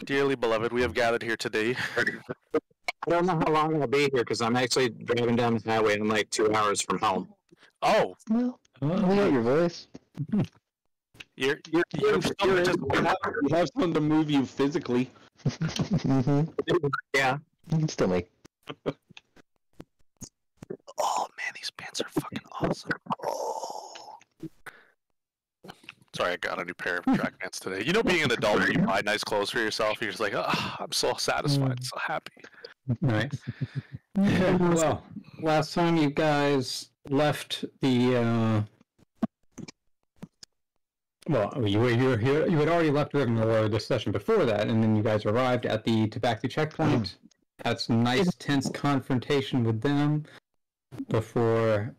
Dearly beloved, we have gathered here today. I don't know how long I'll be here because I'm actually driving down the highway. I'm like 2 hours from home. Oh, Well, I got your voice. you have someone to move you physically. Yeah. You can still make. Oh man, these pants are fucking awesome. Oh. Sorry, I got a new pair of track pants today. You know, being an adult, when you buy nice clothes for yourself, you're just like, oh, I'm so satisfied, so happy. Nice. Yeah, well, last time you guys left the, well, you were here. You had already left Rivenroar this session before that, and then you guys arrived at the Tabaxi checkpoint. Had some nice, tense confrontation with them before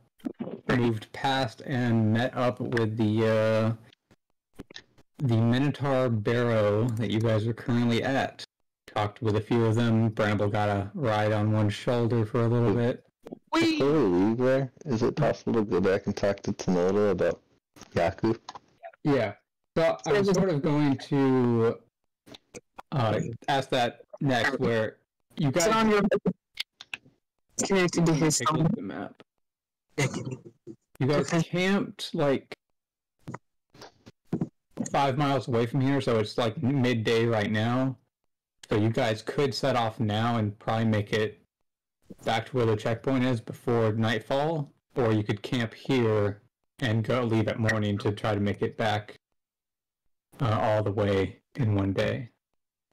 moved past and met up with the Minotaur Barrow that you guys are currently at. Talked with a few of them. Bramble got a ride on one shoulder for a little bit. Before we leave there, is it possible to go back and talk to Tanoda about Yaku? Yeah. So I'm sort of going to ask that next, where you guys connected to his take a look at the map. You guys camped like 5 miles away from here, so it's like midday right now. So you guys could set off now and probably make it back to where the checkpoint is before nightfall, or you could camp here and leave at morning to try to make it back all the way in one day.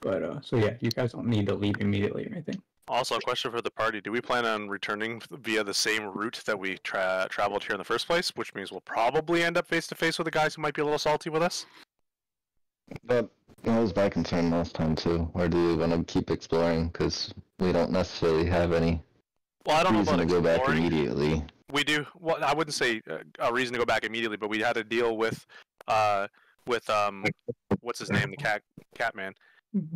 But so yeah, you guys don't need to leave immediately or anything. Also, a question for the party: do we plan on returning via the same route that we traveled here in the first place? Which means we'll probably end up face to face with the guys who might be a little salty with us. That was my concern last time too. Or do we want to keep exploring? Because we don't necessarily have any reason to go back immediately. We do. Well, I wouldn't say a reason to go back immediately, but we had to deal with what's his name, the cat man.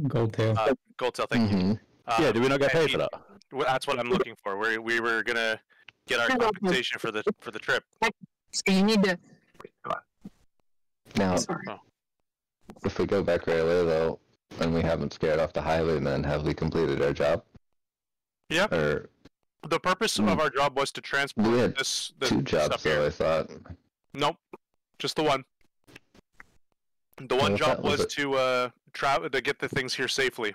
Goldtail. Goldtail, thank you. Yeah, do we not get paid for that? That's what I'm looking for. We were gonna get our compensation for the trip. So you need to. Now, if we go back right away though, and we haven't scared off the highway, then have we completed our job? Yep. Or the purpose of our job was to transport we had this 2 jobs though, I thought. Nope, just the one. The one job was to travel to get the things here safely,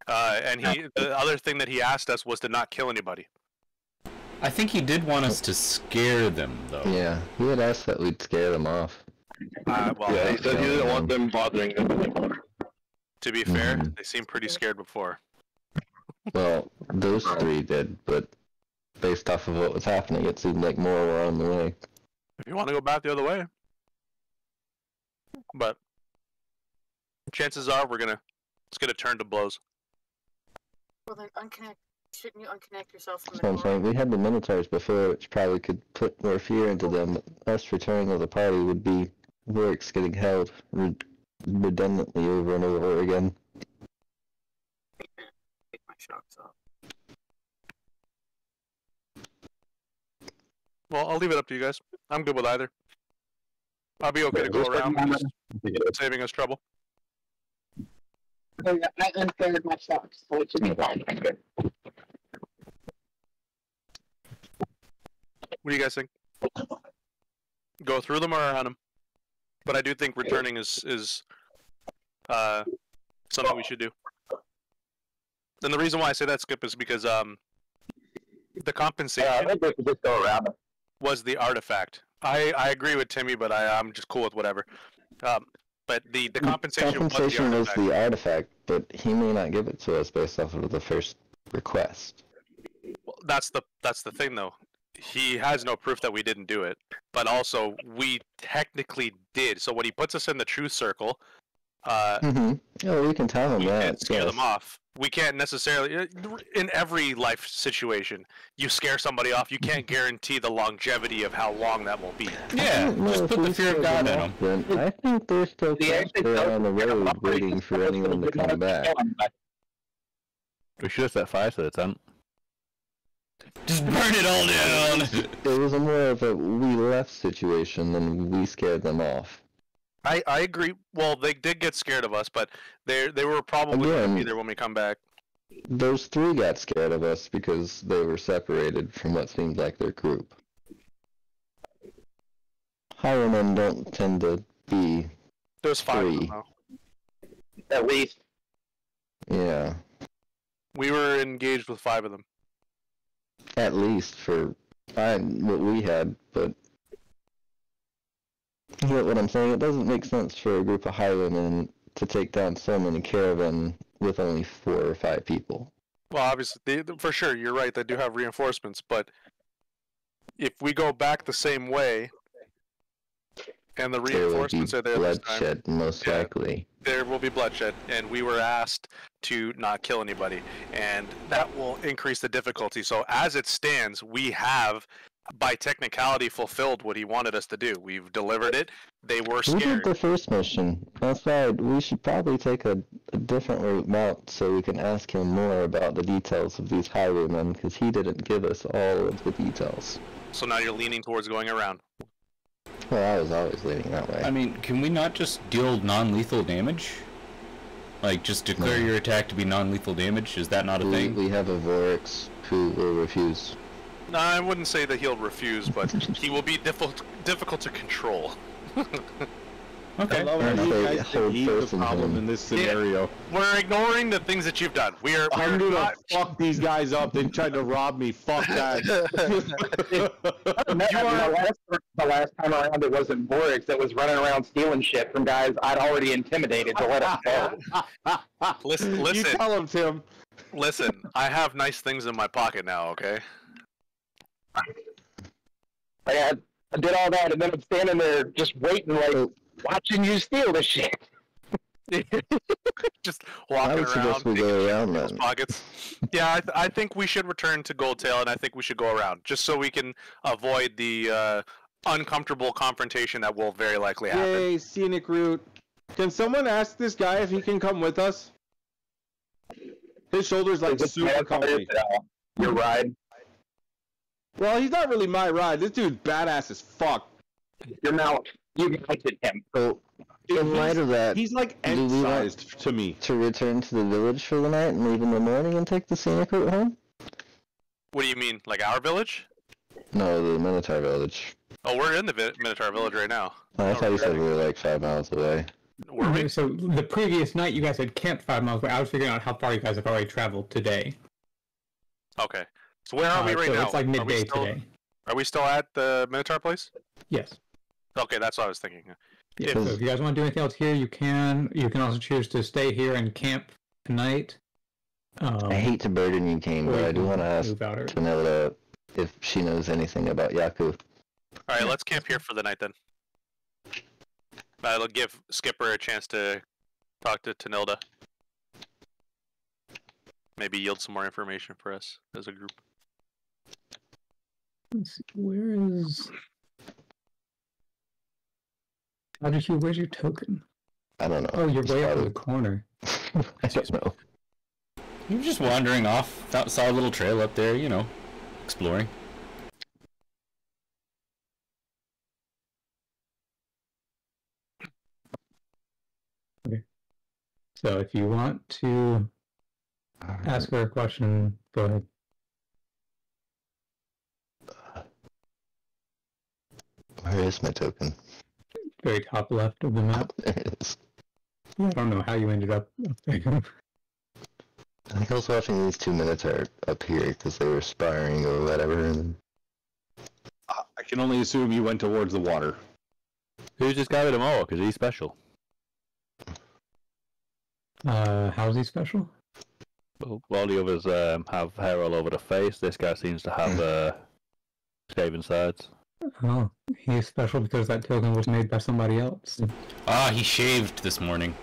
and the other thing that he asked us was to not kill anybody. I think he did want us to scare them, though. Yeah, he had asked that we'd scare them off. Well, yeah, he said he didn't want them bothering him anymore. To be fair, they seemed pretty scared before. Well, those 3 did, but based off of what was happening, it seemed like more were on the way. If you want to go back the other way, but chances are it's gonna turn to blows. Well, then shouldn't you unconnect yourself from That's what I'm saying. We had the Minotaurs before, which probably could put more fear into them. Us returning to the party would be works getting held redundantly over and over again. Take my shocks off. Well, I'll leave it up to you guys. I'm good with either. I'll be okay to go around, just saving us trouble. Oh yeah, I unpaired my shocks, so it should be fine. What do you guys think? Go through them or around them? But I do think returning is something we should do. And the reason why I say that, Skip, is because the compensation I think we could just go around them. Was the artifact. I agree with Timmy, but I'm just cool with whatever. But the compensation was the artifact, but he may not give it to us based off of the first request. Well, that's the thing, though. He has no proof that we didn't do it, but also we technically did. So when he puts us in the truth circle, yeah, we can tell him that. Scare them off. We can't necessarily, in every life situation, you scare somebody off. You can't guarantee the longevity of how long that will be. Yeah, just put the fear of God in them. I think they're still there on the road waiting for anyone to come back. We should have set fire to the tent. Just burn it all down! It was more of a we left situation than we scared them off. I agree. Well, they did get scared of us, but they were probably going to be there when we come back. Those three got scared of us because they were separated from what seemed like their group. Highwaymen don't tend to be. There's 5 of them, though. At least. Yeah. We were engaged with 5 of them. At least for what we had, but you get what I'm saying? It doesn't make sense for a group of highwaymen to take down so many caravan with only 4 or 5 people. Well, obviously, for sure, you're right. They do have reinforcements, but if we go back the same way, and the reinforcements are there this time, bloodshed, most likely. There will be bloodshed, and we were asked to not kill anybody, and that will increase the difficulty. So as it stands, we have, by technicality, fulfilled what he wanted us to do. We've delivered it. They were scared. We did the first mission. That's why we should probably take a different route so we can ask him more about the details of these highwaymen, because he didn't give us all of the details. So now you're leaning towards going around. Well, I was always leaning that way. I mean, can we not just deal non-lethal damage? Like, just declare your attack to be non-lethal damage? Is that not a thing? We have a Vorix who will refuse. No, I wouldn't say that he'll refuse, but he will be difficult to control. Okay. I love how you guys think he's the problem in this scenario. Yeah, we're ignoring the things that you've done. I'm gonna fuck these guys up. They tried to rob me. Fuck that. The last time around, it wasn't Vorix that was running around stealing shit from guys I'd already intimidated to let us go. Listen. You tell him, Tim. Listen, I have nice things in my pocket now, okay? I did all that, and then I'm standing there just waiting, like, watching you steal this shit. Just walking around, we go around then. Pockets. Yeah, I think we should return to Goldtail, and I think we should go around, just so we can avoid the uncomfortable confrontation that will very likely happen. Yay, scenic route. Can someone ask this guy if he can come with us? His shoulder's like super comfy. Your ride? Well, he's not really my ride. This dude's badass as fuck. You're now. You invited him. So, in light of that, he's like ant-sized to me. To return to the village for the night and leave in the morning and take the scenic route home? What do you mean, like our village? No, the Minotaur village. Oh, we're in the Minotaur village right now. Oh, I thought you said we were like 5 miles away. Were we? So the previous night you guys had camped 5 miles away. I was figuring out how far you guys have already traveled today. Okay. So where are we right now? It's like midday today. Are we still at the Minotaur place? Yes. Okay, that's what I was thinking. Yeah, so if you guys want to do anything else here, you can. You can also choose to stay here and camp tonight. I hate to burden you, Kane, but I do want to ask Tanilla if she knows anything about Yaku. Alright, let's camp here for the night then. That'll give Skipper a chance to talk to Tanilda. Maybe yield some more information for us as a group. Let's see, where is... Where's your token? I don't know. Oh, you're way up in the corner. I don't know. You were just wandering off, saw a little trail up there, you know, exploring. Okay. So if you want to ask her a question, go ahead. Where is my token? Very top left of the map. There it is. I don't know how you ended up there. I think I was watching these 2 Minotaur up here because they were sparring or whatever. And I can only assume you went towards the water. Who's this guy with him all? Because he's special. How's he special? Well, all the others have hair all over the face. This guy seems to have shaven sides. Oh, he's special because that token was made by somebody else. Ah, he shaved this morning.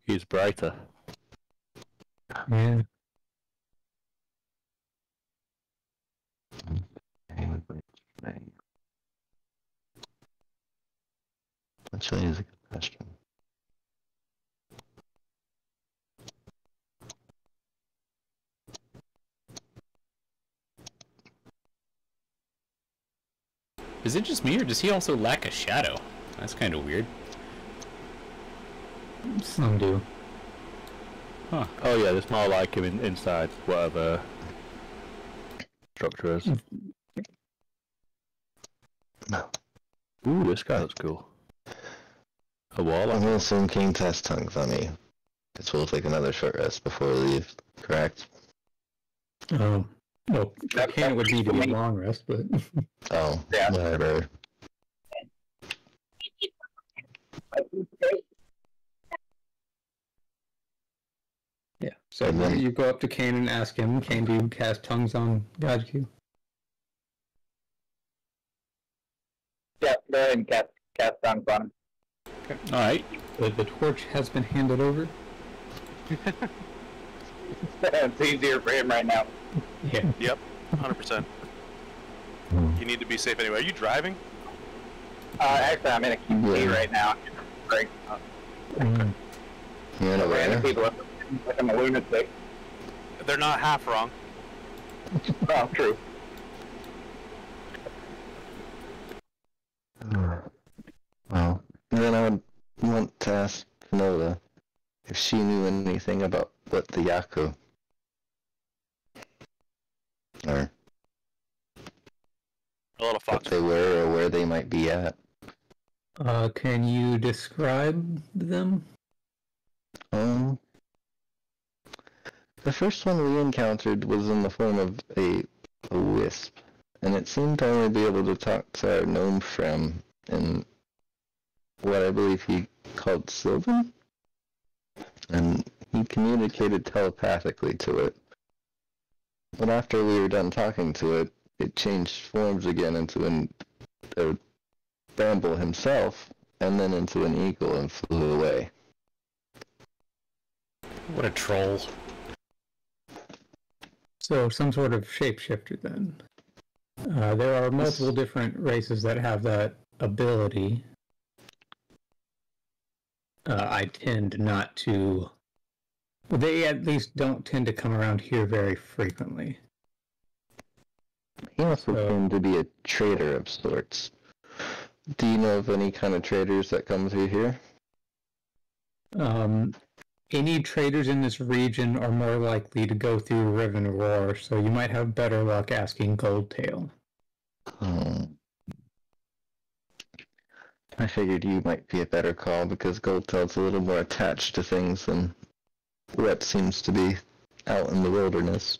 He's brighter. Yeah. Actually, is a good question. Is it just me, or does he also lack a shadow? That's kind of weird. Some do. Huh. Oh yeah, it's more like him inside whatever structure is. Ooh, this guy looks cool. A wall. I'm gonna assume King test tongues on me. Because we'll take another short rest before we leave, correct? Well, Kane would need to be a long rest, but... Oh, Yeah. whatever. Yeah, so And then- you go up to Kane and ask him, Kane, do you cast tongues on God Q? Yeah, go ahead and cast tongues on him. Alright. The torch has been handed over. It's easier for him right now. Yeah. Yep, 100%. You need to be safe anyway. Are you driving? Actually, I'm in a QT Yeah. right now. Break. You're in a Random way. people like I'm a lunatic. They're not half wrong. Oh, true. Well, then I would want to ask Nola if she knew anything about what the Yaku or A little what fox. they were or where they might be at. Can you describe them? The first one we encountered was in the form of a wisp, and it seemed to only be able to talk to our gnome friend in what I believe he called Sylvan, and he communicated telepathically to it. But after we were done talking to it, it changed forms again into a bramble himself, and then into an eagle and flew away. What a troll. So, some sort of shapeshifter then. There are multiple different races that have that ability. I tend not to... Well, they at least don't tend to come around here very frequently. He also seemed to be a trader of sorts. Do you know of any kind of traders that come through here? Any traders in this region are more likely to go through Riven Roar, so you might have better luck asking Goldtail. I figured you might be a better call because Goldtail's a little more attached to things than what seems to be out in the wilderness.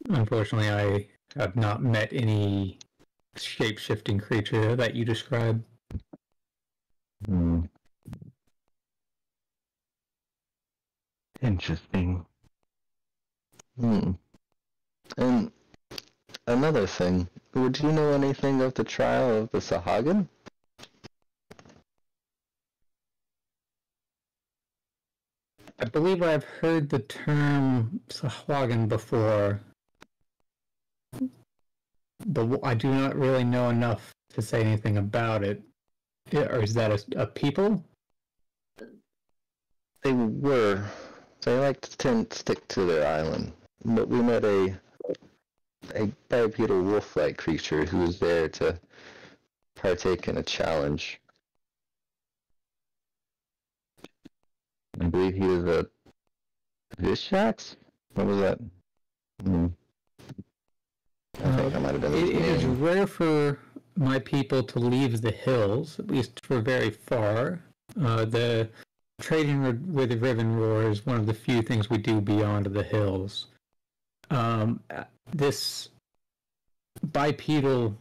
Unfortunately, I have not met any shape-shifting creature that you described. Interesting. And another thing, would you know anything of the trial of the Sahagin? I believe I've heard the term Sahuagin before, but I do not really know enough to say anything about it. Or is that a people? They were. They like to stick to their island. But we met a bipedal wolf-like creature who was there to partake in a challenge. I believe he was a Vishax? What was that? I think that might have been his It is name. rare for my people to leave the hills, at least for very far. The trading with the Riven Roar is one of the few things we do beyond the hills. This bipedal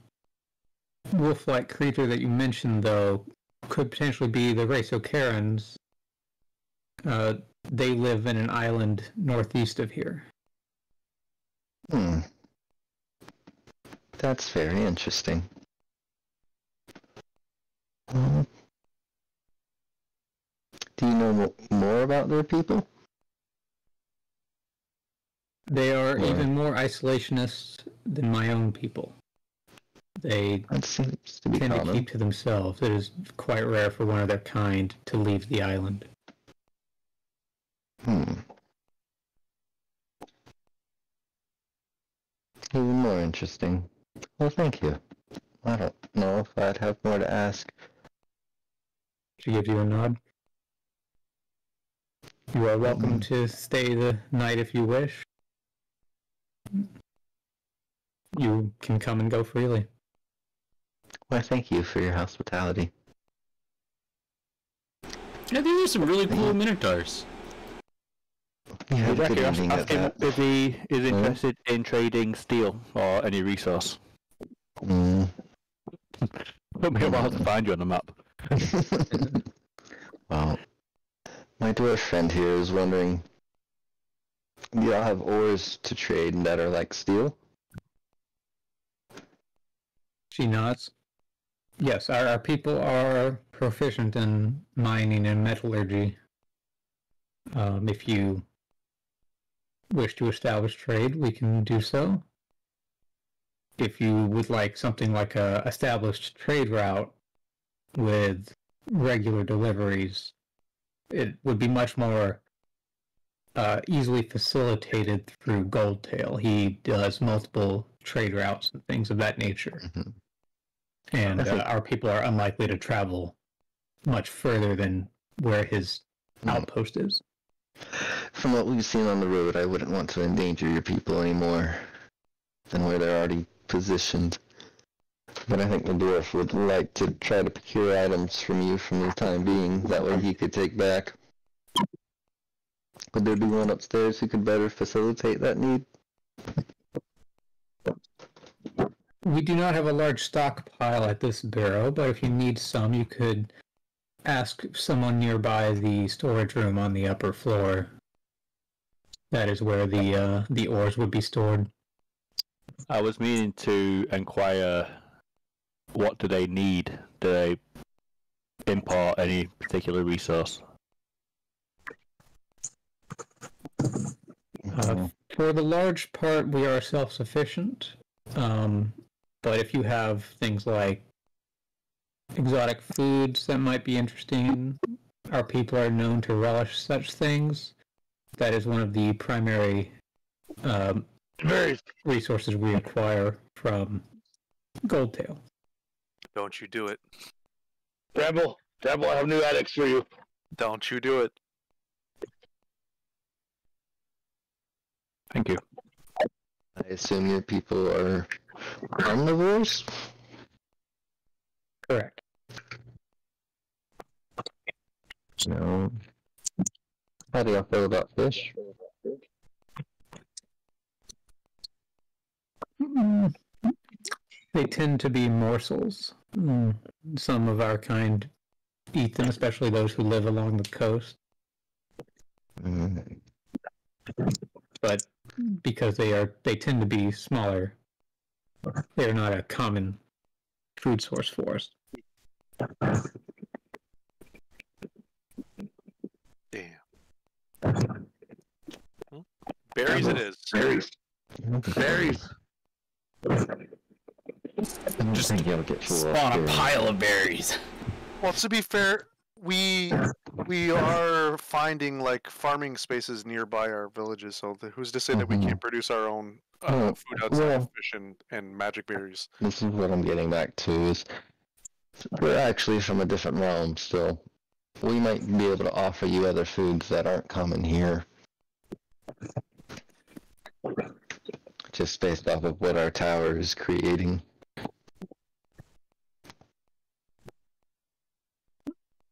wolf-like creature that you mentioned, though, could potentially be the race Ocarans. They live in an island northeast of here. That's very interesting. Do you know more about their people? They are even more isolationist than my own people. They That seems to be tend common. to keep to themselves. It is quite rare for one of their kind to leave the island. Even more interesting. Well, thank you. I don't know if I'd have more to ask. She gives you a nod. You are welcome to stay the night if you wish. You can come and go freely. Well, thank you for your hospitality. Yeah, these are some really cool minotaurs. Yeah, Would good you ending ask at him that. if he is interested in trading steel or any resource? Mm. Took me a while to find you on the map. Well, my dwarf friend here is wondering, do y'all have ores to trade that are like steel? She nods. Yes, our people are proficient in mining and metallurgy. If you wish to establish trade, we can do so. If you would like something like a established trade route with regular deliveries, it would be much more easily facilitated through Goldtail. He does multiple trade routes and things of that nature. Mm-hmm. And our people are unlikely to travel much further than where his outpost is. From what we've seen on the road, I wouldn't want to endanger your people any more than where they're already positioned. But I think the dwarf would like to try to procure items from you from the time being. That way he could take back. Would there be one upstairs who could better facilitate that need? We do not have a large stockpile at this barrow, but if you need some, you could ask someone nearby the storage room on the upper floor. That is where the ores would be stored. I was meaning to inquire, what do they need? Do they import any particular resource? For the large part, we are self-sufficient. But if you have things like exotic foods that might be interesting, our people are known to relish such things. That is one of the primary resources we acquire from Goldtail. Don't you do it. Dabble, I have new addicts for you. Don't you do it. Thank you. I assume your people are omnivores? Correct. No. How do y'all feel about fish? They tend to be morsels. Some of our kind eat them, especially those who live along the coast. But because they tend to be smaller, they are not a common food source for us. Damn. Berries it is. Berries. I don't think y'all get full Spawn a pile of berries. Well, to be fair, we are finding like farming spaces nearby our villages. So who's to say that we can't produce our own food outside of fish and magic berries? This is what I'm getting back to. Is we're actually from a different realm still. We might be able to offer you other foods that aren't common here. Just based off of what our tower is creating.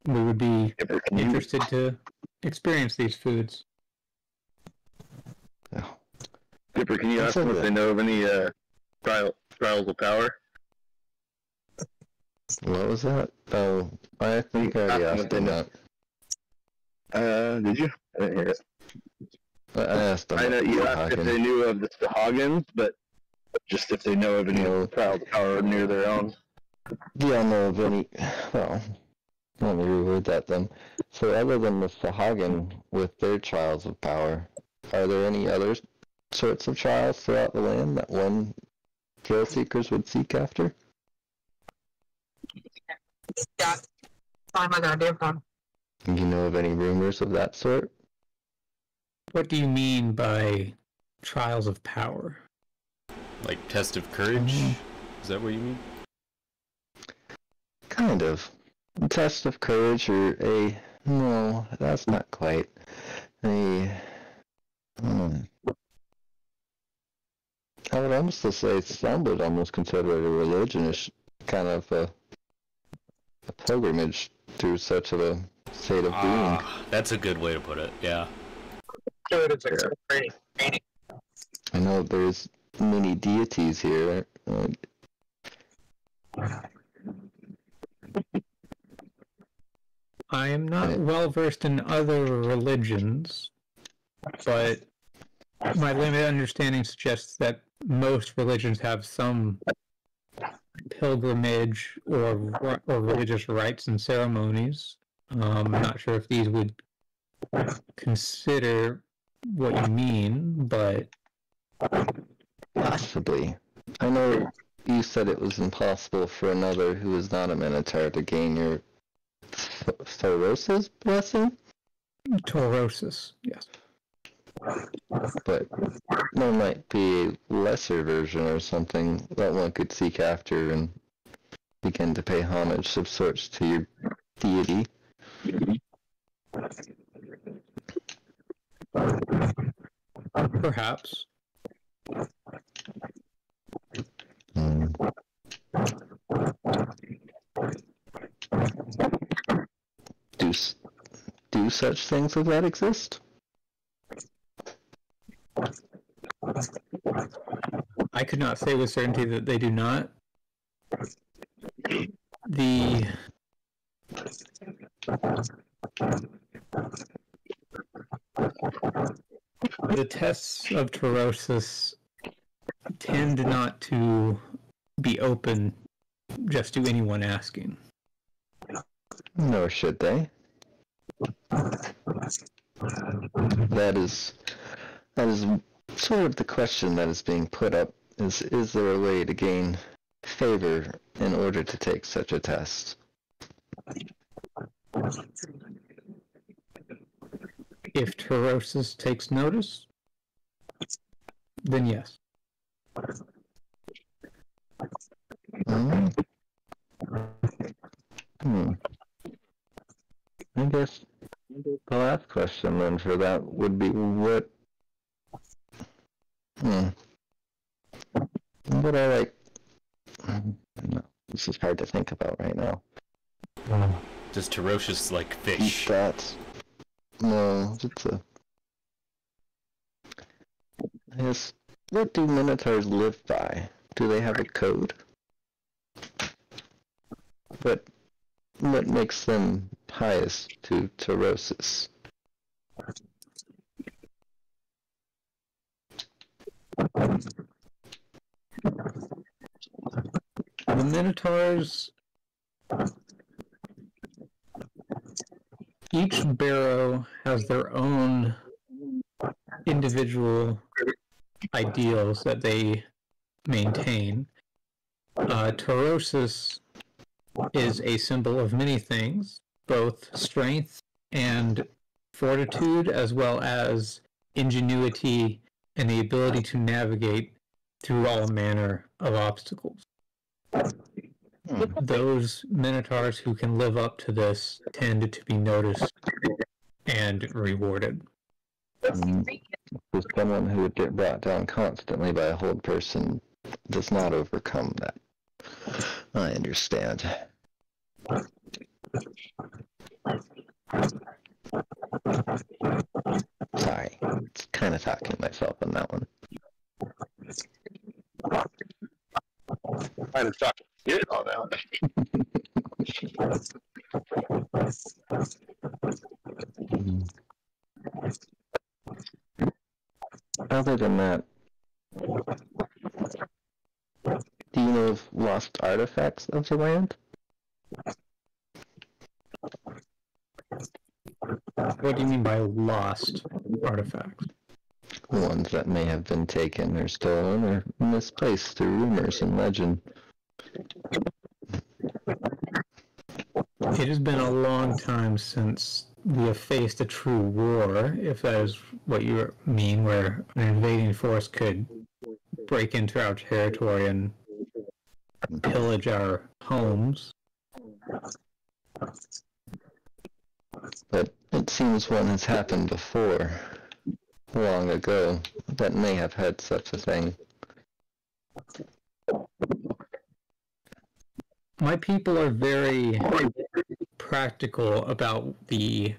We would be interested to experience these foods. Oh. Dipper, can you ask them if they know of any trials of power? What was that? Oh, I think I already asked them that. Did you? I didn't hear it. I asked them. I know you asked if they knew of the Sahagins, but just if they know of any trials of power near their own. Yeah, I know of any. Well, let me reword that then. So, other than the Sahagin with their trials of power, are there any other sorts of trials throughout the land that thrill seekers would seek after? Yeah, I got an idea from. Do you know of any rumors of that sort? What do you mean by trials of power? Like test of courage? Is that what you mean? Kind of. A test of courage, or a... No, that's not quite. I would almost say some would almost consider it a religionish kind of a pilgrimage through such of a state of being. That's a good way to put it, yeah. I know there's many deities here. I am not well versed in other religions, but my limited understanding suggests that most religions have some pilgrimage or religious rites and ceremonies. I'm not sure if these would consider what you mean, but possibly. I know you said it was impossible for another who is not a Minotaur to gain your Thorosis blessing? Taurosis, yes. But there might be a lesser version or something that one could seek after and begin to pay homage of sorts to your deity. Perhaps. Do such things as that exist? I could not say with certainty that they do not. The tests of Taurosis tend not to be open just to anyone asking. Nor should they. That is sort of the question that is being put up, is there a way to gain favor in order to take such a test? If Taurosis takes notice, then yes. I guess the last question then for that would be what would I like? No, this is hard to think about right now. Does Taurosis like fish? Eat that. No, it's a... Yes, what do Minotaurs live by? Do they have a code? What makes them pious to Taurosis? The Minotaurs, each barrow has their own individual ideals that they maintain. Taurosis is a symbol of many things, both strength and fortitude, as well as ingenuity and the ability to navigate through all manner of obstacles. Those Minotaurs who can live up to this tend to be noticed and rewarded. Someone who would get brought down constantly by a hold person does not overcome that. I understand. Sorry, it's kind of talking myself on that one. Kind of talking shit on that one. Other than that, do you know of lost artifacts of the land? What do you mean by lost artifacts? Ones that may have been taken or stolen or misplaced through rumors and legend. It has been a long time since we have faced a true war, if that is what you mean, where an invading force could break into our territory and pillage our homes. But it seems one has happened before, long ago, that may have had such a thing. My people are very practical about the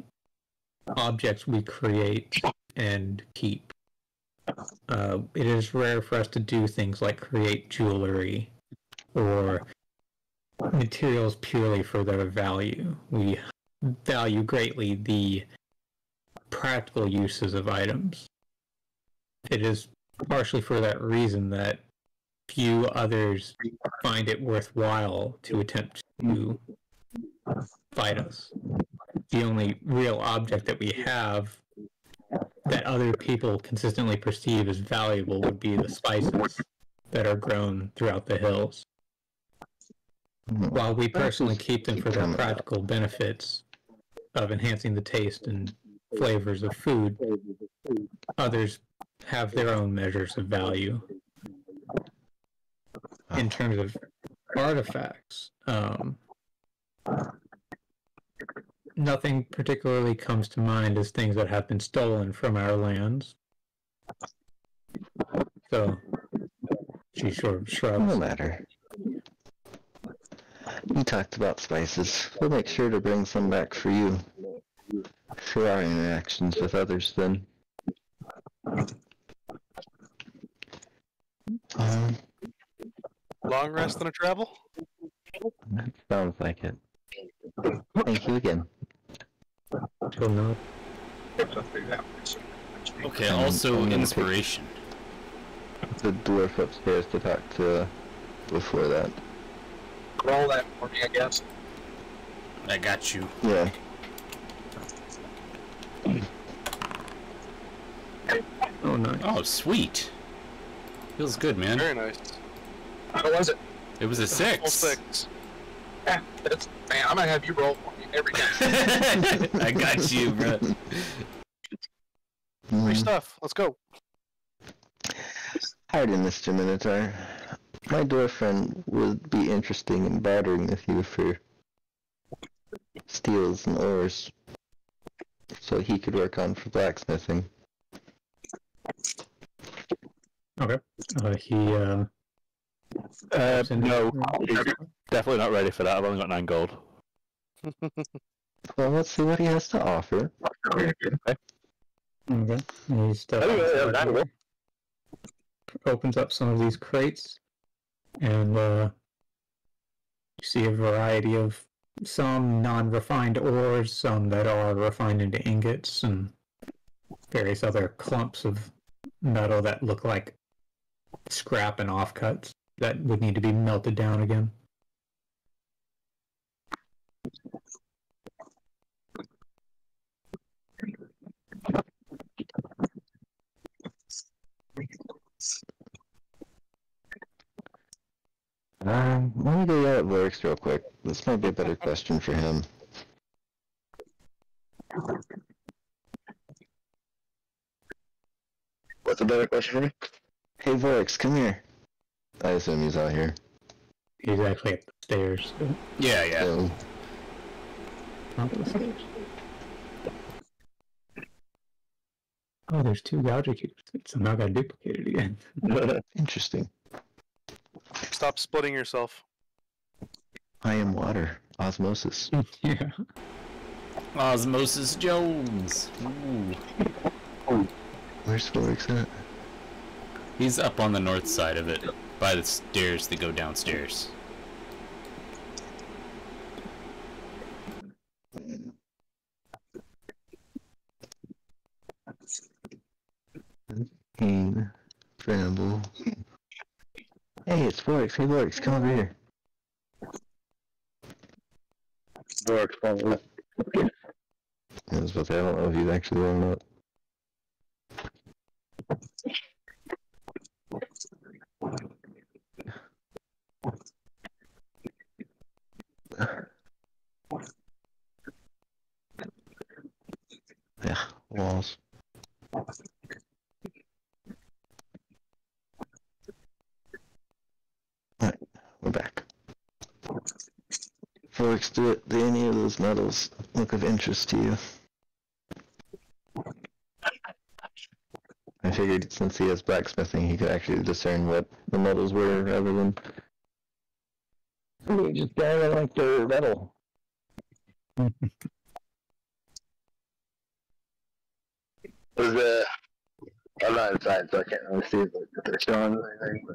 objects we create and keep. It is rare for us to do things like create jewelry or materials purely for their value. We value greatly the practical uses of items. It is partially for that reason that few others find it worthwhile to attempt to fight us. The only real object that we have that other people consistently perceive as valuable would be the spices that are grown throughout the hills. While we personally keep them for their practical benefits of enhancing the taste and flavors of food, others have their own measures of value. In terms of artifacts, nothing particularly comes to mind as things that have been stolen from our lands. So, she sort of shrugs. No matter. You talked about spices. We'll make sure to bring some back for you. For our interactions with others, then. Long rest and a travel? Sounds like it. Thank you again. Till now. Okay, also inspiration. The dwarf upstairs to talk to before that. Roll that for me, I guess. I got you. Yeah. Oh, nice. Oh, sweet. Feels good, man. Very nice. How was it? It was a Full 6. 6. Man, I'm gonna have you roll for me every time. I got you, bro. Free stuff. Let's go. Howdy, Mr. Minotaur. My dwarf friend would be interested in bartering with you for steels and ores, so he could work on for blacksmithing. Okay. No, he's definitely not ready for that. I've only got 9 gold. Well, let's see what he has to offer. Okay. He steps outside, opens up some of these crates, and you see a variety of some non-refined ores, some that are refined into ingots, and various other clumps of metal that look like scrap and offcuts that would need to be melted down again. Let me go yell at Vorix real quick. This might be a better question for him. What's a better question for me? Hey Vorix, come here. I assume he's out here. He's actually at the stairs. Yeah, yeah. So, Top of the stairs. Oh, there's 2 gouger cubes. It somehow got duplicated again. interesting. Stop splitting yourself. I am water. Osmosis. Yeah. Osmosis Jones. Ooh. Where's Vorix at? He's up on the north side of it, by the stairs that go downstairs. Kane. Bramble. Hey, it's Vorix. Hey Vorix, come over here. Vorix falling. I was about to say, I don't know if he's actually warmed up. Yeah, walls. Forks, do any of those metals look of interest to you? I figured since he has blacksmithing, he could actually discern what the metals were rather than me just going like they're metal. I'm not inside, so I can't really see if they're showing anything.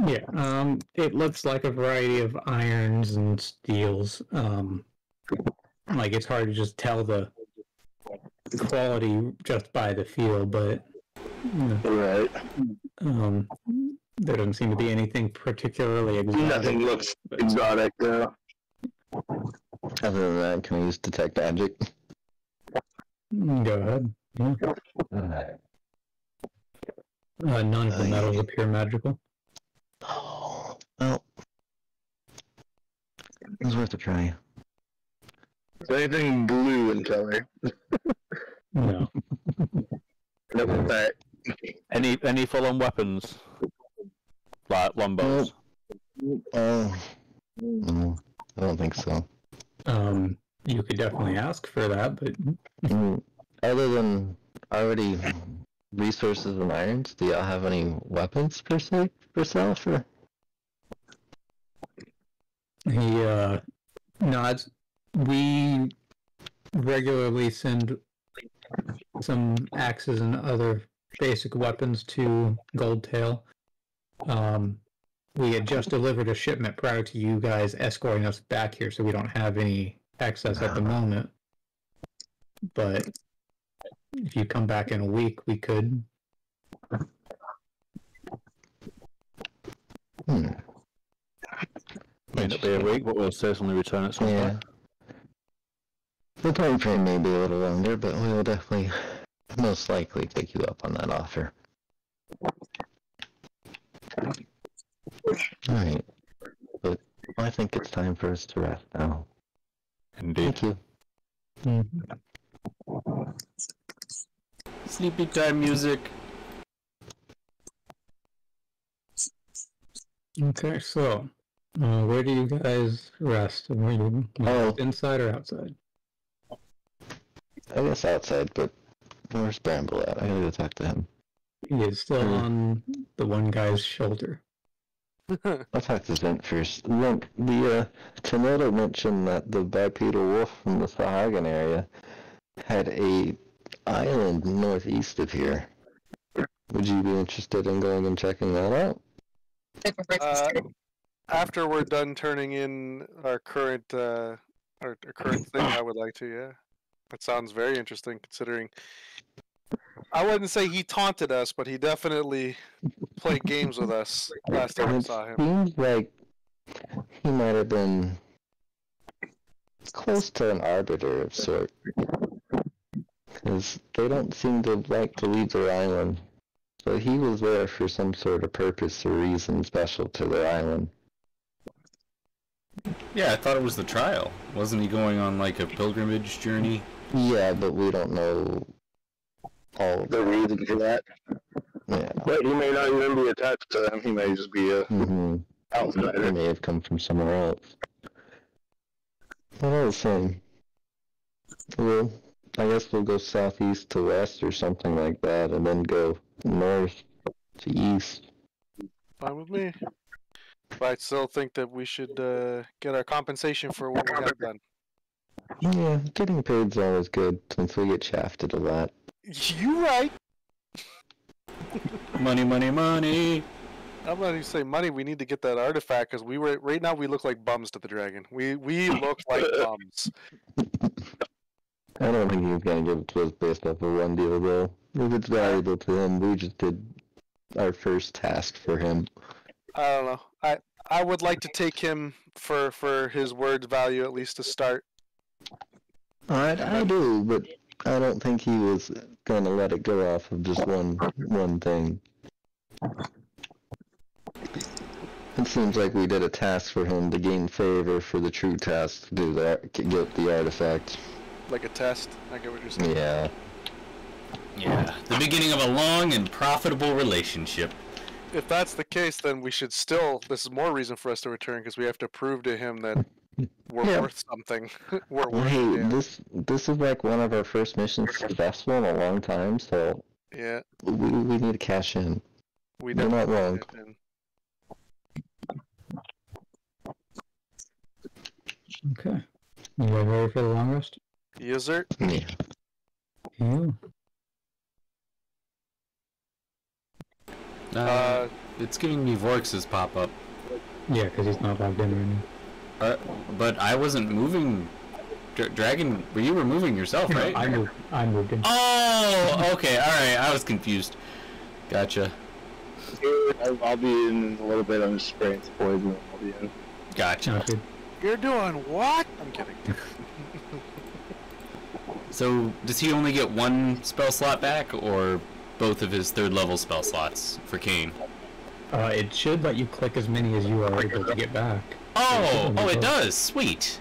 Yeah, it looks like a variety of irons and steels. Like it's hard to just tell the quality just by the feel, but Right. There doesn't seem to be anything particularly exotic. Nothing looks exotic, though. Other than that, can I use detect magic? Go ahead. Yeah. None of the metals appear magical. Oh, well, it was worth a try. Is there anything blue in color? No. Nope. Alright. Any full-on weapons? Like longbows? No, I don't think so. You could definitely ask for that, but Other than already resources and irons, do y'all have any weapons per se for sale? For he nods. We regularly send some axes and other basic weapons to Goldtail. We had just delivered a shipment prior to you guys escorting us back here, so we don't have any excess at the moment. But if you come back in a week, we could. May not be a week, but we'll certainly return at some point. The time frame may be a little longer, but we will definitely, most likely, take you up on that offer. Alright, but I think it's time for us to rest now. Indeed. Thank you. Sleepy time music. Okay, so where do you guys rest? And where you inside or outside? I guess outside, but where's Bramble at? I gotta go talk to him. He is still on the one guy's shoulder. I'll talk to Zent first. Zent, the Tornado mentioned that the bipedal wolf from the Sahagan area had a island northeast of here. Would you be interested in going and checking that out? After we're done turning in our current thing, I would like to. Yeah, that sounds very interesting. Considering, I wouldn't say he taunted us, but he definitely played games with us last time we saw him. Seems like he might have been close to an arbiter of sort, because they don't seem to like to leave their island. So he was there for some sort of purpose or reason special to their island. Yeah, I thought it was the trial. Wasn't he going on like a pilgrimage journey? Yeah, but we don't know all the reason for that. Yeah. But he may not even be attached to them. He may just be a outsider. He may have come from somewhere else. Well, I was saying, well, I guess we'll go southeast to west or something like that, and then go north to east. Fine with me. But I still think that we should get our compensation for what we got done. Yeah, getting paid's always good, since we get shafted a lot. You right. Money, money, money. I'm not even saying money. We need to get that artifact because right now we look like bums to the dragon. We look like bums. I don't think he's gonna give it to us based off of one deal, though. If it's valuable to him, we just did our first task for him. I don't know. I would like to take him for his word's value, at least to start. I do, but I don't think he was gonna let it go off of just one thing. It seems like we did a task for him to gain favor for the true task to do that, get the artifact. Like a test? I get what you're saying. Yeah. Yeah, the beginning of a long and profitable relationship. if that's the case, then we should still. This is more reason for us to return because we have to prove to him that we're Yeah. worth something. We're Well, worth. hey, Yeah. this is like one of our first missions successful in a long time, so Yeah. we need to cash in. We You're not wrong. definitely. Okay. You guys ready for the long rest? Yes, sir. Yeah. Yeah. It's giving me Vorix's pop-up. Yeah, because he's not logged in right now. But I wasn't moving. Dragon, you were moving yourself, right? I moved in. Oh, okay, alright, I was confused. Gotcha. I'll be in a little bit. I'm just spraying some poison. I'll be in. Gotcha. Okay. You're doing what? I'm kidding. So, does he only get one spell slot back, or both of his third level spell slots for Kane? It should let you click as many as you are able to get back. Oh, it does. Sweet.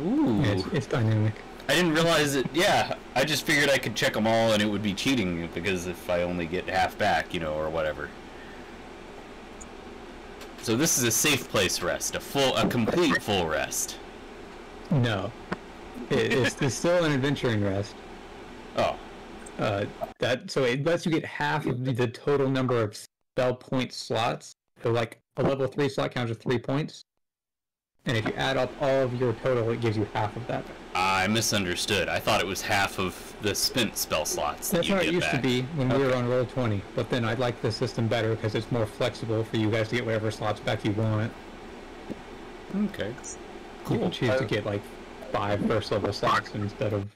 Ooh. Yeah, it's dynamic. I didn't realize it. Yeah, I just figured I could check them all and it would be cheating because if I only get half back, you know, or whatever. So this is a safe place rest, a complete full rest. No. It's still an adventuring rest. Oh. So it lets you get half of the total number of spell point slots. So like a level 3 slot counts as 3 points. And if you add up all of your total, it gives you half of that. I misunderstood. I thought it was half of the spent spell slots. That's you how it get used to back. be when we were on roll 20. But then I like the system better because it's more flexible for you guys to get whatever slots back you want. Okay. You can choose to get like 5 first level slots instead of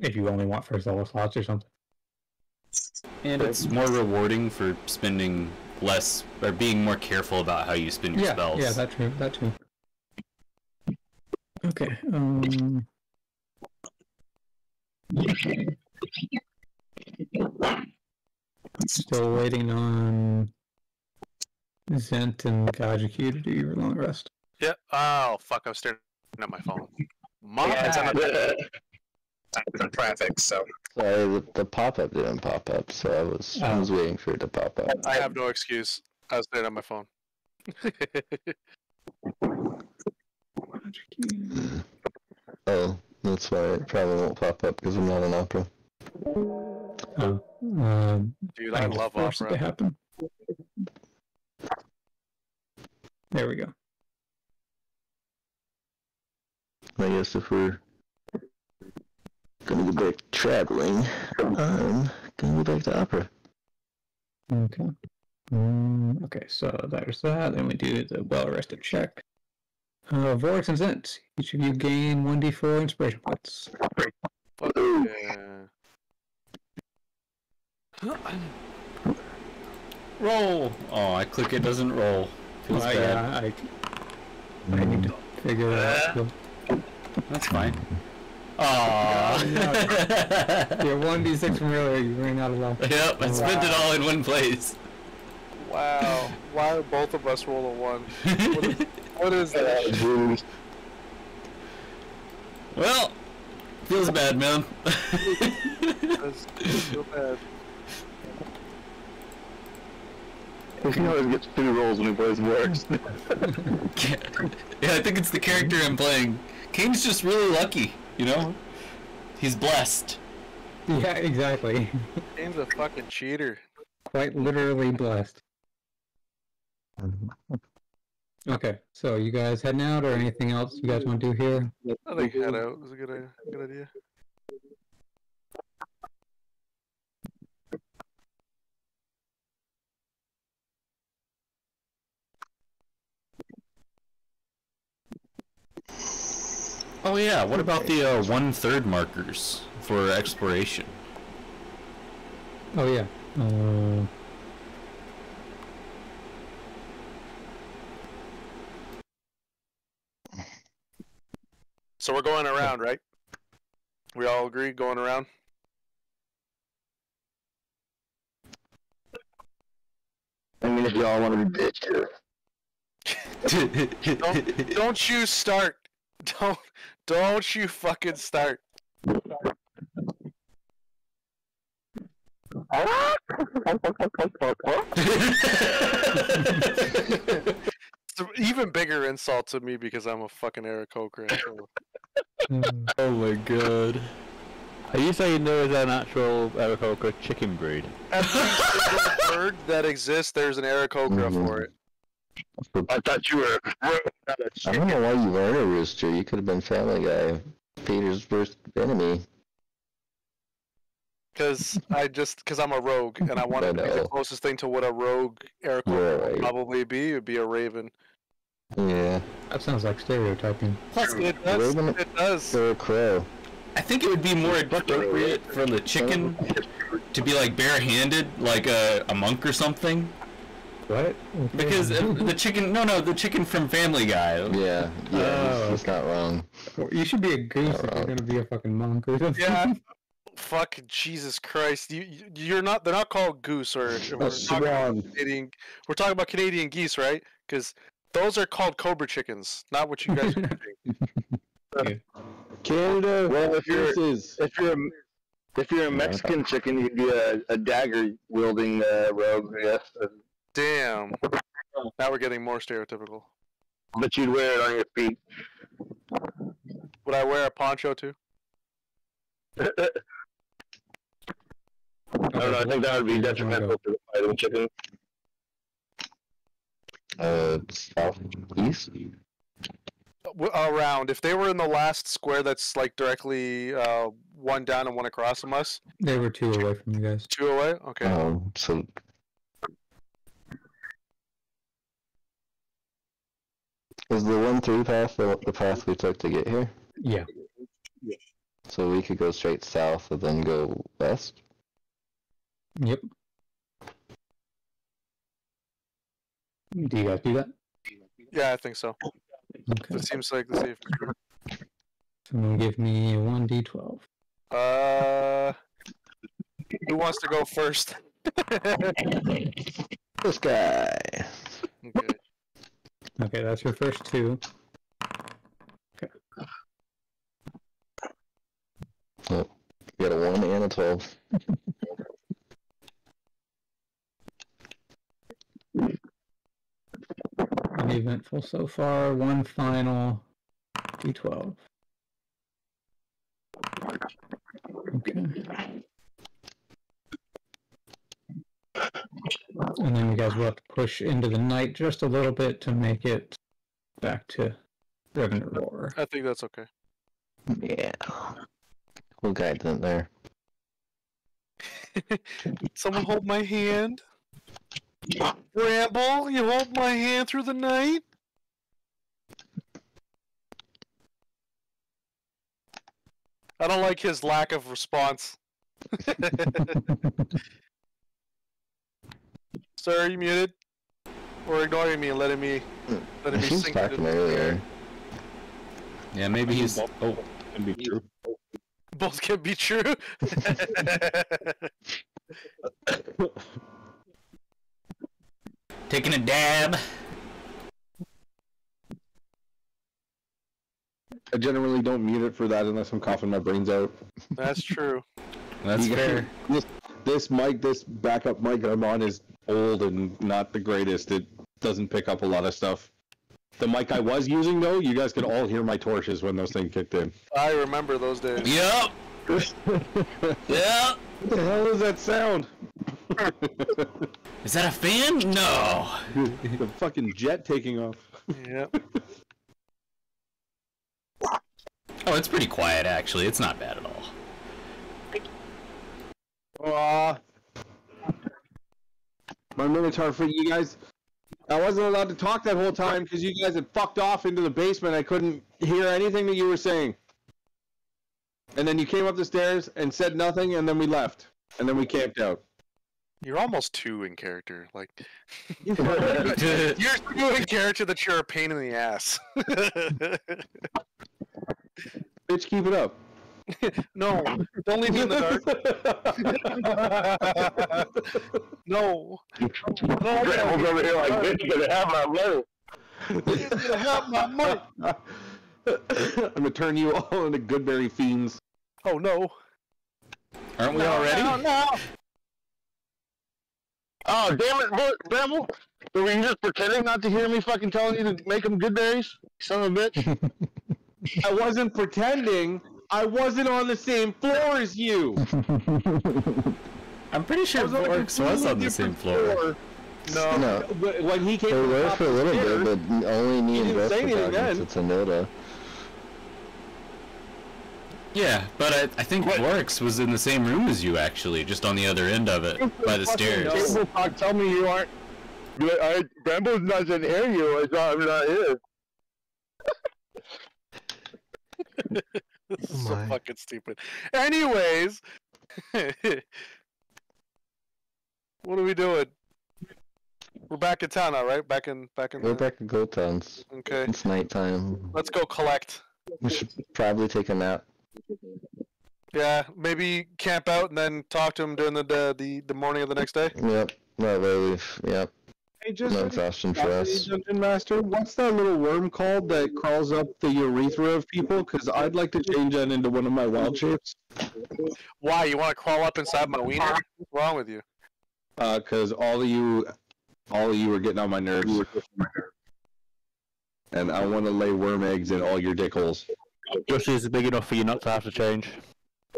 if you only want first level slots or something. And it's more rewarding for spending less, or being more careful about how you spend your spells. Yeah, that's true. That too. Okay. Still waiting on Zent and Kajiki to do your long rest. Yeah. Oh fuck! I was staring at my phone. Mom. Yeah, it's in traffic, so. Sorry, the pop-up didn't pop up, so I was waiting for it to pop up. I have no excuse. I was staring at my phone. Oh, that's why it probably won't pop up because I'm not an opera. Dude, I love force it opera. to happen. There we go. I guess if we're gonna go back traveling, I'm gonna go back to opera. Okay. Okay, so there's that. Then we do the well-rested check. Vorix and Zent, each of you gain 1d4 inspiration points. Fuck yeah. Roll! Oh, I click it doesn't roll. Feels bad. Yeah, I need to figure that out. That's fine. Aww. Your 1d6 from earlier, you ran out of luck. Yep, I spent it all in one place. Wow. Why are both of us roll a 1? What is that? Well, feels bad, man. That's so bad. He always gets 2 rolls when he plays works. Yeah, I think it's the character I'm playing. Kane's just really lucky, you know? He's blessed. Yeah, exactly. Kane's a fucking cheater. Quite literally blessed. Okay, so you guys heading out or anything else you guys want to do here? I think head out is a good idea. Oh yeah, what about the 1/3 markers for exploration? Oh yeah. So we're going around, right? We all agree going around? I mean, if y'all want to be bitches. Don't you start. Don't you fucking start. It's an even bigger insult to me because I'm a fucking Aarakocra. So. Oh my god. Are you saying there is an actual Aarakocra chicken breed? Every single bird that exists, there's an Aarakocra for it. I thought you were. I don't know why you weren't a rooster. You could have been Family Guy, Peter's worst enemy. Because I'm a rogue, and I wanted to be the closest thing to what a rogue Aarakocra would probably be. It would be a raven. Yeah. That sounds like stereotyping. Plus, It does. Raven It does. or a crow. I think it would be more appropriate for the chicken to be like barehanded, like a monk or something. What? Because the chicken, the chicken from Family Guy. Yeah, he's not wrong. You should be a goose if you're gonna be a fucking monk or something. Yeah. Fuck Jesus Christ! You're not. They're not called goose or. We're talking about Canadian geese, right? Because those are called cobra chickens, not what you guys are thinking. Canada. Well, if you're a Mexican chicken, you'd be a dagger wielding rogue. Yes. Damn. Now we're getting more stereotypical. But you'd wear it on your feet. Would I wear a poncho too? I don't know. I think that would be detrimental to the fighting chicken. Southeast? Around. If they were in the last square that's like directly one down and one across from us. They were 2 away from you guys. 2 away? Okay. So... Is the 1-3 path the path we took to get here? Yeah. So we could go straight south and then go west? Yep. Do you guys do that? Yeah, I think so. Okay. It seems like the safe. Someone give me a 1d12. Who wants to go first? This guy. Okay. Okay, that's your first 2. Okay. Oh, you got a 1 and a 12. Uneventful so far. 1 final d12. Okay. And then you guys will have to push into the night just a little bit to make it back to Revenant Roar. I think that's okay. Yeah. Cool guy in there. Someone hold my hand. Bramble, you hold my hand through the night? I don't like his lack of response. Sir, are you muted? Or ignoring me and letting me He's sink talking earlier. Yeah, maybe he's. Oh, can be true. Both can be true. Taking a dab. I generally don't mute it for that unless I'm coughing my brains out. That's true. That's fair. This mic, this backup mic I'm on is old and not the greatest. It doesn't pick up a lot of stuff. The mic I was using, though, you guys could all hear my torches when those things kicked in. I remember those days. Yep. Yep. What the hell is that sound? Is that a fan? No. The fucking jet taking off. Yep. Oh, it's pretty quiet, actually. It's not bad at all. My Minotaur for you guys. I wasn't allowed to talk that whole time because you guys had fucked off into the basement. I couldn't hear anything that you were saying. And then you came up the stairs and said nothing, and then we left. And then we camped out. You're almost 2 in character. Like, you're 2 in character that you're a pain in the ass. Bitch, keep it up. No, don't leave me in the dark. No. Bramble's over here like, bitch, you're gonna have my money. You're gonna have my money. I'm gonna turn you all into Goodberry fiends. Oh no. Aren't we already? No. Oh, damn it, Bramble! Were you just pretending not to hear me fucking telling you to make them good berries? Son of a bitch. I wasn't pretending. I wasn't on the same floor as you. I'm pretty sure Vorix was on the same floor. No. When he came They to the were top for a of the little stairs, bit, but only me and didn't Brett say were anything talking to Tanoda. Yeah, but I think Vorix was in the same room as you, actually, just on the other end of it, by the stairs. Tell me you aren't. Bramble doesn't hear you. I'm not here. This is so fucking stupid. Anyways, what are we doing? We're back in town now, right? Back in. We're back at Gold Towns. Okay. It's nighttime. Let's go collect. We should probably take a nap. Yeah, maybe camp out and then talk to him during the morning of the next day. Yep. Not really. Yep. Hey, just No exhaustion for us. Dungeon Master, what's that little worm called that crawls up the urethra of people? Because I'd like to change that into one of my wild shapes. Why? You want to crawl up inside my wiener? What's wrong with you? Because all of you are getting on my nerves. And I want to lay worm eggs in all your dick holes. Just is big enough for you not to have to change.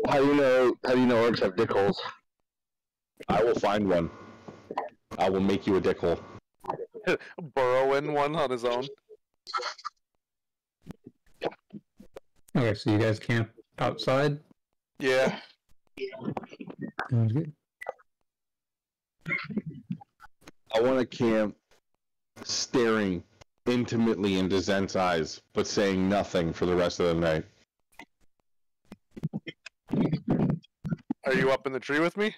How do you know orcs have dick holes? I will find one. I will make you a dick hole. Burrow in one on his own. Okay, so you guys camp outside? Yeah. Sounds good. I want to camp staring intimately into Zen's eyes, but saying nothing for the rest of the night. Are you up in the tree with me?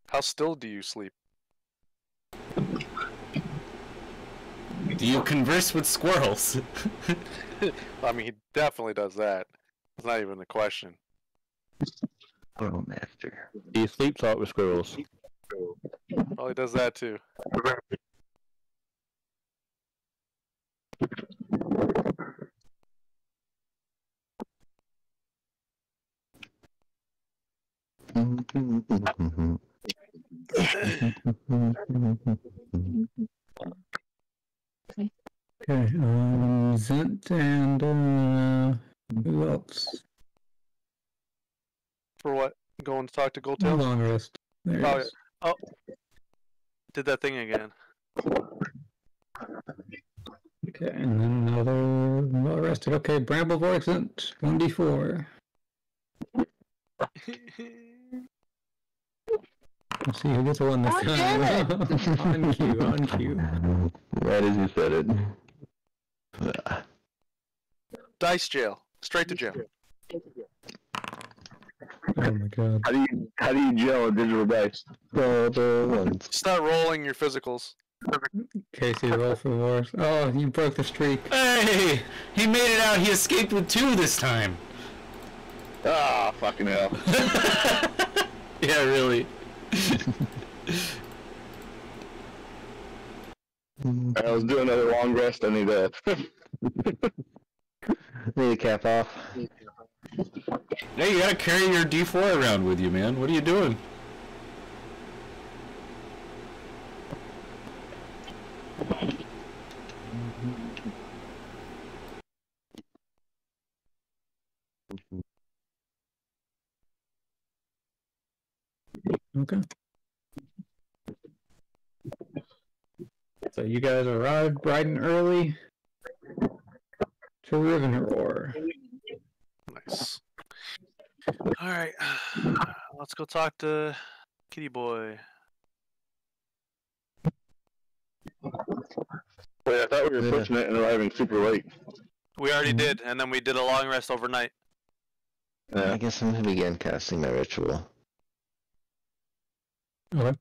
How still do you sleep? Do you converse with squirrels? I mean, he definitely does that. It's not even a question. Oh, master. Do you sleep talk with squirrels? Probably does that too. Okay, Zent and who else? For what? Going to talk to No Goldtail? long rest. There it Oh, is. Oh, did that thing again. Okay, and then another well rested. Okay, Bramble Vorix Zent, 1d4. Let's see who gets a 1 this time. On cue, on cue. Right as you said it. Dice jail. Straight to jail. Oh my god. How do you gel a digital dice? Roll the ones. Start rolling your physicals. Casey, roll for Vorix. Oh, you broke the streak. Hey! He made it out, he escaped with 2 this time! Ah, fucking hell. Yeah, really. I was doing another long rest. I need to. Need to cap off. Hey, you gotta carry your D4 around with you, man. What are you doing? Okay. So you guys arrived bright and early to Riven Roar. Nice. Alright. Let's go talk to Kitty Boy. Wait, I thought we were pushing it and arriving super late. We already did, and then we did a long rest overnight. I guess I'm gonna begin casting my ritual. Okay.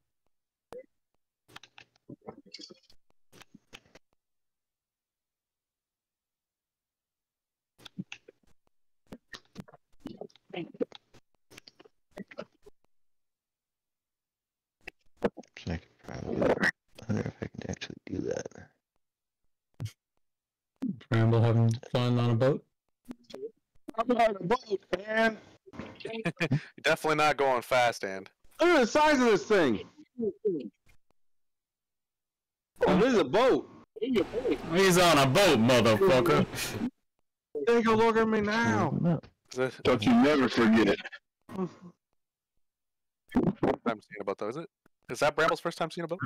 I could probably. I wonder if I can actually do that. Bramble having fun on a boat? I'm on a boat, and You're definitely not going fast, and. look at the size of this thing. Oh, this is a boat. He's on a boat, motherfucker. Take a look at me now. Don't you never forget it. First time seeing a boat, though, is it? Is that Bramble's first time seeing a boat?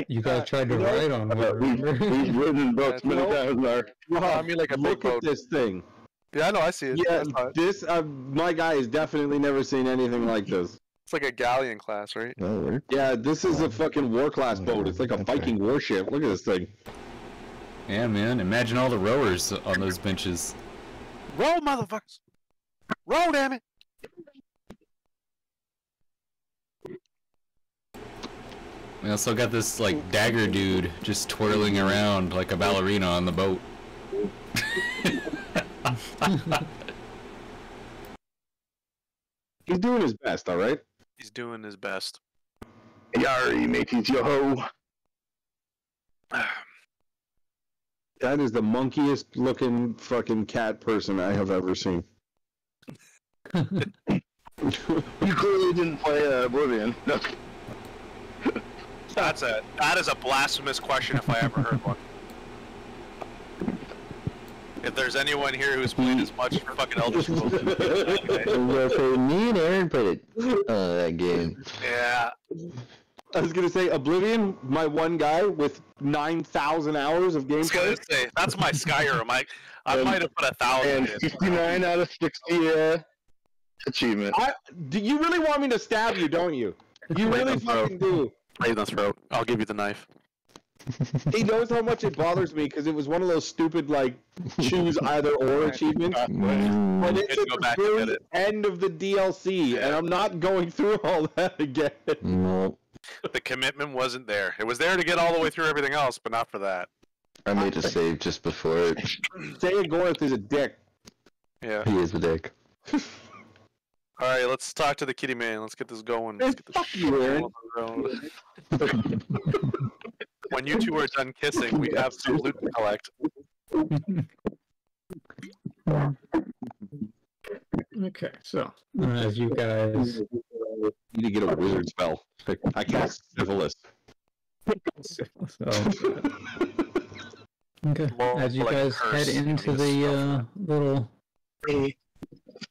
You guys tried to ride on one, We've ridden boats many times, Mark. I mean, like a Look big boat. at this thing. Yeah, I know, I see it. Yeah, I saw it. this my guy has definitely never seen anything like this. It's like a galleon class, right? Yeah, this is a fucking war class boat. It's like a Viking warship. Look at this thing. Yeah, man. Imagine all the rowers on those benches. Row, motherfuckers! Row, damn it! We also got this like dagger dude just twirling around like a ballerina on the boat. He's doing his best, all right? He's doing his best. Yari, mateys, yo ho. That is the monkiest looking fucking cat person I have ever seen. You clearly didn't play Oblivion. No. That is a blasphemous question if I ever heard one. If there's anyone here who's played as much fucking Elder Scrolls, Me and Aaron played it. That game. yeah, I was gonna say Oblivion, my one guy with 9,000 hours of I was gonna gameplay. say that's my Skyrim. I might have put 1,000 And in. 59 out of 60 achievement. Do you really want me to stab you, don't you? You really fucking do. Right in the throat. I'll give you the knife. He knows how much it bothers me because it was one of those stupid like choose either or achievements. But it's Go at the back and get very it. end of the DLC, and I'm not going through all that again. No, The commitment wasn't there. It was there to get all the way through everything else, but not for that. I made a save just before it. Say Gorth is a dick. Yeah. He is a dick. All right, let's talk to the kitty man. Let's get this going. Let's get this Fuck you, Aaron. on the road. When you two are done kissing, we have some loot to collect. Okay, so as you guys, Need to get a wizard spell. I cast syphilis. so, okay, as you Like guys curse. head into the little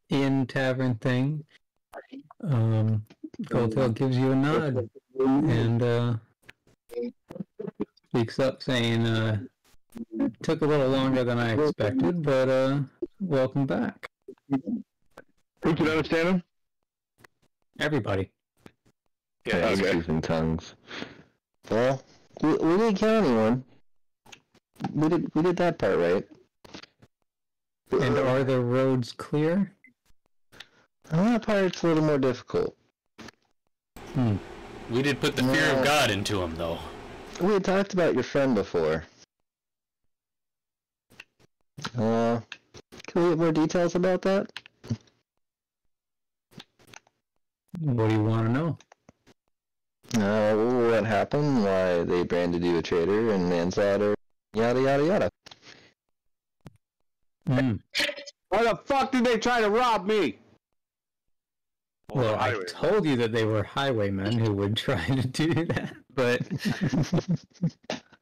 inn tavern thing, Goldtail gives you a nod and speaks up saying, took a little longer than I expected, but welcome back. Who can understand him? Everybody. Yeah, He's okay. speaking tongues. Well, we didn't kill anyone. We did that part right. And are the roads clear? That part's a little more difficult. We did put the fear of God into him, though. We had talked about your friend before. Can we get more details about that? What do you want to know? What happened? Why they branded you a traitor and manslaughter? Yada yada yada. Why the fuck did they try to rob me? Well, I told you that they were highwaymen who would try to do that, but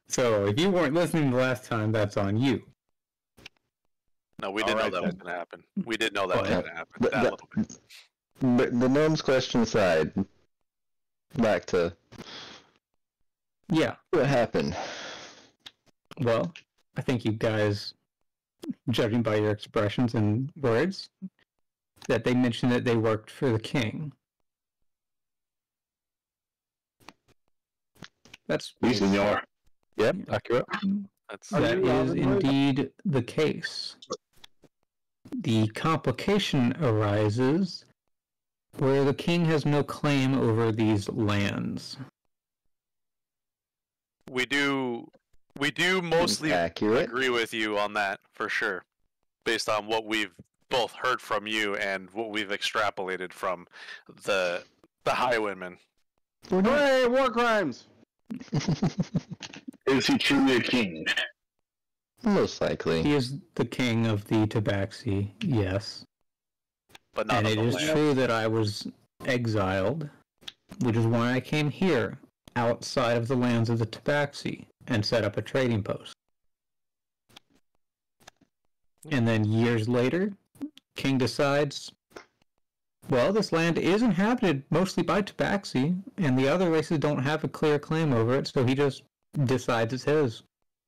so if you weren't listening the last time, that's on you. No, we didn't know that was going to happen. We did know that was going to happen. But That little bit. But the gnome's question aside, back to Yeah. what happened. Well, I think you guys, judging by your expressions and words, that they mentioned that they worked for the king. That's Oui, senor. Yep, accurate. that is indeed the case. The complication arises where the king has no claim over these lands. We do mostly Accurate. agree with you on that for sure, based on what we've both heard from you and what we've extrapolated from the highwaymen. Hooray, war crimes! Is he truly a king? Most likely. He is the king of the Tabaxi, yes. But not And of it the is land. true that I was exiled, which is why I came here, outside of the lands of the Tabaxi, and set up a trading post. And then years later, King decides, well, this land is inhabited mostly by Tabaxi, and the other races don't have a clear claim over it, so he just decides it's his.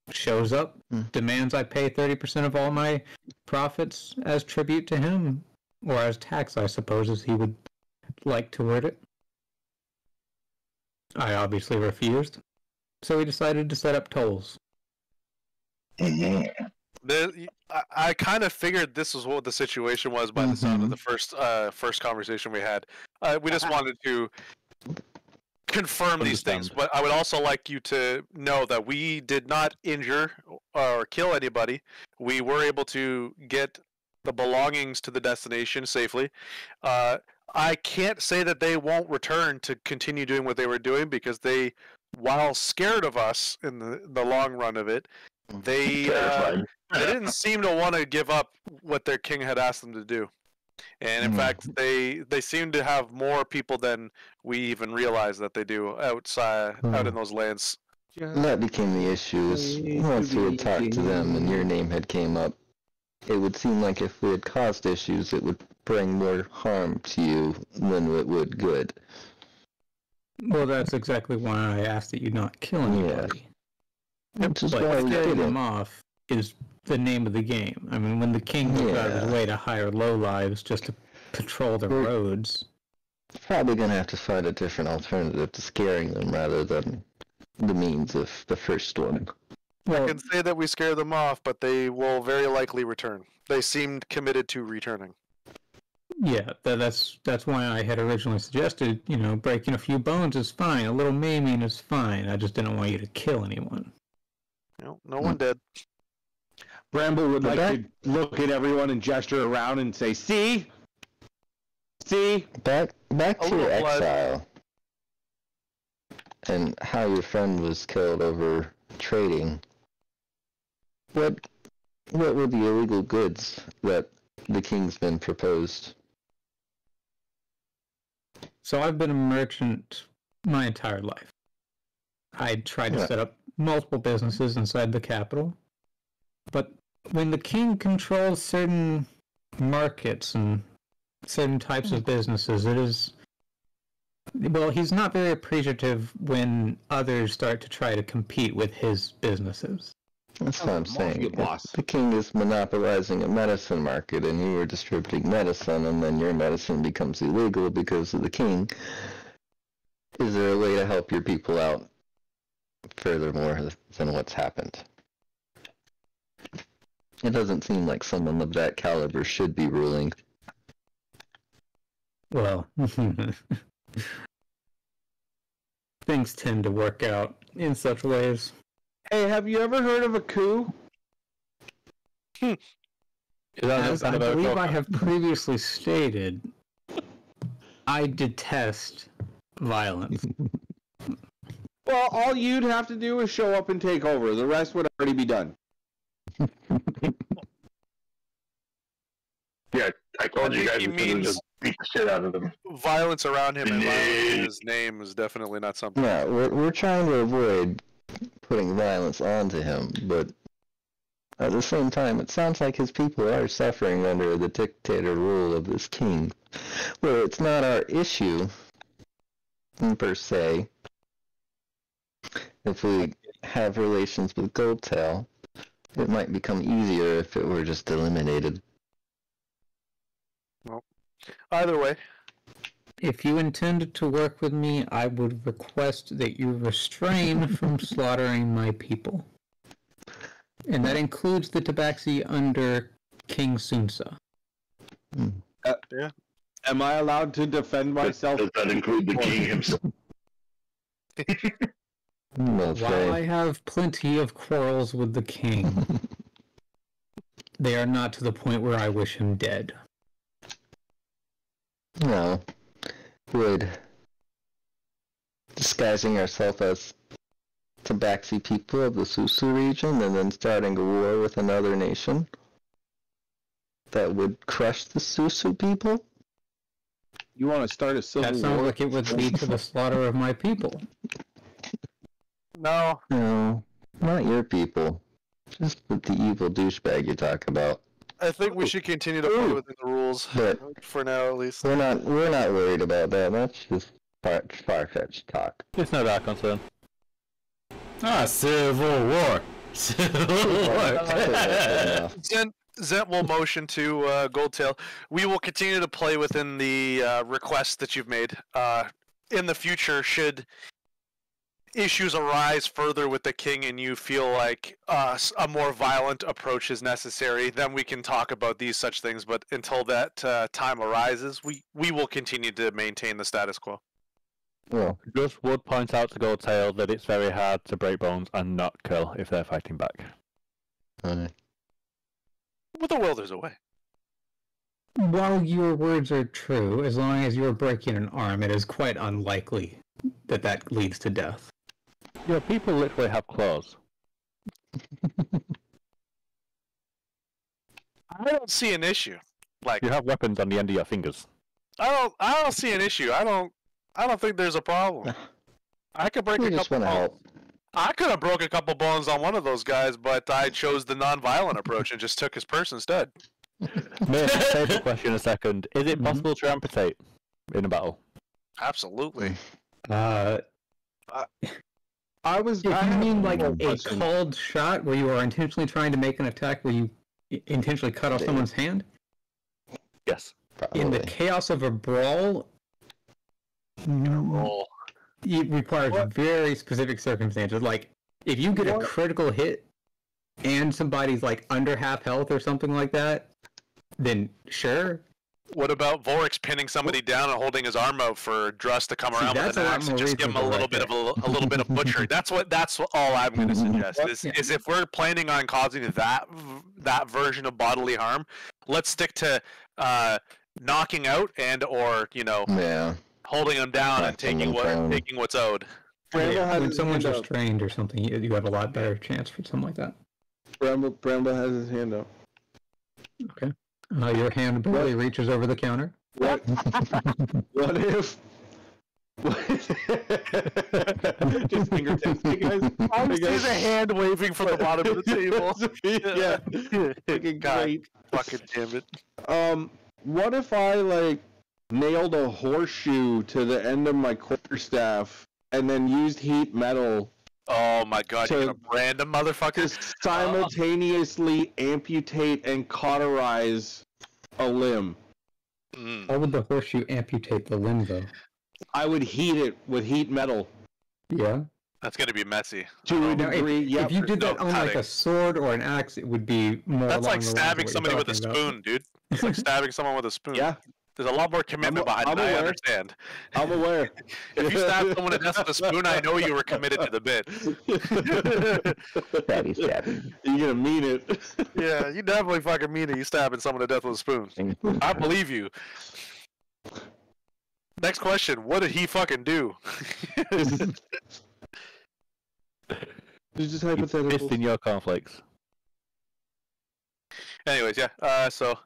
Shows up, demands I pay 30% of all my profits as tribute to him, or as tax, I suppose, as he would like to word it. I obviously refused, so he decided to set up tolls. I kind of figured this was what the situation was by the sound of the first conversation we had. We just wanted to confirm these things, but I would also like you to know that we did not injure or kill anybody. We were able to get the belongings to the destination safely. I can't say that they won't return to continue doing what they were doing, because they, while scared of us in the long run of it, they didn't seem to want to give up what their king had asked them to do. And in fact, they seem to have more people than we even realize that they do out in those lands. That became the issue. Once we had talked to them and your name had came up, it would seem like if we had caused issues, it would bring more harm to you than it would good. Well, that's exactly why I asked that you not kill anybody. Which is But why we scaring did them it. off is the name of the game. I mean, when the king goes out of his way to hire lowlives just to patrol the roads... Probably gonna have to find a different alternative to scaring them rather than the means of the first one. I can say that we scare them off, but they will very likely return. They seemed committed to returning. Yeah, that's why I had originally suggested, breaking a few bones is fine, a little maiming is fine. I just didn't want you to kill anyone. No one did. Bramble would like to look at everyone and gesture around and say, "See? See?" Back to your blood. exile and how your friend was killed over trading. What were the illegal goods that the Kingsman proposed? So I've been a merchant my entire life. I tried to set up multiple businesses inside the capital, but when the king controls certain markets and certain types of businesses, it is... Well, he's not very appreciative when others start to try to compete with his businesses. That's what I'm saying. If the king is monopolizing a medicine market and you are distributing medicine and then your medicine becomes illegal because of the king, is there a way to help your people out furthermore than what's happened? It doesn't seem like someone of that caliber should be ruling. Well, things tend to work out in such ways. Hey, have you ever heard of a coup? As I believe I have previously stated, I detest violence. Well, all you'd have to do is show up and take over. The rest would already be done. Yeah, I told you guys He we could means just beat the shit out of them. violence around him and violence in his name is definitely not something. Yeah, we're trying to avoid putting violence onto him, but at the same time, it sounds like his people are suffering under the dictator rule of this king. Well, it's not our issue, per se. If we have relations with Goldtail, it might become easier if it were just eliminated. Well, either way. If you intended to work with me, I would request that you refrain from slaughtering my people. And that includes the Tabaxi under King Sunsa. Yeah. Am I allowed to defend myself? Does that include the king himself? While I have plenty of quarrels with the king, they are not to the point where I wish him dead. No. Would disguising ourselves as Tabaxi people of the Susu region and then starting a war with another nation that would crush the Susu people? You want to start a civil That war? sounds like it would lead to the slaughter of my people. No. No, not your people. Just the evil douchebag you talk about. I think we should continue to play within the rules. But for now, at least. we're not worried about that. That's just far-fetched talk. It's not our concern. Ah, Civil War. Civil War. Zent will motion to Goldtail. We will continue to play within the requests that you've made. In the future, should issues arise further with the king and you feel like a more violent approach is necessary, then we can talk about these such things. But until that time arises, we will continue to maintain the status quo. Well, Just would point out to Goldtail that it's very hard to break bones and not kill if they're fighting back. Well, the world is away. While your words are true, as long as you're breaking an arm, it is quite unlikely that that leads to death. Yeah, people literally have claws. I don't see an issue. Like You have weapons on the end of your fingers. I don't see an issue. I don't think there's a problem. I could break we a just couple want to bones. help. I could have broke a couple bones on one of those guys, but I chose the non-violent approach and just took his purse instead. Mate, save the question in a second. Is it possible to amputate in a battle? Absolutely. I was. If I you have mean one like more a question. called shot where you are intentionally trying to make an attack where you intentionally cut off someone's hand? Yes. In the Probably. chaos of a brawl, Roll. it requires very specific circumstances. Like, if you get a critical hit and somebody's like under half health or something like that, then sure. What about Vorix pinning somebody down and holding his arm out for Druss to come around with that's an a lot axe and more just give him a reasonable little right bit of a little bit of butchery? That's all I'm going to suggest is if we're planning on causing that version of bodily harm, let's stick to knocking out and or Yeah. holding them down and Knocking them down. taking what's owed. Bramble has When his someone's hand up. restrained or something, you have a lot better chance for something like that. Bramble has his hand up. Okay. Your hand barely reaches over the counter. What? What if? Just fingertips. Hey guys. I Hey see guys. the hand waving from the bottom of the table. Yeah. Fucking God, great. fucking damn it. What if I nailed a horseshoe to the end of my quarterstaff and then used heat metal Oh my god, So- you're gonna brand a motherfucker? to simultaneously amputate and cauterize a limb? Mm. How would the horseshoe amputate the limb, though? I would heat it with heat metal Yeah. That's gonna be messy. to a Now, degree. Yep. If you did no that on like cutting. a sword or an axe, it would be more. That's along like the lines of stabbing what somebody you're with a talking about. spoon, dude. It's like stabbing someone with a spoon. Yeah, There's a lot more commitment I'm behind it. I aware. understand. I'm aware. If you stab someone to death with a spoon, I know you were committed to the bit. Stabby, stabby. You're gonna mean it. Yeah, you definitely fucking mean it. You stabbing someone to death with a spoon. I believe you. Next question. What did he fucking do? It's just You hypothetical. pissed in your cornflakes. Anyways, yeah. So,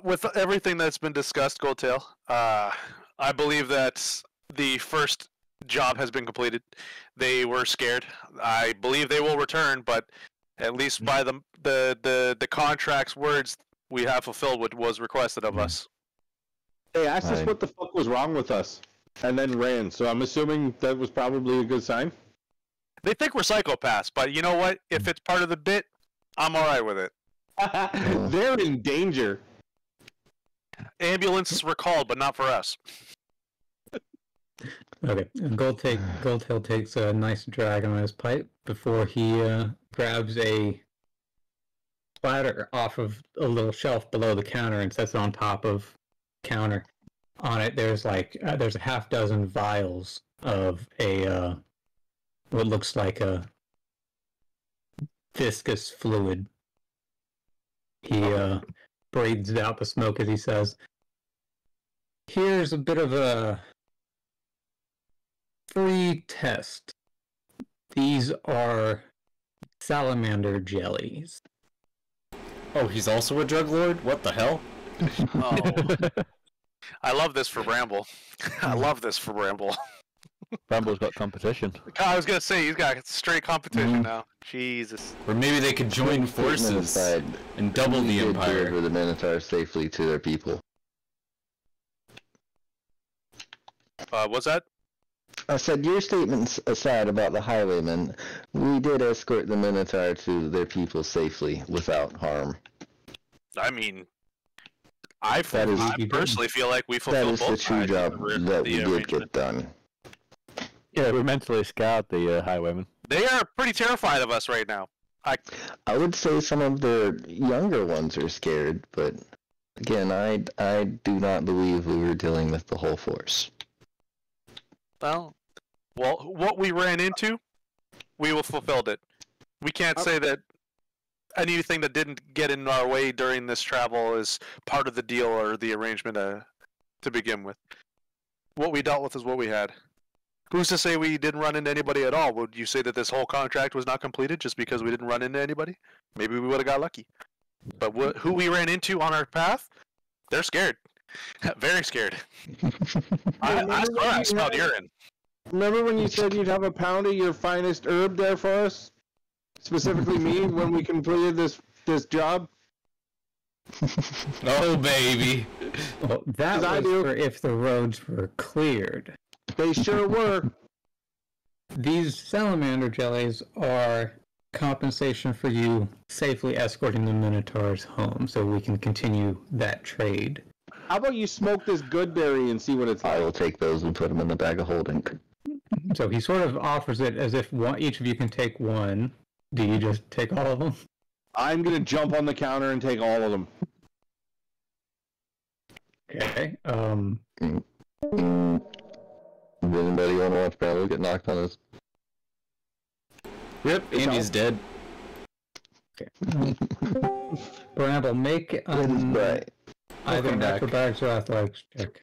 with everything that's been discussed, Goldtail, I believe that the first job has been completed. They were scared. I believe they will return, but at least by the contract's words, we have fulfilled what was requested of us. They asked us Right. what the fuck was wrong with us, and then ran. So I'm assuming that was probably a good sign. They think we're psychopaths, but you know what? If it's part of the bit, I'm alright with it. They're in danger. Ambulances were called, but not for us. Okay. Goldtail takes a nice drag on his pipe before he grabs a platter off of a little shelf below the counter and sets it on top of the counter. On it, there's there's a half dozen vials of a what looks like a viscous fluid. He breathes out the smoke as he says, "Here's a bit of a free test. These are salamander jellies. Oh, he's also a drug lord? What the hell? Oh. I love this for Bramble. I love this for Bramble. Bramble's got competition. I was gonna say he's got straight competition now. Jesus. Or maybe they could join forces aside, and double the did empire. deliver the Minotaur safely to their people. What's that? I said, your statements aside about the highwaymen, we did escort the Minotaur to their people safely without harm. I mean, I That is- personally feel like we That fulfilled is the both true sides job of the that we did arrangement. get done. Yeah, we're mentally scarred, the highwaymen. They are pretty terrified of us right now. I would say some of the younger ones are scared, but again, I do not believe we were dealing with the whole force. Well, what we ran into, we fulfilled it. We can't say that anything that didn't get in our way during this travel is part of the deal or the arrangement to begin with. What we dealt with is what we had. Who's to say we didn't run into anybody at all? Would you say that this whole contract was not completed just because we didn't run into anybody? Maybe we would have got lucky. But who we ran into on our path, they're scared. Very scared. I smelled urine. Remember when you said you'd have a pound of your finest herb there for us? Specifically me, when we completed this job? Oh, baby. Well, that I was do. for if the roads were cleared. They sure were. These salamander jellies are compensation for you safely escorting the Minotaurs home so we can continue that trade. How about you smoke this good berry and see what it's I like? will take those and put them in the bag of holding. So he sort of offers it as if each of you can take one. Do you just take all of them? I'm gonna jump on the counter and take all of them. Okay. Does anybody want to watch Bramble get knocked on his... Rip, Andy's dead. Bramble, make Right. either an back. acrobatics or athletics check.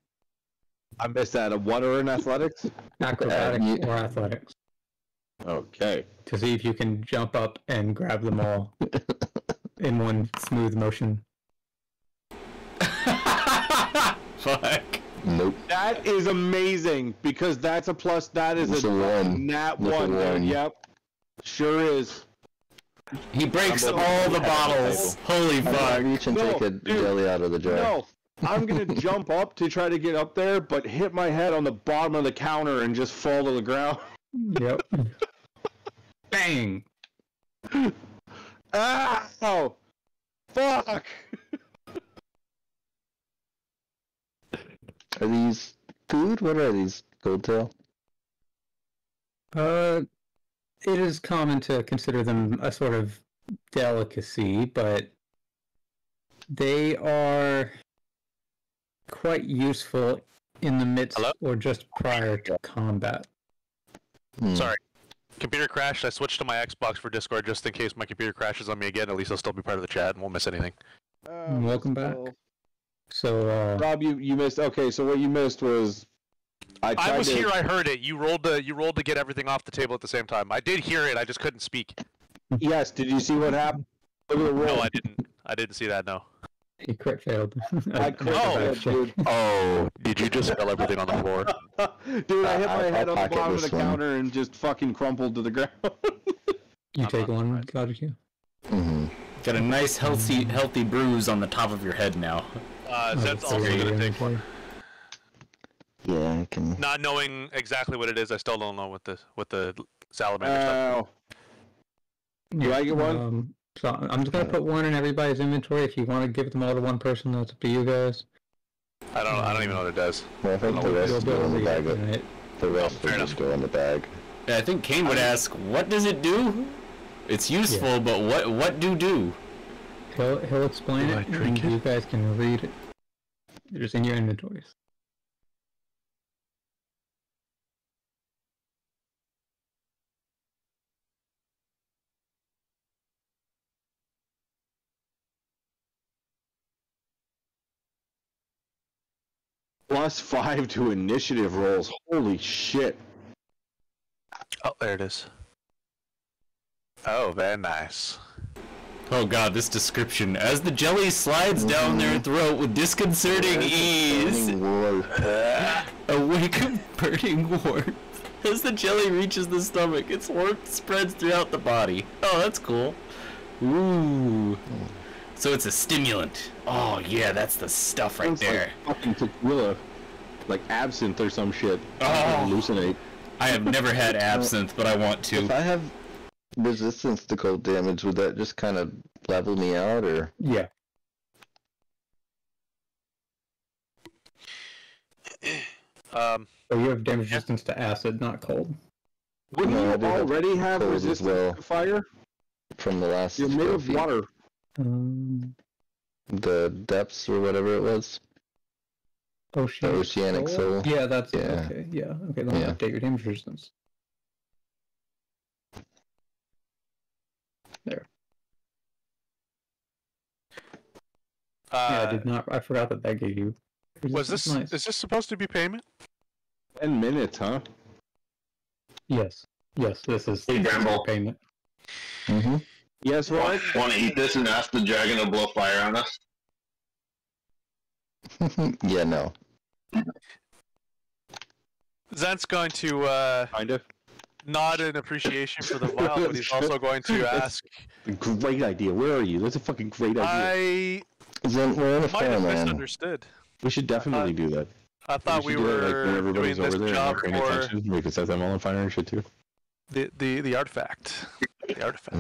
I missed that. A what or in athletics? Acrobatics you- or athletics. Okay. To see if you can jump up and grab them all in one smooth motion. Fuck. Nope. That is amazing because that's a plus. That is It's a a one. nat It's a one, dude. one. Yep. Sure is. He breaks I'm all the looking at the bottles. Holy I fuck. reach and No, take a dude, jelly out of the jar. No, I'm gonna jump up to try to get up there, but hit my head on the bottom of the counter and just fall to the ground. Yep. Bang! Ah! Oh, fuck! Are these food? What are these? Goldtail? It is common to consider them a sort of delicacy, but they are quite useful in the midst Hello? or just prior to combat. Sorry. Computer crashed. I switched to my Xbox for Discord just in case my computer crashes on me again. At least I'll still be part of the chat and won't miss anything. Welcome back. So, Rob, you missed. Okay, so what you missed was I was here. I heard it. You rolled to get everything off the table at the same time. I did hear it. I just couldn't speak. Yes. Did you see what happened? Look at the roll. No, I didn't. I didn't see that. No. he crit failed. I crit Oh. failed, dude. Oh, did you just spill everything on the floor? Dude, I hit my head on the pocket bottom of the this one. counter and just fucking crumpled to the ground. You I'm take not one, surprised. Logic you. Mm-hmm. Got a nice healthy bruise on the top of your head now. Zed's also gonna take one. Yeah, I can... Not knowing exactly what it is, I still don't know what the salamander stuff. Ow. Do I get one? So I'm just gonna put one in everybody's inventory. If you want to give them all to one person, that's up to you guys. I don't even know what it does. Well, I think the rest You'll be go able in to the read bag. it, right? The rest fair will just go in the bag. Yeah, I think Kane would ask, what does it do? It's useful, but what do? He'll explain Do I it, drink and it? you guys can read it. It's in your inventories. +5 to initiative rolls. Holy shit. Oh, there it is. Oh, very nice. Oh god, this description. As the jelly slides down their throat with disconcerting ease, awake of burning warmth. As the jelly reaches the stomach, its warmth spreads throughout the body. Oh, that's cool. Ooh. So it's a stimulant. Oh yeah, that's the stuff right there. Like fucking tequila, like absinthe or some shit. Oh. Hallucinate. I have never had absinthe, but I want to. If I have resistance to cold damage, would that just kind of level me out, or? Yeah. So you have damage resistance to acid, not cold. Wouldn't No, I you do have already have cold as resistance well. to fire? From the last You're made of trophy. water. The depths or whatever it was. The Oceanic Soul. Yeah, that's Yeah. okay. Yeah, okay. Then Yeah. update your damage resistance. There. Yeah, I did not. I forgot that gave you. Was this Nice. is this supposed to be payment? 10 minutes, huh? Yes. Yes, this is Hey, Bramble. payment. Mm-hmm. Yes, Rod? Want to eat this and ask the dragon to blow fire on us? Yeah, no. Zent's going to Kind of. nod in appreciation for the vial, but he's also going to ask. Great idea. Where are you? That's a fucking great idea. I Then we're in a might have farmland. misunderstood. We should definitely do that. I thought we should do it, like, when were doing everybody's this over there and job not paying for attention. We could set them all on fire and shit too. the artifact. The artifact.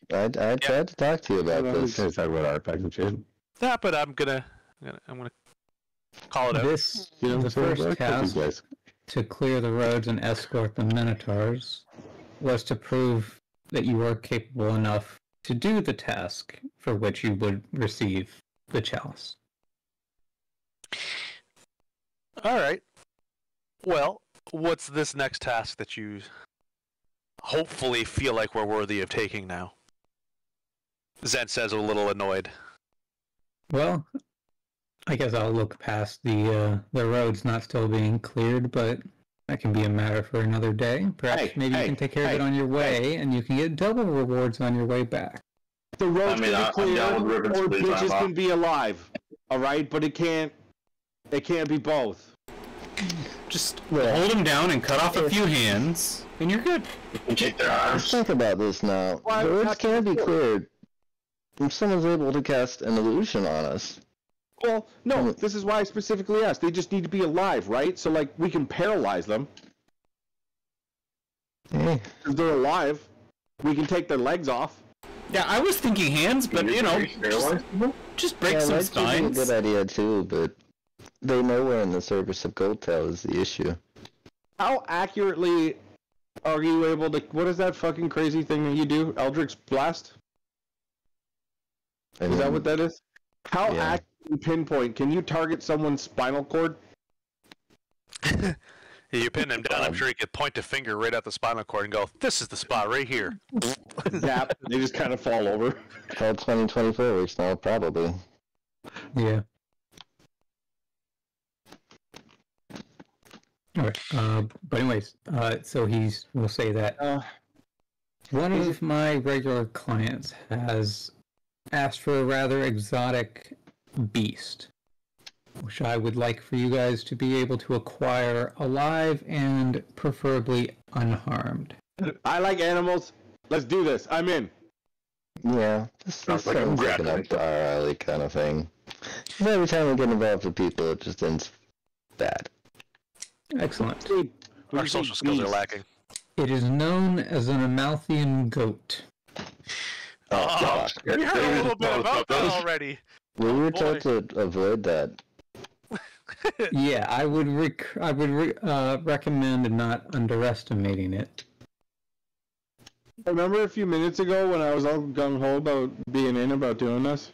And I tried to talk to you about this. Talk about artifacts and shit. Yeah, but I'm gonna call it out. This You know, the so first I like task these guys. to clear the roads and escort the Minotaurs was to prove that you are capable enough to do the task for which you would receive the chalice. All right. Well, what's this next task that you hopefully feel like we're worthy of taking now? Zent says a little annoyed. Well, I guess I'll look past the roads not still being cleared, but that can be a matter for another day. Perhaps maybe you can take care of it on your way, and you can get double rewards on your way back. The road's I'm gonna clear, down with ribbons, or please, bitches I'm can be alive. Alright, but it can't be both. Just hold him down and cut off a few hands, and you're good. Take their Let's arms. think about this now. Why The roads not can be before? cleared. If someone's able to cast an illusion on us. Well, no, this is why I specifically asked. They just need to be alive, right? So, like, we can paralyze them. Hey, If they're alive, we can take their legs off. Yeah, I was thinking hands, but you know, just break yeah, some legs would be a spines. good idea too, but they know we're in the service of Goldtail is the issue. How accurately are you able to... What is that fucking crazy thing that you do? Eldritch Blast? Is that what that is? How Yeah. accurately pinpoint? Can you target someone's spinal cord? You pin him down, I'm sure he could point a finger right at the spinal cord and go, "This is the spot right here." Zap. They just kind of fall over. Call 2024 weeks now, probably. Yeah. Alright, but anyways, so we'll say that one of my regular clients has asked for a rather exotic beast, which I would like for you guys to be able to acquire alive and preferably unharmed. I like animals. Let's do this. I'm in. Yeah, this Sounds like a sounds like an grappling up to our alley kind of thing. Every time we get involved with people, it just ends bad. Excellent. Our social skills are lacking. It is known as an Amalthean goat. Oh, we heard a little bit about that already. We were boy. told to avoid that. Yeah, I would recommend not underestimating it. Remember a few minutes ago when I was all gung-ho about being in about doing this?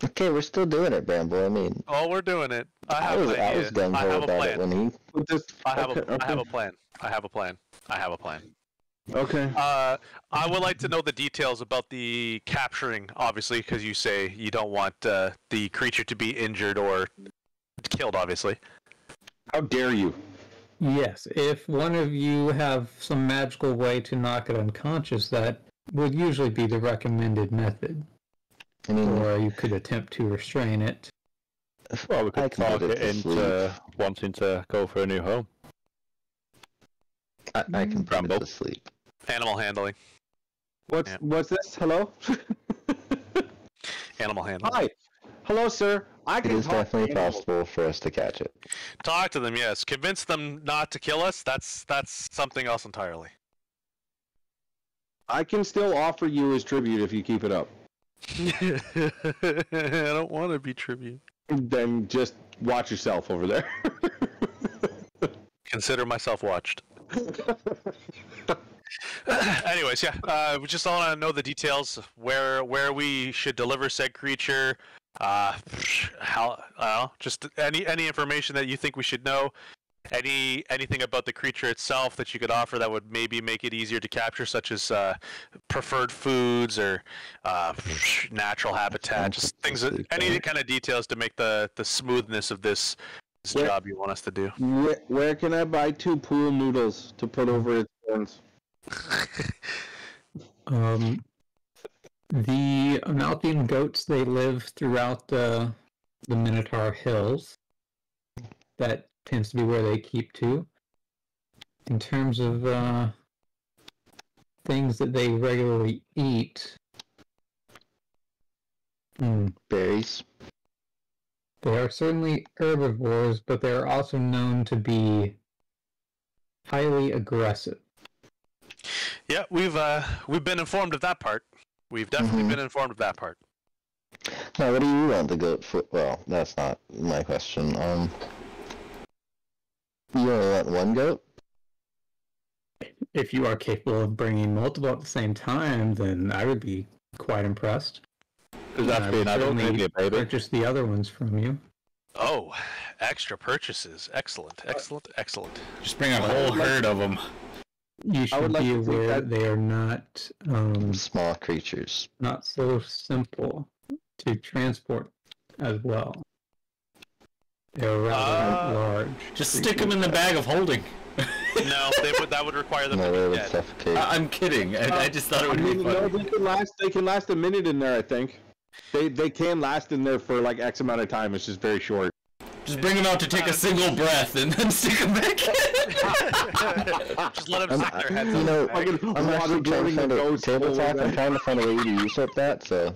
Okay, we're still doing it, Bramble. I mean, Oh, we're doing it. I have I an was idea. gung I ho have a about it plan. when he. With this... I have a okay. plan. I have a plan. I have a plan. Okay. I would like to know the details about the capturing, obviously, because you say you don't want the creature to be injured or killed, obviously. How dare you? Yes, if one of you have some magical way to knock it unconscious, that would usually be the recommended method. I mean, Or you could attempt to restrain it. Well, we I could can talk put it it to into wanting to go for a new home. I can put it Rambo. to sleep. Animal handling. What's this? Hello? Animal handling. Hi. Hello, sir. I It can is talk to definitely animals. possible for us to catch it. Talk to them, yes. Convince them not to kill us. That's something else entirely. I can still offer you as tribute if you keep it up. I don't want to be tribute. Then just watch yourself over there. Consider myself watched. Anyways, yeah, we just all want to know the details, where we should deliver said creature, just any information that you think we should know, anything about the creature itself that you could offer that would maybe make it easier to capture, such as preferred foods or natural habitat, just things, any kind of details to make the smoothness of this job you want us to do. Where can I buy 2 pool noodles to put over its horns? The Amalthean goats, they live throughout the Minotaur Hills. That tends to be where they keep to. In terms of things that they regularly eat, Berries. they are certainly herbivores, but they are also known to be highly aggressive. Yeah, we've been informed of that part. We've definitely been informed of that part. Now, what do you want the goat for? Well, that's not my question. You only want one goat? If you are capable of bringing multiple at the same time, then I would be quite impressed. Does that have to be an adult, maybe a baby? Purchase the other ones from you. Oh, extra purchases. Excellent, excellent, excellent. Just bring a whole herd of them. You should like be to think aware that- they are not Small creatures. not so simple to transport as well. They're rather large. Just stick them in the bag of holding. No, that would require them No, to they be would dead. suffocate. I'm kidding. I just thought it would be No, funny. they can last a minute in there, I think. They can last in there for like X amount of time. It's just very short. Just bring them out to take a single breath and then stick them back in. Just let them stick their heads You in know, the bag. I'm actually trying to find a ghost table over talk. there. I'm trying to find a way to usurp that, so.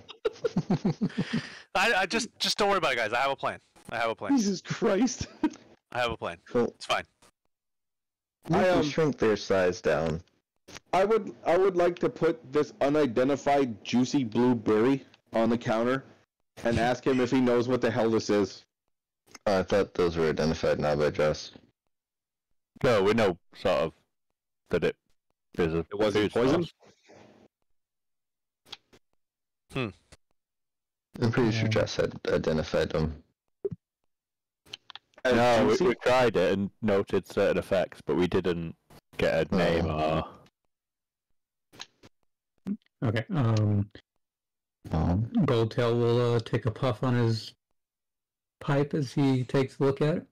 I just don't worry about it, guys. I have a plan. Jesus Christ. I have a plan. Cool. It's fine. You can shrink their size down. I would like to put this unidentified juicy blueberry on the counter and ask him if he knows what the hell this is. Oh, I thought those were identified now by Jess. No, we know sort of that it is a It wasn't food poison? source. I'm pretty sure Jess had identified them. As No, juicy? we tried it and noted certain effects, but we didn't get a name or... Okay. Um, Goldtail will take a puff on his pipe as he takes a look at it.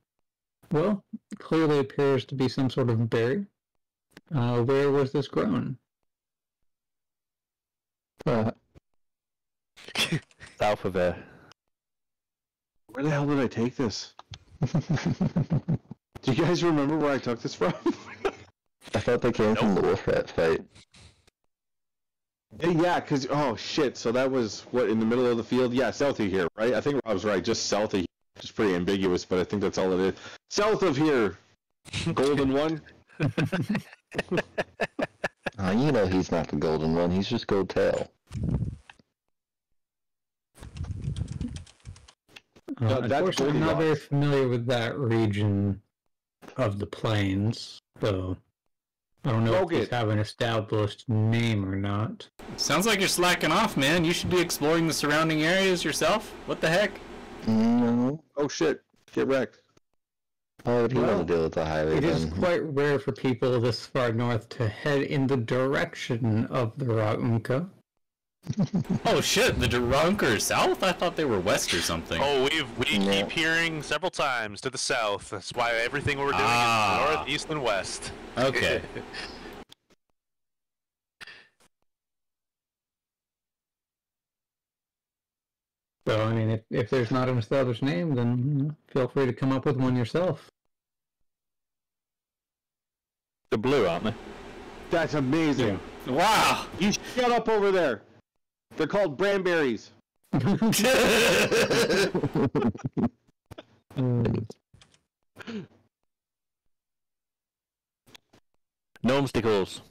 Well, clearly appears to be some sort of berry. Where was this grown? South of here. Where the hell did I take this? Do you guys remember where I took this from? I thought they came from the wolf rat fight. Yeah, because, oh shit, so that was, what, in the middle of the field? Yeah, south of here, right? I think Rob's right, just south of here. It's pretty ambiguous, but I think that's all it is. South of here, golden one. You know he's not the golden one, he's just gold tail. That's Unfortunately, I'm not very Goldilocks. familiar with that region of the plains, so I don't know if these Rogan. have an established name or not. Sounds like you're slacking off, man. You should be exploring the surrounding areas yourself. What the heck? No. Oh shit, get wrecked. Why would he Well, want to deal with the highway It is then? quite rare for people this far north to head in the direction of the Raunka. Oh shit, the Durunker south? I thought they were west or something. Oh, we No. keep hearing several times to the south. That's why everything we're doing Ah. is north, east, and west. Okay. So, I mean, if there's not an established name, then feel free to come up with one yourself. The blue, aren't they? That's amazing. Yeah. Wow! You shut up over there. They're called Branberries. Gnome stickles.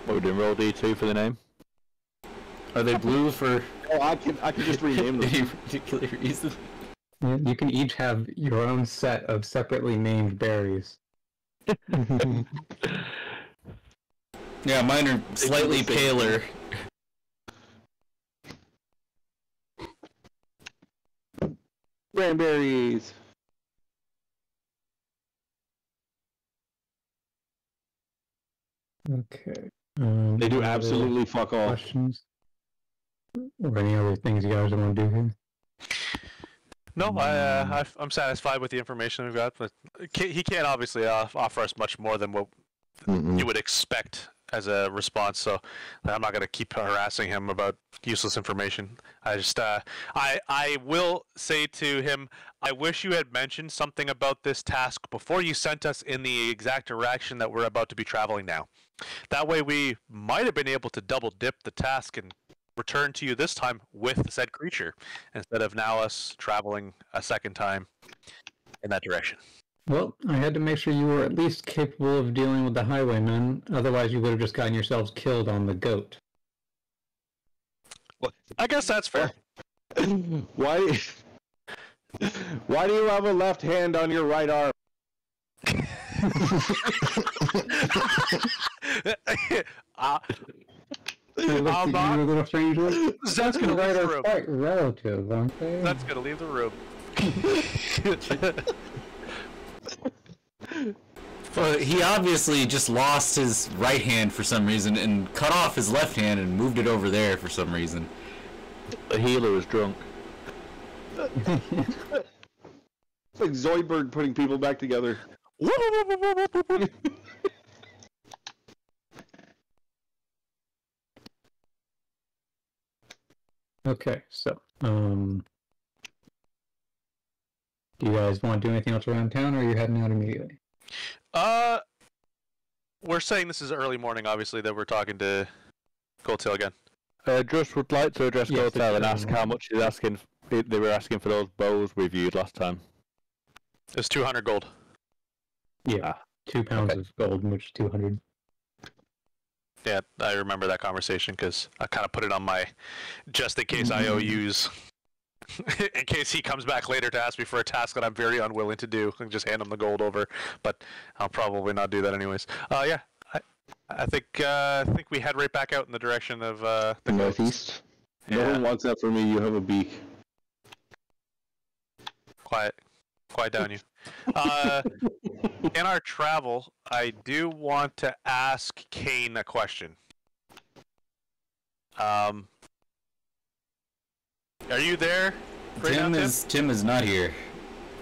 What are we doing? Roll D2 for the name? Are they blue for Oh, I can just rename them. any particular reason? Yeah, you can each have your own set of separately named berries. Yeah, mine are slightly paler. Branberries. Okay. They do any other absolutely fuck all. questions? Or any other things you guys want to do here? No, I'm satisfied with the information we've got, but he can't obviously offer us much more than what you would expect as a response. So I'm not going to keep harassing him about useless information. I just I will say to him, I wish you had mentioned something about this task before you sent us in the exact direction that we're about to be traveling now. That way we might have been able to double dip the task and return to you this time with said creature, instead of now us traveling a second time in that direction. Well, I had to make sure you were at least capable of dealing with the highwaymen, otherwise you would have just gotten yourselves killed on the goat. Well, I guess that's fair. Why do you have a left hand on your right arm? Look at you, little stranger. Zed's gonna leave the room. Quite relative, aren't they? Zed's gonna leave the room. Well, he obviously just lost his right hand for some reason and cut off his left hand and moved it over there for some reason. The healer was drunk. It's like Zoidberg putting people back together. Okay, so, do you guys want to do anything else around town, or are you heading out immediately? We're saying this is early morning, obviously, that we're talking to Goldtail again. Just would like to address Yes, Goldtail and it's, ask how much he's asking. They were asking for those bows we viewed last time. It's 200 gold. Yeah, 2 pounds of gold, which is 200. Yeah, I remember that conversation because I kind of put it on my just in case IOUs. In case he comes back later to ask me for a task that I'm very unwilling to do, and just hand him the gold over. But I'll probably not do that anyways. Yeah, I think we head right back out in the direction of the northeast. No one wants that for me. You have a beak. Quiet down, you. In our travel, I do want to ask Kane a question. Are you there? Right now, Tim is not here.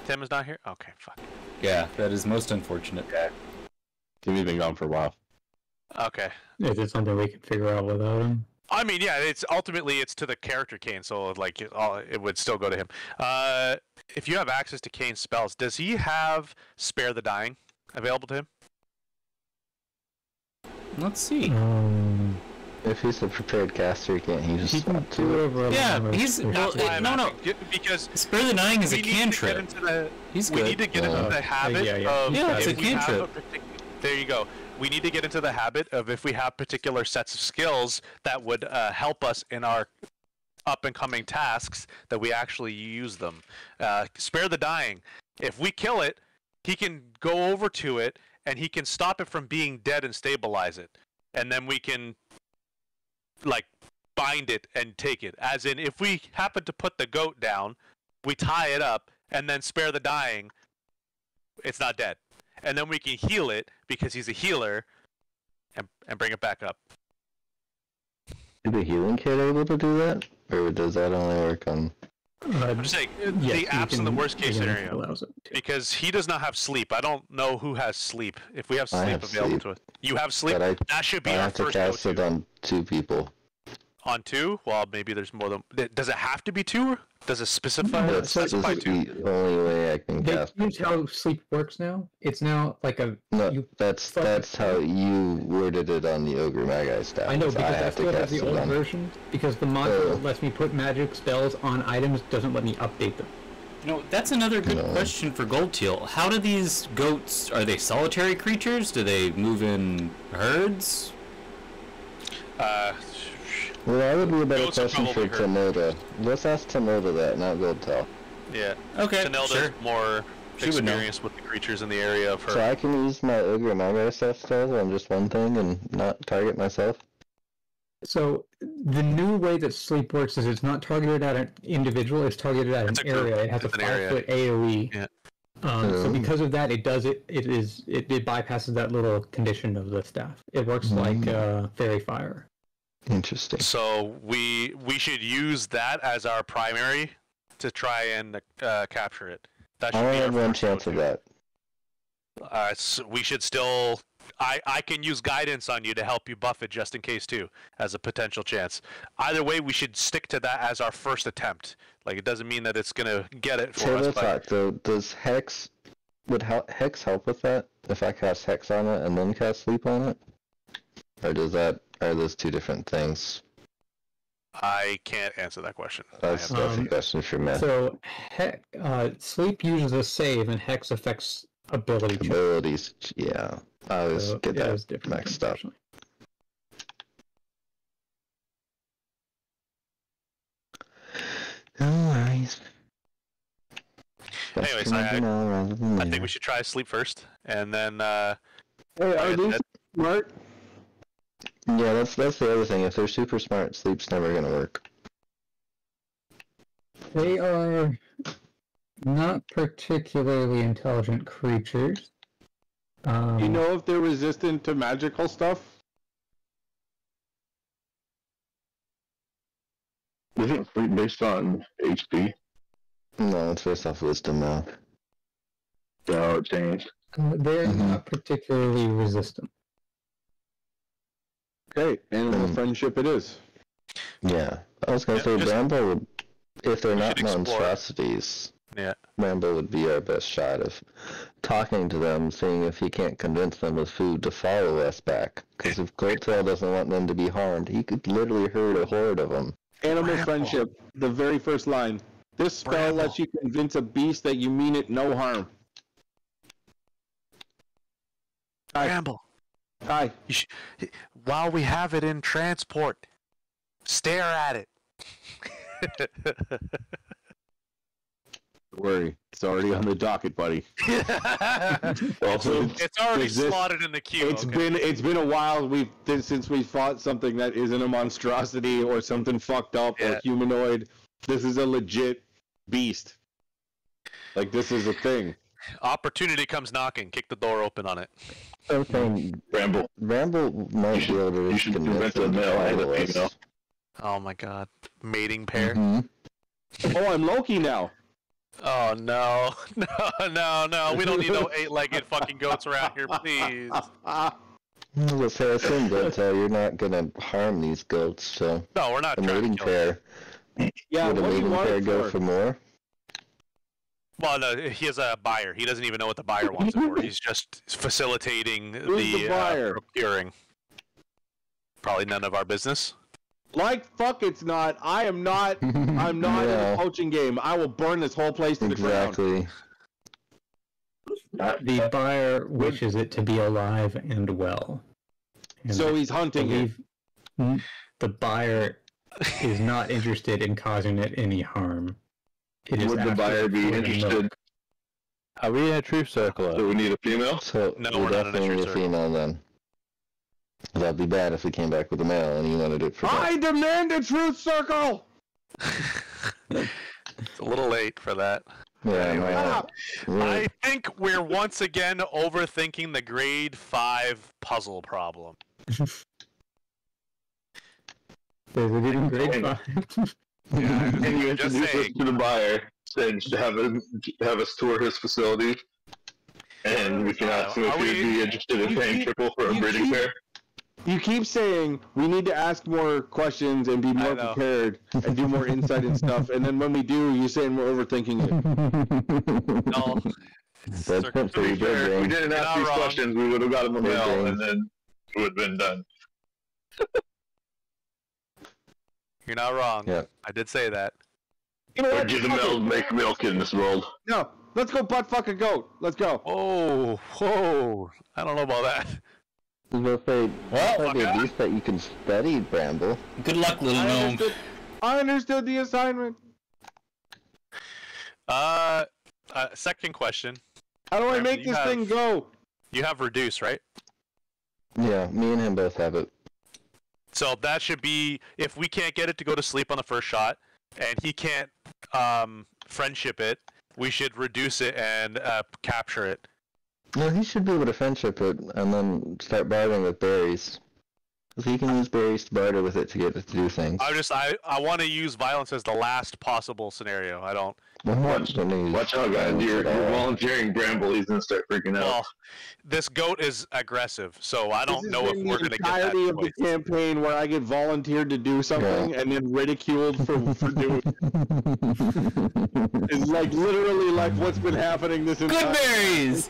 Tim is not here? Okay, fuck. Yeah, that is most unfortunate. Timmy's been gone for a while. Okay. Is it something we can figure out without him? I mean, yeah, it's ultimately to the character Kane, so like it would still go to him. If you have access to Kane's spells, does he have Spare the Dying available to him? Let's see. If he's a prepared caster, can't he just He can swap do to it it? over a Yeah, long he's rest. well, That's why I'm no. asking, because Spare the Dying is a we need to get cantrip. into the He's we good. need to get into the habit yeah. of Yeah, it's if a we have cantrip. there you go. We need to get into the habit of if we have particular sets of skills that would help us in our up and coming tasks that we actually use them. Spare the Dying. If we kill it, he can go over to it and he can stop it from being dead and stabilize it, and then we can like bind it and take it. As in, if we happen to put the goat down, we tie it up and then Spare the Dying, it's not dead. And then we can heal it because he's a healer and bring it back up. Is the healing kit able to do that? Or does that only work on I'm just saying, the app's in the worst case scenario. Because he does not have sleep. I don't know who has sleep. If we have sleep available to us. You have sleep? That should be our first go-to. I have to cast it on 2 people. On 2? Well, maybe there's more than... Does it have to be 2? Does it specify 2? That's the only way I can cast it. They change how sleep works now? It's now like a... No, that's how you worded it on the Ogre Magi staff. I know, because I still have the old version. Because the module that lets me put magic spells on items doesn't let me update them. No, that's another good question for Goldteal. How do these goats... Are they solitary creatures? Do they move in herds? Well, that would be a better question for Tanoda. Let's ask Tanoda that, not Goldteal. Yeah. Okay, Tanoda's more experienced with the creatures in the area of her. So I can use my Ogre Magi staff spells on just one thing and not target myself? So, the new way that sleep works is it's not targeted at an individual, it's targeted at an area. It has a 5-foot AoE. Yeah. So because of that, it bypasses that little condition of the staff. It works like Fairy Fire. Interesting. So we should use that as our primary to try and capture it. That should I be have one chance of that. So we should still... I can use guidance on you to help you buff it just in case too, as a potential chance. Either way, we should stick to that as our first attempt. Like, it doesn't mean that it's gonna get it for us. So does Hex... Would Hex help with that? If I cast Hex on it and then cast Sleep on it? Or does that... Are those 2 different things? I can't answer that question. That's a question for me. So, Sleep uses a save, and Hex affects abilities. Yeah, I always get that mixed up. No worries. Anyways, I think we should try Sleep first, and then... Hey, are these smart? Yeah, that's the other thing. If they're super smart, Sleep's never gonna work. They are not particularly intelligent creatures. You know if they're resistant to magical stuff? Isn't Sleep based on HP? No, it's based off wisdom now. So it changed. They're not particularly resistant. Okay, animal friendship it is. Yeah, I was gonna say Bramble would, if they're not monstrosities. Yeah. Bramble would be our best shot of talking to them, seeing if he can't convince them with food to follow us back. Because if Goldtail doesn't want them to be harmed, he could literally herd a horde of them. Animal friendship, the very first line. This spell lets you convince a beast that you mean it no harm. Bramble. Hi. While we have it in transport, stare at it. Don't worry, it's already on the docket, buddy. It's already slotted in the queue. It's been a while since we fought something that isn't a monstrosity or something fucked up or humanoid. This is a legit beast. Like, this is a thing. Opportunity comes knocking. Kick the door open on it. Okay, Bramble might be able to convince them to follow us. Oh my god. Mating pair? Oh, I'm Loki now. Oh no. No. We don't need no 8-legged fucking goats around here, please. Let's say I assume Goldtail, you're not gonna harm these goats, so... No, we're not the trying mating to kill pair. Yeah, would a mating pair go for more? Well, no, he has a buyer. He doesn't even know what the buyer wants it for. He's just facilitating the buyer? procuring. Probably none of our business. Like fuck, it's not. I'm not in a poaching game. I will burn this whole place to the ground. Exactly. The buyer wishes it to be alive and well. And So he's hunting it. the buyer is not interested in causing it any harm. It is Would the after buyer be the interested? milk. Are we in a truth circle? Do we need a female? So No, we're we're not in a definitely true a circle. female then. That'd be bad if we came back with a male and he wanted it for I demand a truth circle. It's a little late for that. Yeah, Anyway. no. I think we're once again overthinking the grade 5 puzzle problem. There's a good grade 5. Yeah, And you just introduce us saying. to the buyer, and have us tour his facility, and we can ask him if Are he would we- be interested in paying triple for a you breeding keep- pair. You keep saying we need to ask more questions and be more know. prepared and do more insight and stuff, and then when we do, you're saying we're overthinking it. No. That's not pretty good, If we Brain. didn't You're ask not these wrong. questions, we would have got him a Good mail, brains. and then it would have been done. You're not wrong. Yeah. I did say that. You know Or what? give the Fuck mail it. make milk in this world. No, let's go butt fuck a goat. Let's go. Oh, whoa. I don't know about that. I was gonna say, Well, that'd be a beast that you can study, Bramble. Good luck, little gnome. I understood the assignment. Second question. How do I Bramble, make you this have- thing go? You have reduce, right? Yeah, me and him both have it. So that should be, if we can't get it to go to sleep on the first shot, and he can't friendship it, we should reduce it and capture it. No, he should be able to friendship it and then start bartering with berries. Because he can use berries to barter with it to get it to do things. I want to use violence as the last possible scenario. I don't. Watch Watch out, guys. You're volunteering Bramble. He's going to start freaking out. Well, this goat is aggressive, so I don't This know has if been we're the going to get that entirety of the choice. campaign where I get volunteered to do something and then ridiculed for doing it. It's like literally like what's been happening this entire. Good berries!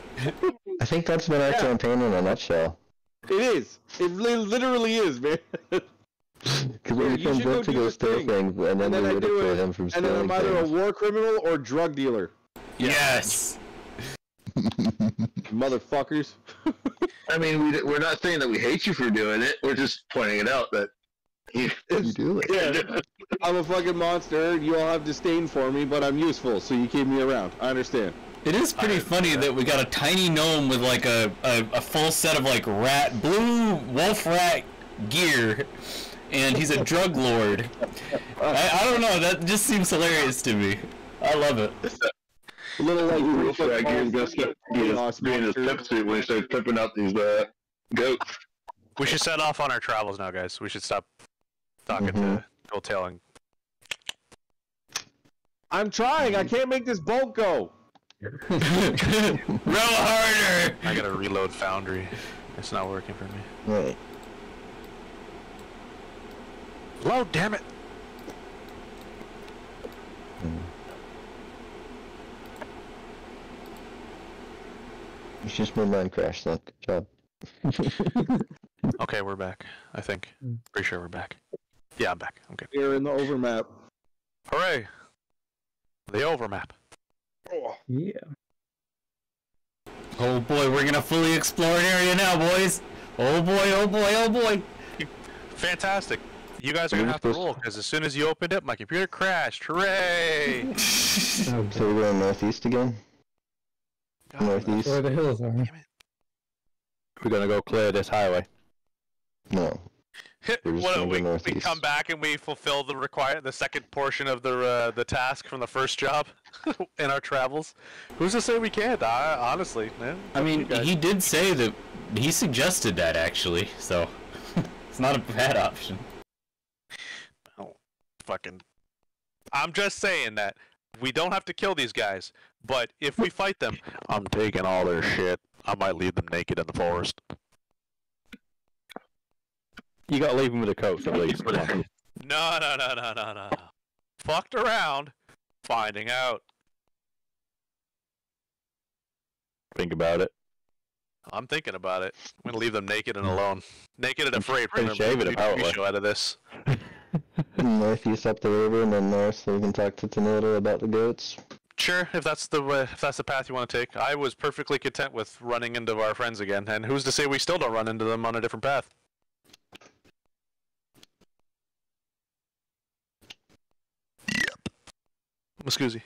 I think that's been our Yeah. campaign in a nutshell. It is. It literally is, man. Because we Yeah, you become should go good to do go this steal thing. things, and then then we I do ridicule it, him from And then stealing I'm either a things. war criminal or drug dealer. Yes! Motherfuckers. I mean, we're not saying that we hate you for doing it. We're just pointing it out that you do it. Yeah. I'm a fucking monster. You all have disdain for me, but I'm useful, so you keep me around. I understand. It is pretty funny that we got a tiny gnome with like a full set of like blue wolf rat gear, and he's a drug lord. I don't know, that just seems hilarious to me. I love it. A little like Wolf Rag is going to start being his pimp suit when he starts pimping out these goats. We should set off on our travels now, guys. We should stop talking to Bill Tail. I'm trying. I can't make this boat go. Row harder! I gotta reload Foundry. It's not working for me. Right. Load, damn it! It's just my mind crashed, so good job. Okay, we're back. I think. Pretty sure we're back. Yeah, I'm back. I'm good. Here in the overmap. Hooray! The overmap. Yeah. Oh boy, we're gonna fully explore an area now, boys! Oh boy, oh boy, oh boy! Fantastic. You guys are gonna have to roll, because as soon as you opened it, my computer crashed. Hooray! So we're going northeast again? Northeast? Where the hills are. We're gonna go clear this highway. No. We're just What, gonna go we northeast. come back and we fulfill the second portion of the task from the first job in our travels. Who's to say we can't? Honestly, man. I mean, he did say that he suggested that actually, so it's not a bad option. Oh, fucking. I'm just saying that we don't have to kill these guys, but if we fight them, I'm taking all their shit. I might leave them naked in the forest. You gotta leave him with a coat at least. Come on. No. Fucked around, finding out. Think about it. I'm thinking about it. I'm gonna leave them naked and alone. Naked and afraid. We're gonna Shave it, make a apparently. TV show out of this. Northeast up the river and then north so we can talk to Tomato about the goats. Sure, if that's the path you want to take. I was perfectly content with running into our friends again, and who's to say we still don't run into them on a different path? Excuse me.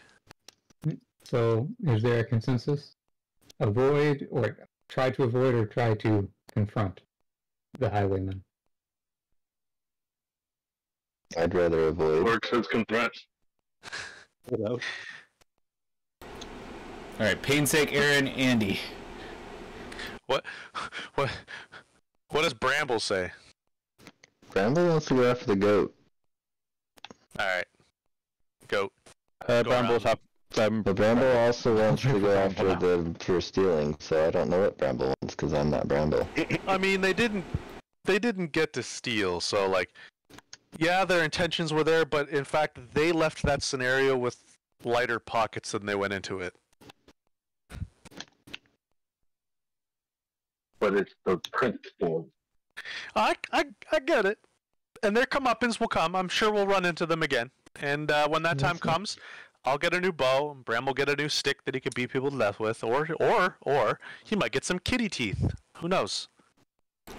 So, is there a consensus? Avoid, or try to avoid, or try to confront the highwayman? I'd rather avoid. Works as confront. Alright, Painsake, Aaron, Andy. What does Bramble say? Bramble wants to go after the goat. All right. scout. Brambles have. But Bramble also wants to go after the for stealing, so I don't know what Bramble wants because I'm not Bramble. I mean, they didn't get to steal, so like, yeah, their intentions were there, but in fact, they left that scenario with lighter pockets than they went into it. But it's the principle. I get it, and their comeuppance will come. I'm sure we'll run into them again, and when that time comes, I'll get a new bow, and Bram will get a new stick that he can beat people to death with, or he might get some kitty teeth. Who knows?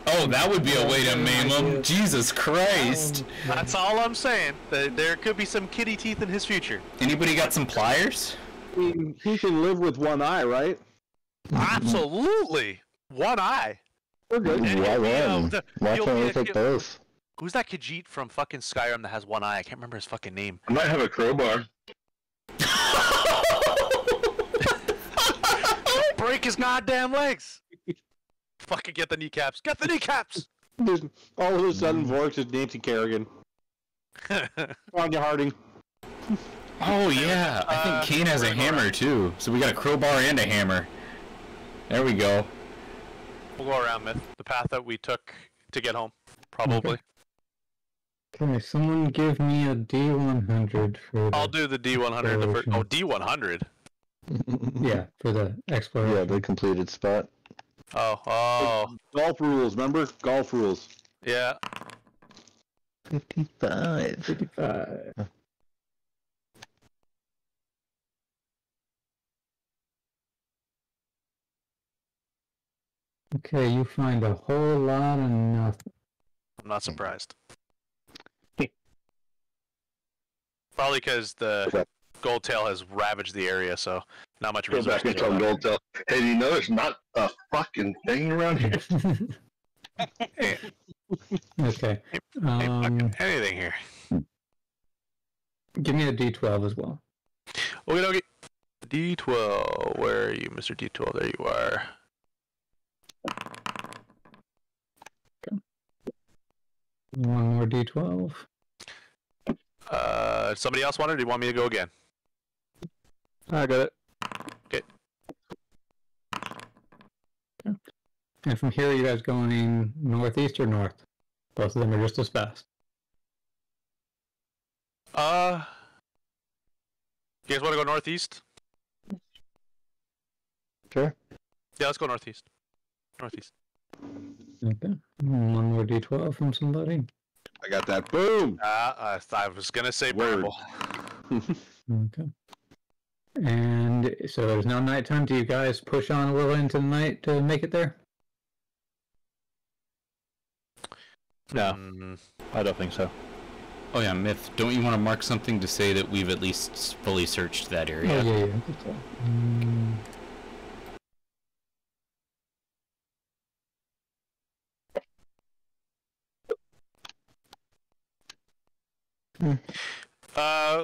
Oh, that would be a way to maim him. Jesus Christ. That's all I'm saying. There could be some kitty teeth in his future. Anybody got some pliers? I mean, he can live with one eye, right? Absolutely. One eye. We're good. Why one? Why can't we take both? Who's that Khajiit from fucking Skyrim that has one eye? I can't remember his fucking name. I might have a crowbar. Break his goddamn legs. Fucking get the kneecaps. Get the kneecaps. All of a sudden, Vork's is Nancy Kerrigan. Anya Harding. Oh yeah, I think Kane has a hammer too. So we got a crowbar and a hammer. There we go. We'll go around Myth. The path that we took to get home. Probably. Okay, someone give me a D100 for I'll do the D100. The first. Oh, D100? Yeah, for the exploration. Yeah, the completed spot. Oh. Golf rules, remember? Golf rules. Yeah. 55. 55. Okay, you find a whole lot of nothing. I'm not surprised. Probably because the gold tail has ravaged the area, so not much Go reason back to and do tell that. Goldtail, hey, do you know there's not a fucking thing around here? Okay. Ain't fucking anything here. Give me a D12 as well. Okay. D12. Where are you, Mr. D12? There you are. One more D12. Somebody else wanted? Or do you want me to go again? I got it. Okay. And from here, you guys going northeast or north? Both of them are just as fast. You guys want to go northeast? Sure. Yeah, let's go northeast. Northeast. Okay. One more D12 from somebody. I got that. Boom! I was gonna say Word. Bramble. Okay. And so there's now nighttime. Do you guys push on a little into the night to make it there? No, Mm, I don't think so. Oh yeah, Myth, don't you want to mark something to say that we've at least fully searched that area? Oh, yeah. That's all.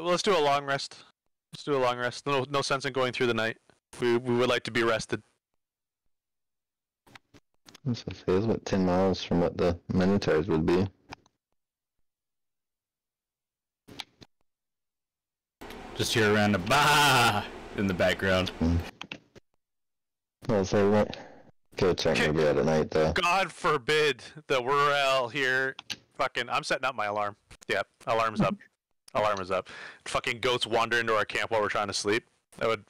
let's do a long rest. Let's do a long rest. No sense in going through the night. We would like to be rested. This is what 10 miles from what the Minotaurs would be. Just hear around a bah in the background. Well, so what? Goats aren't gonna be out at night though. God forbid that we're out here. Fucking, I'm setting up my alarm. Yep, alarm's up. Alarm is up. Fucking goats wander into our camp while we're trying to sleep. That would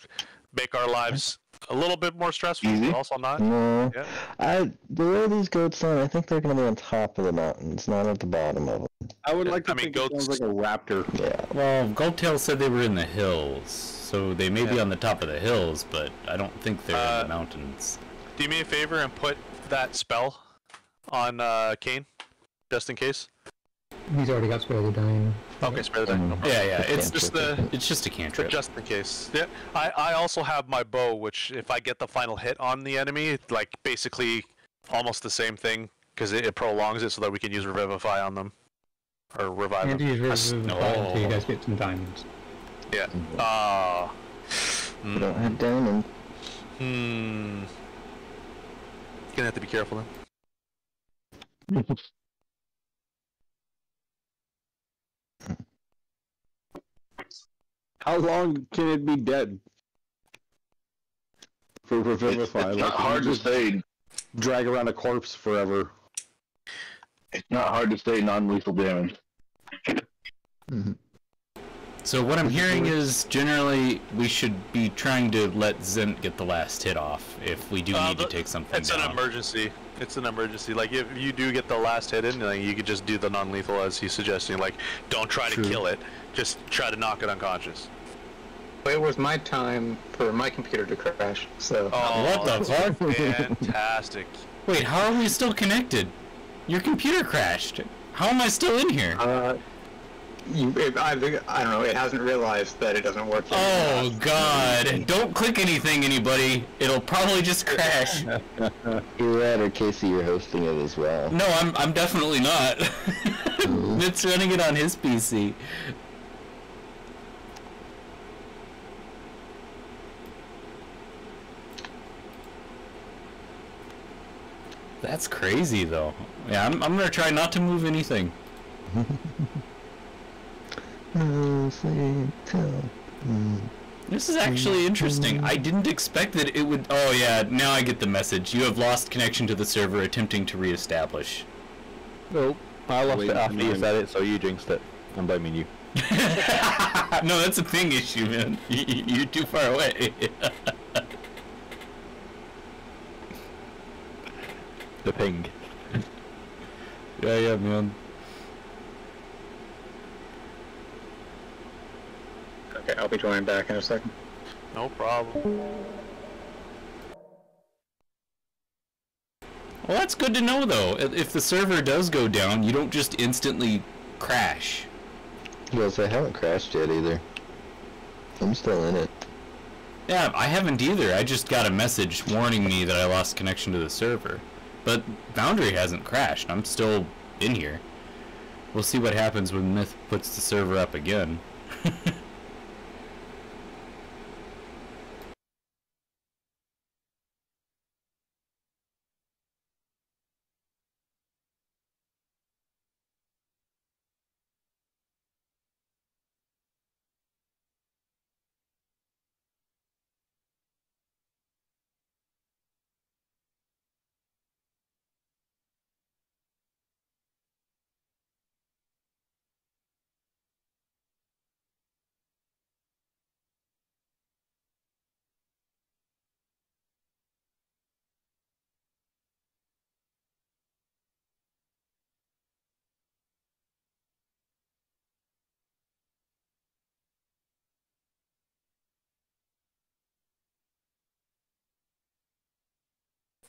make our lives a little bit more stressful, but also not. No, Yeah. the way these goats are, I think they're gonna be on top of the mountains, not at the bottom of them. I would like to I mean, think it sounds goats- like a raptor. Yeah. Well, Goldtail said they were in the hills, so they may be on the top of the hills, but I don't think they're in the mountains. Do me a favor and put that spell on Kane, just in case. He's already got Spare the Dying. Okay, spare the deck. Yeah, it's just the it's just a cantrip. just in case. Yeah, I also have my bow, which if I get the final hit on the enemy, it's like basically almost the same thing because it prolongs it so that we can use Revivify on them or revive And them. use Revivify until you guys get some diamonds. Yeah. We don't have diamonds. Gonna have to be careful then. How long can it be dead? For Revivify, It's not hard to say. Drag around a corpse forever. It's not hard to say non-lethal damage. Mhm. So what I'm hearing is generally we should be trying to let Zint get the last hit off if we do need to take something It's down. an emergency. It's an emergency. Like, if you do get the last hit in, like, you could just do the non-lethal as he's suggesting. Like, don't try to kill it. Just try to knock it unconscious. It was my time for my computer to crash, so... Oh, What the fuck? fantastic. Wait, how are we still connected? Your computer crashed. How am I still in here? I don't know, it hasn't realized that it doesn't work yet. Oh god. Don't click anything, anybody. It'll probably just crash. You're right, or Casey, you're hosting it as well. No, I'm definitely not. It's running it on his PC. That's crazy, though. Yeah, I'm gonna try not to move anything. This is actually interesting. I didn't expect that it would... Oh yeah, now I get the message. You have lost connection to the server attempting to reestablish. Nope. I lost it after you said it, so you jinxed it. I'm blaming you. No, that's a ping issue, man. You're too far away. The ping. Yeah, man. Okay, I'll be joining back in a second. No problem. Well, that's good to know, though. If the server does go down, you don't just instantly crash. Well, I haven't crashed yet either. I'm still in it. Yeah, I haven't either. I just got a message warning me that I lost connection to the server. But Foundry hasn't crashed. I'm still in here. We'll see what happens when Myth puts the server up again.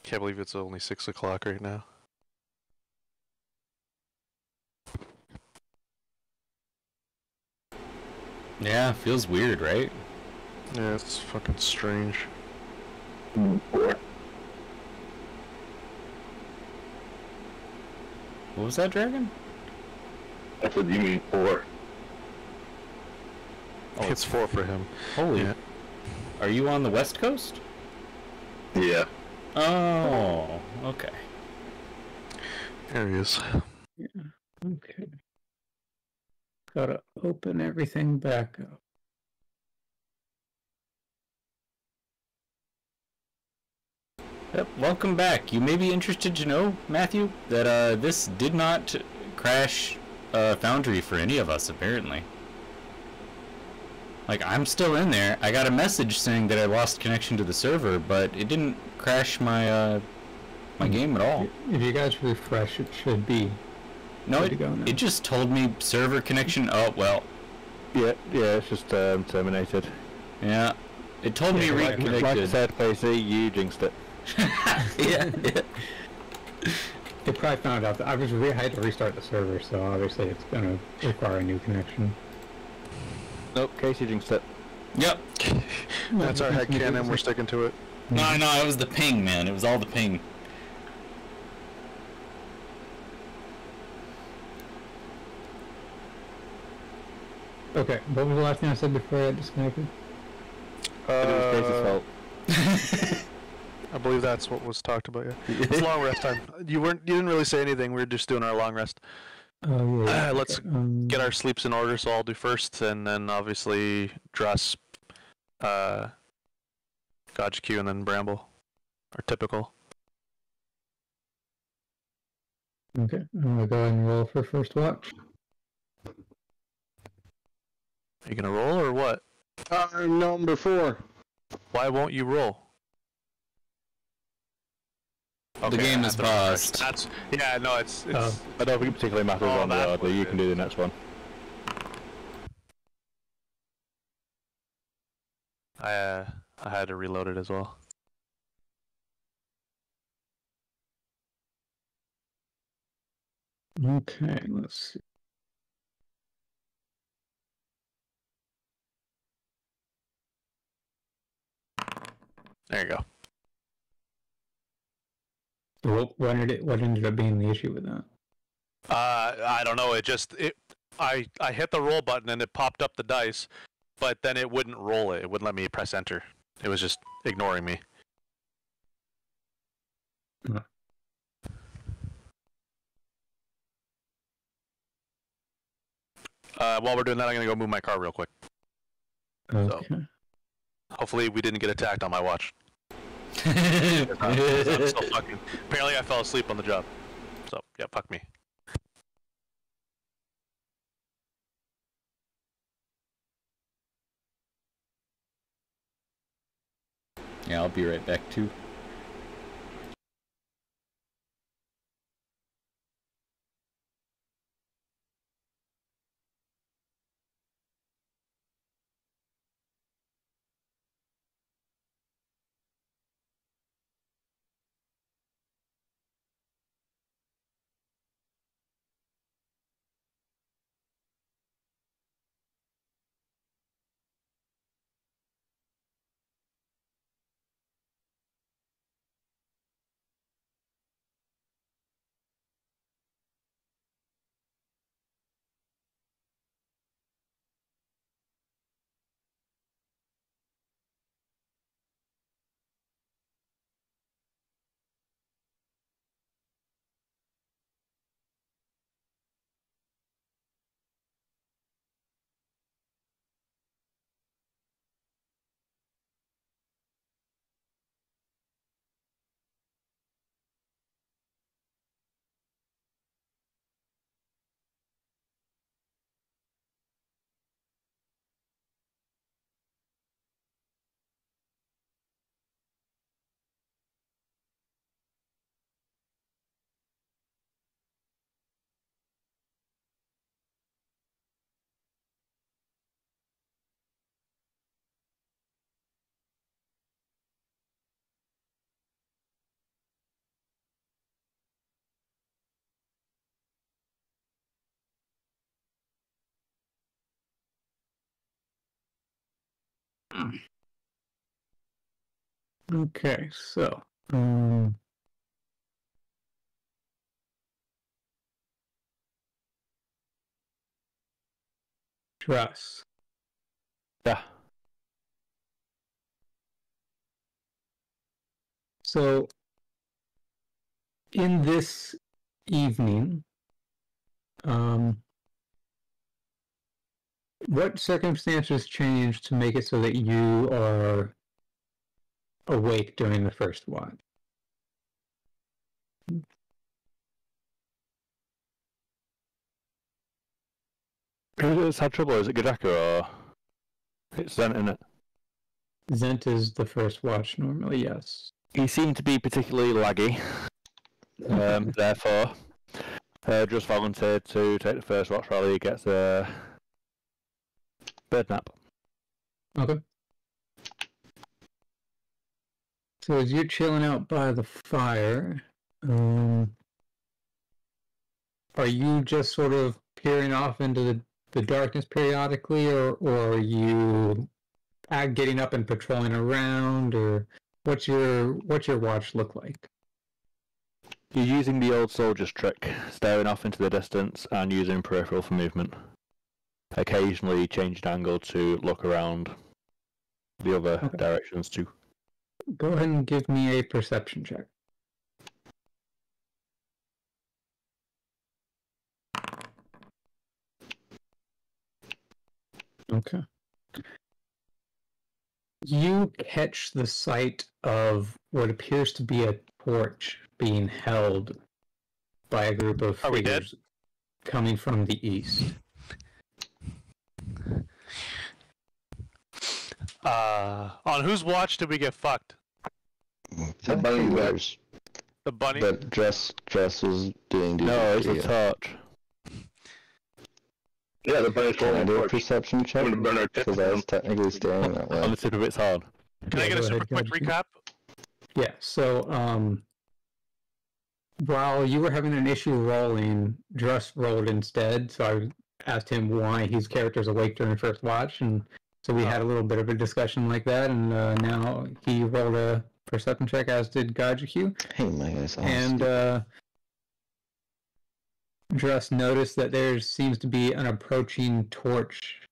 Can't believe it's only 6 o'clock right now. Yeah, feels weird, right? Yeah, it's fucking strange. What was that, Dragon? That's what you mean 4. Oh, it's 4 for him. Holy. Yeah. Are you on the West Coast? Yeah. Oh, okay. There he is. Yeah. Okay. Gotta open everything back up. Yep, welcome back. You may be interested to know, Matthew, that this did not crash Foundry for any of us, apparently. Like, I'm still in there. I got a message saying that I lost connection to the server, but it didn't crash my my game at all. If you guys refresh, it should be. No, to go now. it just told me server connection. Oh, well. Yeah, it's just terminated. Yeah. It told me Like I reconnected. said, PC, you jinxed it. Yeah. It probably found out that I had to restart the server, so obviously it's gonna require a new connection. Nope, Casey jinxed it. Yep. That's our headcanon, we're sticking to it. No, it was the ping, man. It was all the ping. Okay, what was the last thing I said before I got disconnected? It was Casey's fault. I believe that's what was talked about, yeah. It's long rest time. You didn't really say anything, we were just doing our long rest. Oh yeah. Let's get our sleeps in order, so I'll do first, and then obviously Dress, God's Q, and then Bramble. Are typical. Okay, I'm gonna go ahead and roll for first watch. Are you gonna roll or what? Number 4. Why won't you roll? The game is paused. That's yeah, no, it's. I don't think it particularly matters on the order. You can do the next one. I had to reload it as well. Okay, let's see. There you go. What ended up being the issue with that? I don't know. I hit the roll button and it popped up the dice, but then it wouldn't roll it. It wouldn't let me press enter. It was just ignoring me. While we're doing that, I'm gonna go move my car real quick. Okay. So, hopefully, we didn't get attacked on my watch. I'm still fucking. Apparently, I fell asleep on the job. So yeah, fuck me. Yeah, I'll be right back too. Okay, so Dress. Yeah. So in this evening, what circumstances changed to make it so that you are awake during the first watch? Who's had trouble? Is it Gadaka or it's Zent, isn't it? Zent is the first watch normally, yes. He seemed to be particularly laggy. Therefore, just volunteered to take the first watch while he gets a bird nap. Okay. So as you're chilling out by the fire, are you just sort of peering off into the darkness periodically, or are you getting up and patrolling around, or what's your watch look like? You're using the old soldier's trick, staring off into the distance and using peripheral for movement. Occasionally changing angle to look around the other directions too. Go ahead and give me a perception check. Okay. You catch the sight of what appears to be a torch being held by a group of Are we dead? figures coming from the east. On whose watch did we get fucked? The bunny was. The bunny? But dress was doing duty. No, it's yeah. a torch. Yeah, the bunny's Can I holding do a torch. perception check? I'm gonna burn our Because I was technically staring that On way. the tip of its horn. Can I get a go super ahead, quick Gotcha. recap? Yeah, so while you were having an issue rolling, Druss rolled instead, so I asked him why his character's awake during first watch, and so we had a little bit of a discussion like that, and now he rolled a perception check, as did Gajiku, Hey, my guy's awesome. and Druss noticed that there seems to be an approaching torch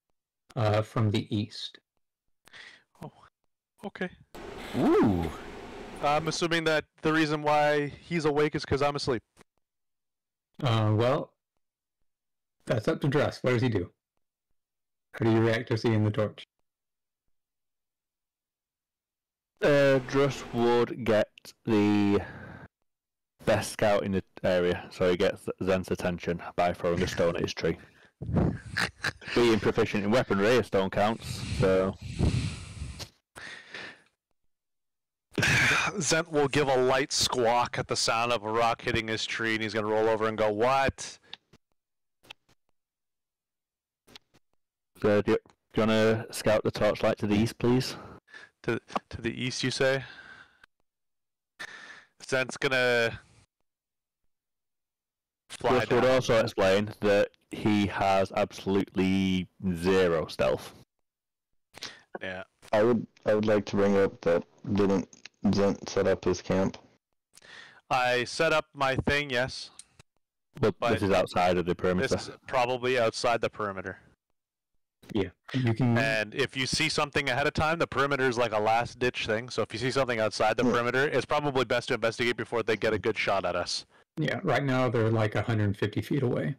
from the east. Oh, okay. Ooh. I'm assuming that the reason why he's awake is because I'm asleep. Well, that's up to Druss. What does he do? How do you react to seeing the torch? Druss would get the best scout in the area, so he gets Zen's attention by throwing a stone at his tree. Being proficient in weaponry, a stone counts, so... Zent will give a light squawk at the sound of a rock hitting his tree, and he's going to roll over and go, "What?" So do you want to scout the torchlight to the east, please? To the east, you say? Zent's going to fly Druss would down. also explain that he has absolutely zero stealth. Yeah. I would like to bring up that didn't Zent set up his camp? I set up my thing, yes. But But this is outside of the perimeter. This is probably outside the perimeter. Yeah, you can. And if you see something ahead of time, the perimeter is like a last-ditch thing. So if you see something outside the perimeter, it's probably best to investigate before they get a good shot at us. Yeah, right now they're like 150 feet away.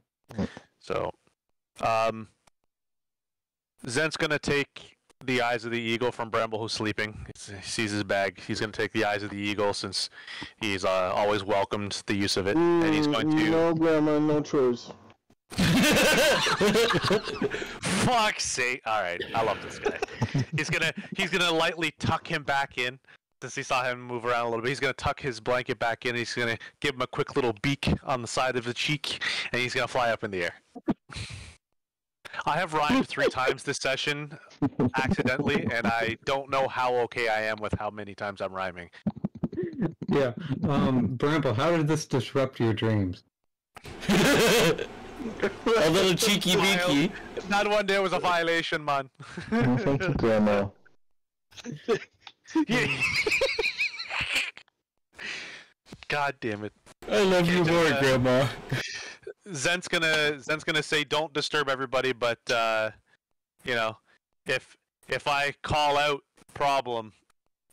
So, Zent's gonna take the eyes of the eagle from Bramble, who's sleeping. He sees his bag. He's gonna take the eyes of the eagle since he's always welcomed the use of it, and he's going to. No, Grandma, no chores. Fuck's sake! All right, I love this guy. He's gonna lightly tuck him back in. Since he saw him move around a little bit, he's gonna tuck his blanket back in. He's gonna give him a quick little beak on the side of the cheek, and he's gonna fly up in the air. I have rhymed 3 times this session accidentally, and I don't know how okay I am with how many times I'm rhyming. Yeah, Bramble, how did this disrupt your dreams? A little cheeky beaky. Not one day was a violation, man. Oh, thank you, Grandma. Yeah. God damn it. I love you more, Grandma. Zent's gonna say don't disturb everybody, but you know, if I call out problem,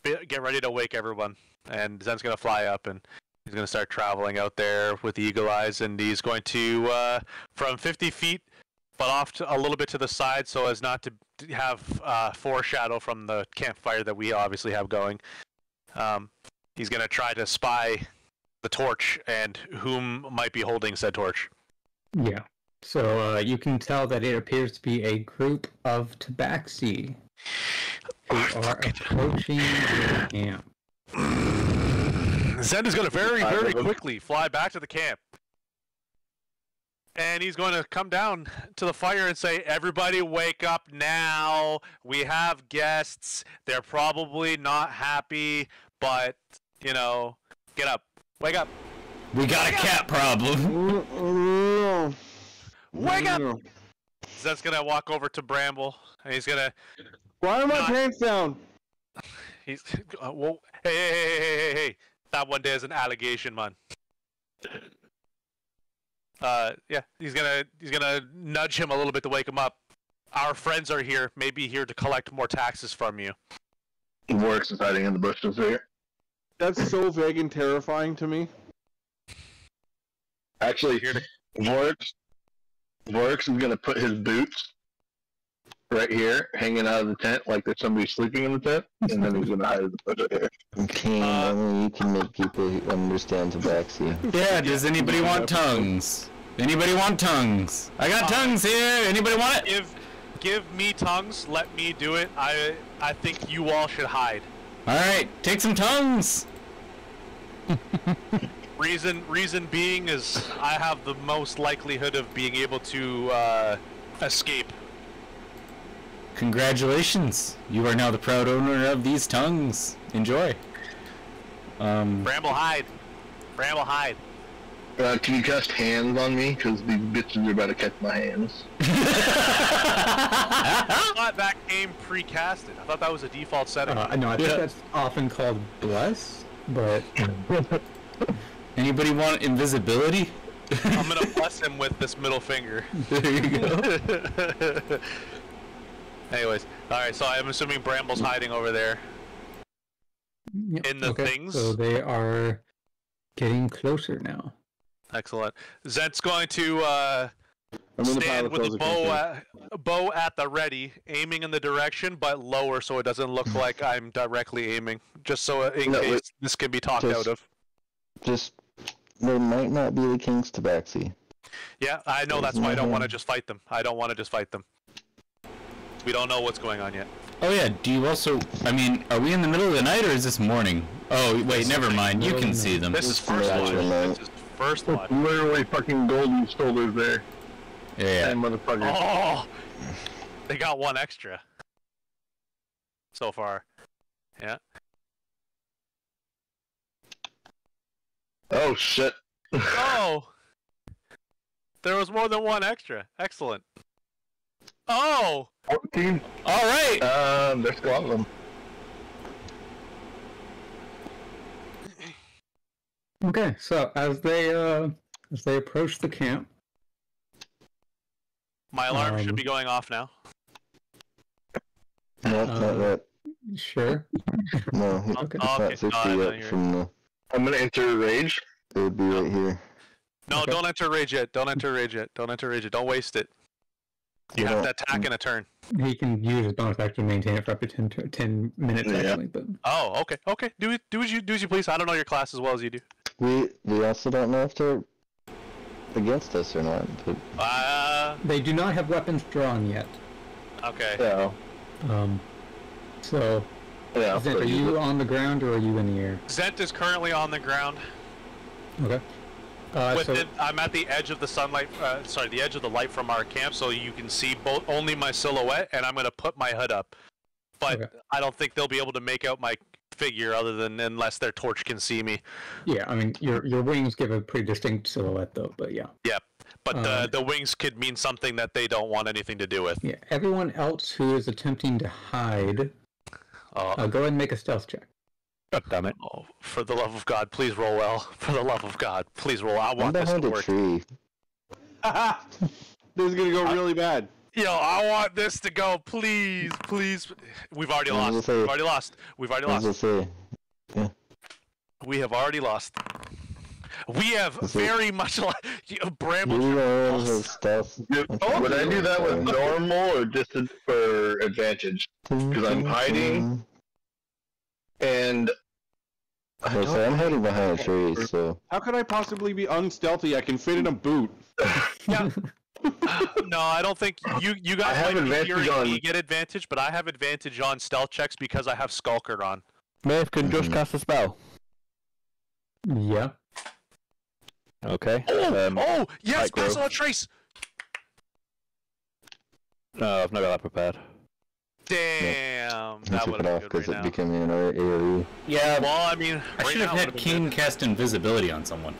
get ready to wake everyone. And Zent's gonna fly up and he's gonna start traveling out there with eagle eyes, and he's going to from 50 feet, but off to a little bit to the side so as not to have foreshadow from the campfire that we obviously have going. He's gonna try to spy the torch and whom might be holding said torch. Yeah. So you can tell that it appears to be a group of tabaxi who are approaching your camp. Zend is going to very quickly fly back to the camp. And he's going to come down to the fire and say, "Everybody wake up now. We have guests. They're probably not happy, but, you know, get up. Wake up. We got a cat problem. Wake up!" Zed's going to walk over to Bramble, and he's going to... Why are my pants down? He's... Whoa. Hey. That one day is an allegation, man. Yeah, he's gonna nudge him a little bit to wake him up. Our friends are here, maybe here to collect more taxes from you. Vorix is hiding in the bushes here. That's so vague and terrifying to me. Actually, Vorix is gonna put his boots right here, hanging out of the tent, like there's somebody sleeping in the tent, and then he's gonna hide in the bush right here. Okay, only you can make people who understand tabaxi. Yeah, does anybody want tongues? Anybody want tongues? I got tongues here. Anybody want it? Give me tongues. Let me do it. I think you all should hide. All right, take some tongues. Reason being is I have the most likelihood of being able to escape. Congratulations. You are now the proud owner of these tongues. Enjoy. Bramble hide. Bramble hide. Can you cast hands on me? Because these bitches are about to catch my hands. I thought that came pre-casted. I thought that was a default setting. No, I think that's often called bless, but... Anybody want invisibility? I'm gonna bless him with this middle finger. There you go. Anyways, alright, so I'm assuming Bramble's hiding over there. Yep. In the things? So they are getting closer now. Excellent. Zent's going to I'm in the pile stand of with clothes the bow at the ready, aiming in the direction, but lower so it doesn't look like I'm directly aiming, just so in case this can be talked out of. Just, there might not be the King's Tabaxi. Yeah, I know, that's why I don't want to just fight them. I don't want to just fight them. We don't know what's going on yet. Oh yeah, do you also... I mean, are we in the middle of the night or is this morning? Oh, wait, never mind. You can see them. This is first watch. This is first watch. Literally fucking golden shoulders there. Yeah. That motherfucker. Oh! They got one extra. So far. Yeah. Oh, shit. Oh! There was more than one extra. Excellent. Oh! 14. Alright! There's a lot of them. Okay, so as they approach the camp, My alarm should be going off now. No, not yet. sure. No, Okay. it's not 60 yet from the... I'm gonna enter rage. It would be right here. No, Okay. don't enter rage yet. Don't enter rage yet. Don't enter rage yet. Don't waste it. You have to attack in a turn. He can use his bonus action to maintain it for up to 10 minutes, Yeah. actually. But Oh, okay, okay. Do as you please. I don't know your class as well as you do. We also don't know if they're against us or not, but they do not have weapons drawn yet. Okay. Yeah. So, Yeah. Zent, are you on the ground or are you in the air? Zent is currently on the ground. Okay. I'm at the edge of the sunlight. The edge of the light from our camp, so you can see only my silhouette, and I'm gonna put my hood up. But Okay. I don't think they'll be able to make out my figure, unless their torch can see me. Yeah, I mean your wings give a pretty distinct silhouette, though. But yeah. Yeah, but the wings could mean something that they don't want anything to do with. Yeah. Everyone else who is attempting to hide, go ahead and make a stealth check. God damn it. Oh, for the love of God, please roll well. For the love of God, please roll. I I'm want this to behind a work. tree. This is gonna go really bad. Yo, I want this to go, please, please. We've already I was lost. gonna say- We've already lost. We've already I was lost. gonna say, We have already lost. We have Is it- very much like Bramble. you know lost. his stuff. Would I do that with normal or just for advantage? Because I'm hiding. And Okay, so I'm hiding behind a tree, so... How could I possibly be unstealthy? I can fit in a boot. Yeah. No, I don't think you I guys have might be advantage hearing on- me get advantage, but I have advantage on stealth checks because I have Skulker on. Maeve can just cast a spell. Yeah. Okay. Oh, yes, Right, bro. pass on trace. No, I've not got that prepared. Damn, I that took would it have off been good because right it now. became an AoE. Yeah, Well, I mean, I right should have now had would've been Keen good. cast invisibility on someone.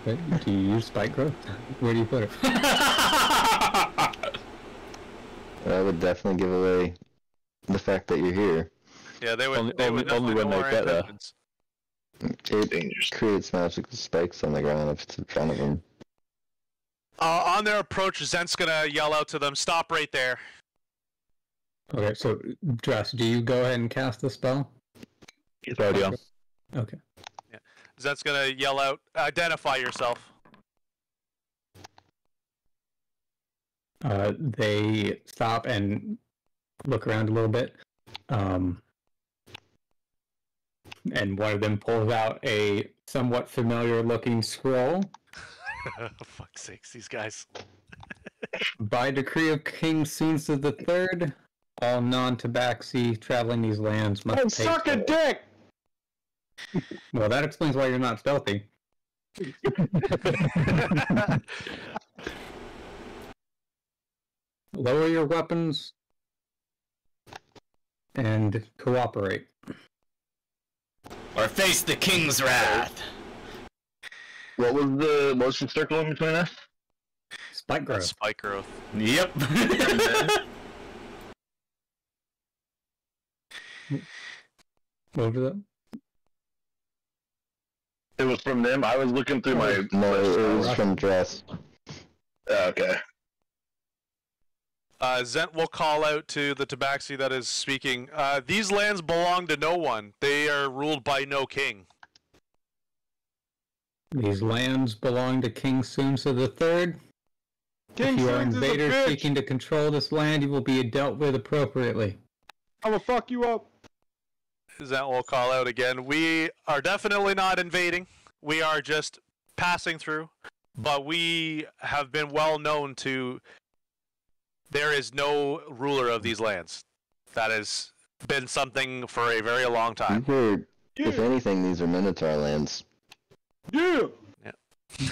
Okay. Do you use spike growth? Where do you put it? That would definitely give away the fact that you're here. Yeah, they would. Only- they would only definitely when know they our get there. intentions. It dangerous. creates magical spikes on the ground if it's in front of them. On their approach, Zent's gonna yell out to them, "Stop right there!" Okay. So, Dress, do you go ahead and cast the spell? It's already on. Okay. Zent's gonna yell out, "Identify yourself." They stop and look around a little bit. And one of them pulls out a somewhat familiar-looking scroll. Fuck's sakes, these guys. By decree of King Sunsa III, all non-tabaxi traveling these lands must And pay suck a toll. dick! Well, that explains why you're not stealthy. Lower your weapons and cooperate. Or face the king's wrath. What was the motion circle in between us? Spike growth. Spike growth. Yep. What was that? It was from them. I was looking through my. No, it was from dress. Okay. Zent will call out to the tabaxi that is speaking. These lands belong to no one. They are ruled by no king. These lands belong to King Sunsa III. King If you are Sunsa's a invaders bitch. seeking to control this land, you will be dealt with appropriately. I'm gonna fuck you up. Zent will call out again. We are definitely not invading. We are just passing through. But we have been well known to... There is no ruler of these lands. That has been something for a very long time. If anything, these are Minotaur lands. Yeah!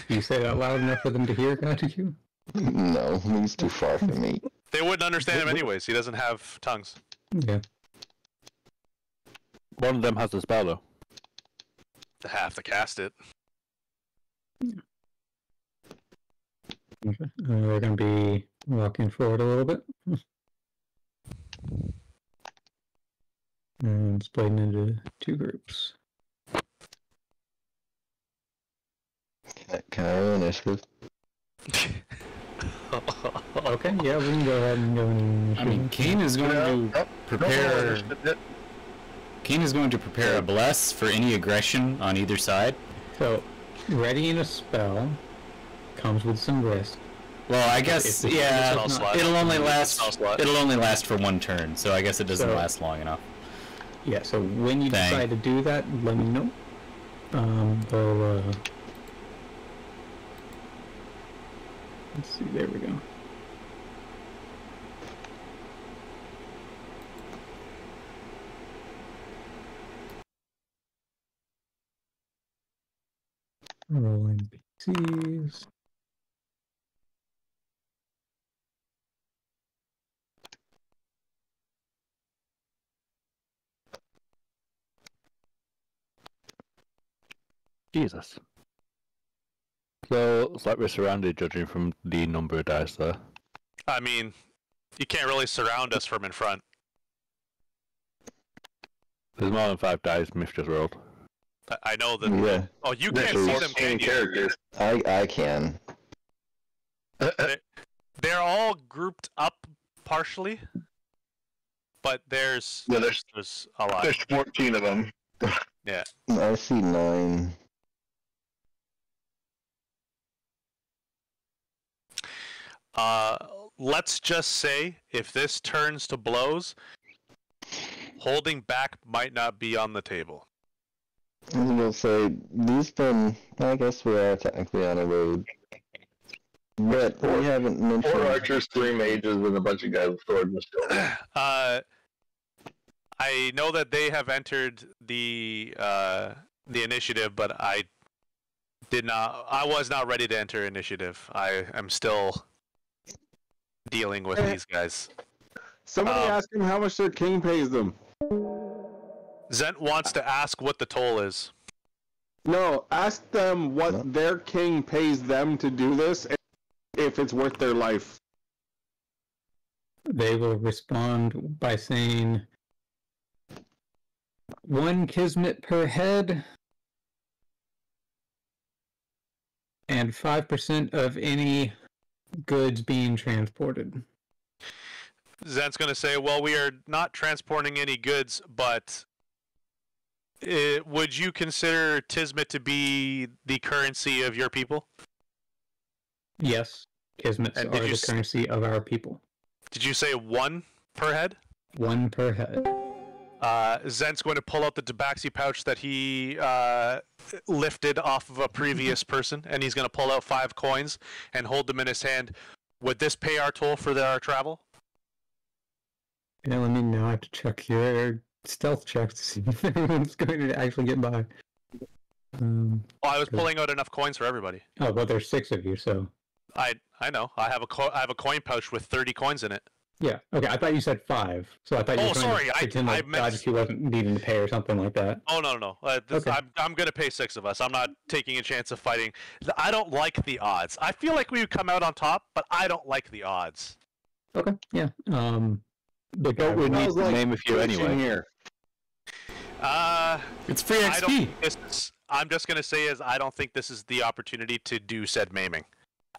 You say that loud enough for them to hear, got you? No, he's too far from me. They wouldn't understand him anyways. He doesn't have tongues. Yeah. One of them has a spell, though. They have to cast it. Okay. We're going to be walking forward a little bit. And splitting into two groups. Can I roll initiative? Okay, yeah, we can go ahead and go and... I mean, Kane is going to prepare. Kane is going to prepare a bless for any aggression on either side. So, readying a spell comes with some risk. Well, I guess yeah, spell slot. it'll only Spell last. slot. It'll only last for one turn, so I guess it doesn't So- last long enough. Yeah, so when you Dang. decide to do that, let me know. They'll, let's see, there we go. Rolling PCs. Jesus. So, it's like we're surrounded, judging from the number of dice there. I mean, you can't really surround us from in front. There's more than 5 dice Myth just rolled. I know that. Yeah, Oh, you There's can't see 14 them, can you? characters. I can. They're all grouped up partially, but there's Yeah, there's a lot. There's 14 of them. Yeah. I see 9. Let's just say if this turns to blows, holding back might not be on the table. I was going to say, these been... I guess we are technically on a road. But we haven't 4 mentioned... archers, 3 mages, and a bunch of guys with swords and skills. I know that they have entered the initiative, but I was not ready to enter initiative. I am still dealing with these guys. Somebody ask him how much their king pays them. Zent wants to ask what the toll is. No, ask them what their king pays them to do this, and if it's worth their life. They will respond by saying 1 kismet per head and 5% of any goods being transported. Zent's going to say, well, we are not transporting any goods, but would you consider Tismet to be the currency of your people? Yes. Kismets And are the currency of our people. Did you say 1 per head? 1 per head. Zen's going to pull out the tabaxi pouch that he lifted off of a previous person, and he's going to pull out 5 coins and hold them in his hand. Would this pay our toll for our travel? Yeah, let me know. I have to check your stealth check to see if everyone's going to actually get by. I was pulling out enough coins for everybody. Oh, well, there's 6 of you, so... I know. I have a coin pouch with 30 coins in it. Yeah, okay, I thought you said 5. So I thought you were trying to pretend like Gajiki wasn't needing to pay or something like that. Oh, no. Okay. I'm going to pay 6 of us. I'm not taking a chance of fighting. I don't like the odds. I feel like we would come out on top, but I don't like the odds. Okay, yeah. The goat would need to name a few anyway. Here. It's free XP. I'm just going to say I don't think this is the opportunity to do said maiming.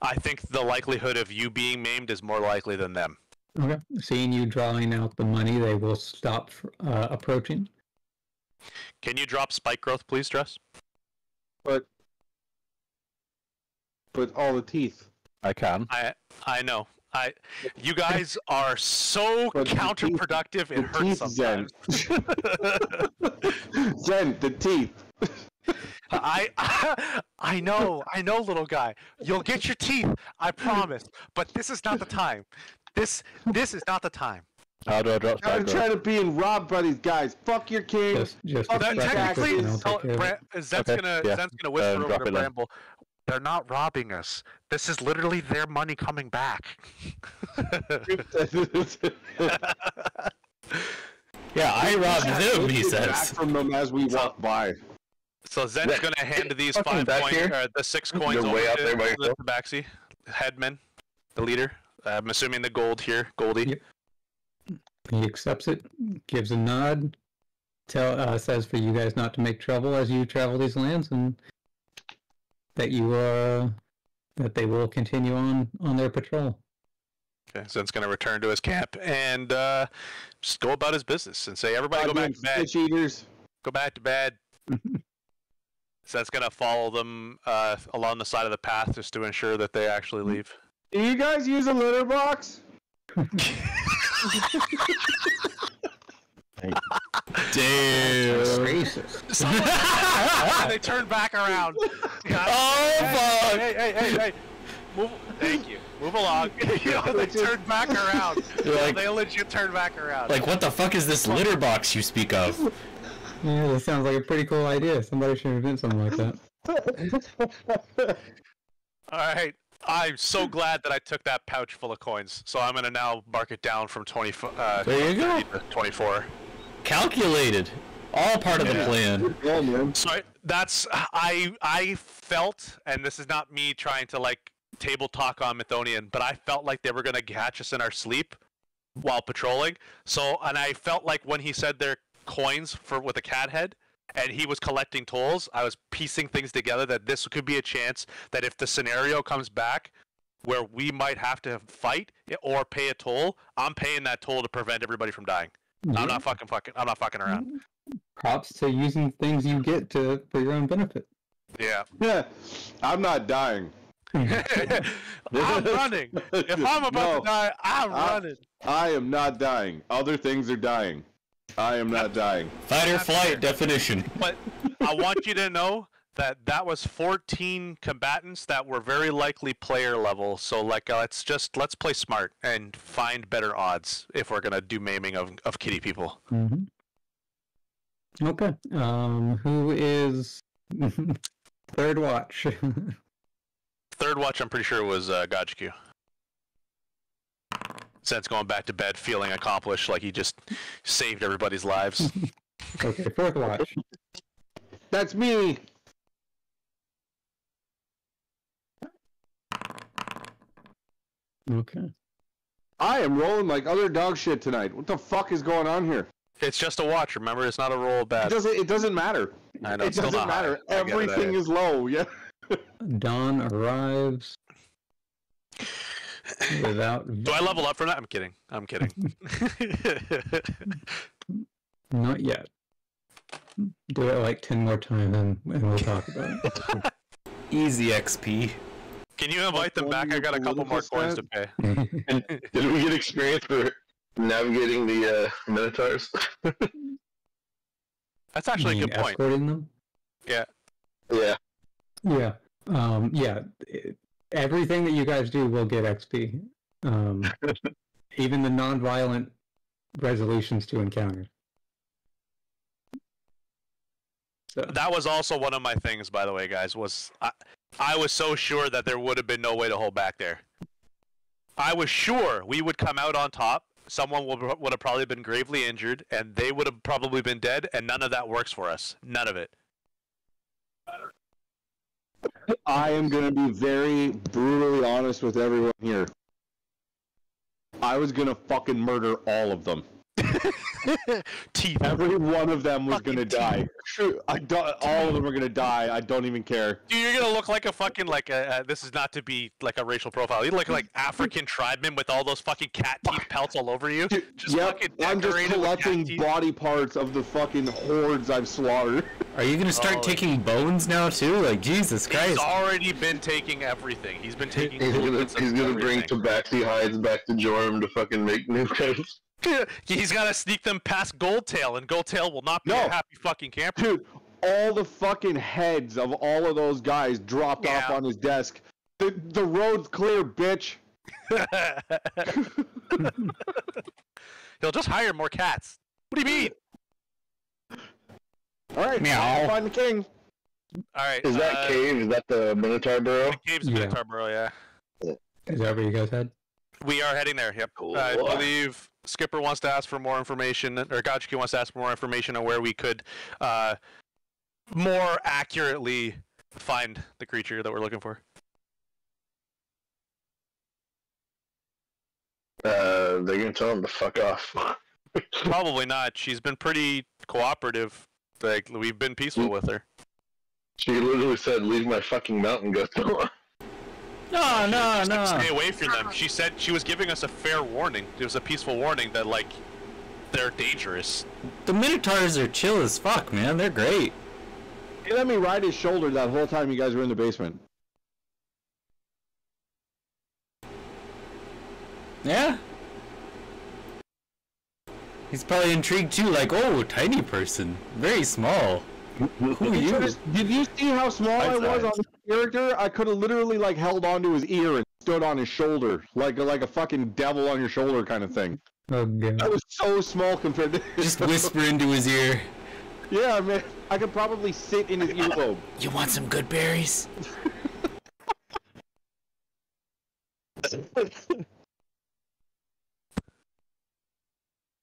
I think the likelihood of you being maimed is more likely than them. Okay. Seeing you drawing out the money, they will stop approaching. Can you drop spike growth, please, Dress? But all the teeth. I can. I know. You guys are so counterproductive. It hurts sometimes. Zen, the teeth. I know, little guy. You'll get your teeth, I promise. But this is not the time. This is not the time. How do I drop I'm spike trying to being robbed by these guys. Fuck your king. Technically, Zen's gonna whisper over to it Bramble. They're not robbing us. This is literally their money coming back. Yeah, I robbed them, he Back says. from them as we walk by. So Zen's gonna hand these 5 coins, the 6 coins You're over way out to there by the tabaxi headman, the leader. I'm assuming the gold here, Goldie. Yep. He accepts it, gives a nod, says for you guys not to make trouble as you travel these lands, and that that they will continue on their patrol. Okay, Zen's gonna return to his camp and just go about his business and say, "Everybody, go back to bed. Fish eaters. Go back to bed." Zen's gonna follow them along the side of the path just to ensure that they actually leave. Do you guys use a litter box? Damn. They turn back around. Oh, fuck. Hey. Move. Thank you. Move along. They turn back around. They legit turn back around. Like, what the fuck is this litter box you speak of? Yeah, that sounds like a pretty cool idea. Somebody should have done something like that. Alright. I'm so glad that I took that pouch full of coins. So I'm gonna now mark it down from 24 there you go. to 24. Calculated. All part of the plan. Yeah, man. So I felt, and this is not me trying to like table talk on Mythonian, but I felt like they were gonna catch us in our sleep while patrolling. And I felt like when he said their coins with a cat head, and he was collecting tolls, I was piecing things together that this could be a chance that if the scenario comes back where we might have to fight or pay a toll, I'm paying that toll to prevent everybody from dying. Yeah. I'm not fucking around. Props to using things you get for your own benefit. Yeah. Yeah. I'm not dying. I'm running. If I'm about to die, I'm running. I am not dying. Other things are dying. I am not dying. Fight or flight definition. But I want you to know that was 14 combatants that were very likely player level. So let's play smart and find better odds if we're gonna do maiming of kitty people. Mm-hmm. Okay. Who is third watch? Third watch, I'm pretty sure was Gajku. Since going back to bed feeling accomplished, like he just saved everybody's lives. Okay, fourth watch. That's me. Okay. I am rolling like other dog shit tonight. What the fuck is going on here? It's just a watch, remember? It's not a roll of bad. It doesn't matter. I know, It doesn't matter. Everything is low. Yeah. Dawn arrives without. Do I level up from that? I'm kidding. Not yet. Do it like 10 more times and we'll talk about it. Easy XP. Can you invite them back? I got a couple more coins to pay. And did we get experience for navigating the Minotaurs? That's actually a good point. Escorting them? Yeah. Yeah. Yeah. Yeah. Everything that you guys do will get XP. Even the non-violent resolutions to encounter. So. That was also one of my things, by the way, guys, was I was so sure that there would have been no way to hold back there. I was sure we would come out on top, someone would have probably been gravely injured, and they would have probably been dead, and none of that works for us. None of it. I am going to be very brutally honest with everyone here. I was going to fucking murder all of them. Teeth. Every one of them was going to die. All of them are going to die. I don't even care. Dude, you're going to look like a fucking, this is not to be like a racial profile. You look like African tribeman with all those fucking cat teeth pelts all over you. Just I'm just collecting body parts of the fucking hordes I've slaughtered. Are you gonna start taking bones now too? Like Jesus Christ! He's already been taking everything. He's been taking. He's gonna bring tabaxi hides back to Jorm to fucking make new things. He's gotta sneak them past Goldtail, and Goldtail will not be a happy fucking camper. Dude, all the fucking heads of all of those guys dropped off on his desk. The road's clear, bitch. He'll just hire more cats. What do you mean? Alright, meow. Find the king. Alright. Is that cave? Is that the Minotaur burrow? The cave's Minotaur burrow, yeah. Is that where you guys head? We are heading there, yep. Cool. I believe Skipper wants to ask for more information, or Gotchiki wants to ask for more information on where we could more accurately find the creature that we're looking for. They're gonna tell him to fuck off. Probably not. She's been pretty cooperative. Like, we've been peaceful with her. She literally said, "Leave my fucking mountain, go." No. Stay away from them. She said she was giving us a fair warning. It was a peaceful warning that, like, they're dangerous. The Minotaurs are chill as fuck, man. They're great. He let me ride his shoulder that whole time you guys were in the basement. Yeah. He's probably intrigued too, like, oh, tiny person. Very small. Who are you? Did you see how small I was on this character? I could have literally, like, held onto his ear and stood on his shoulder. Like a fucking devil on your shoulder kind of thing. Oh, God. I was so small compared to... Just whisper into his ear. Yeah, man. I could probably sit in his earlobe. You want some good berries?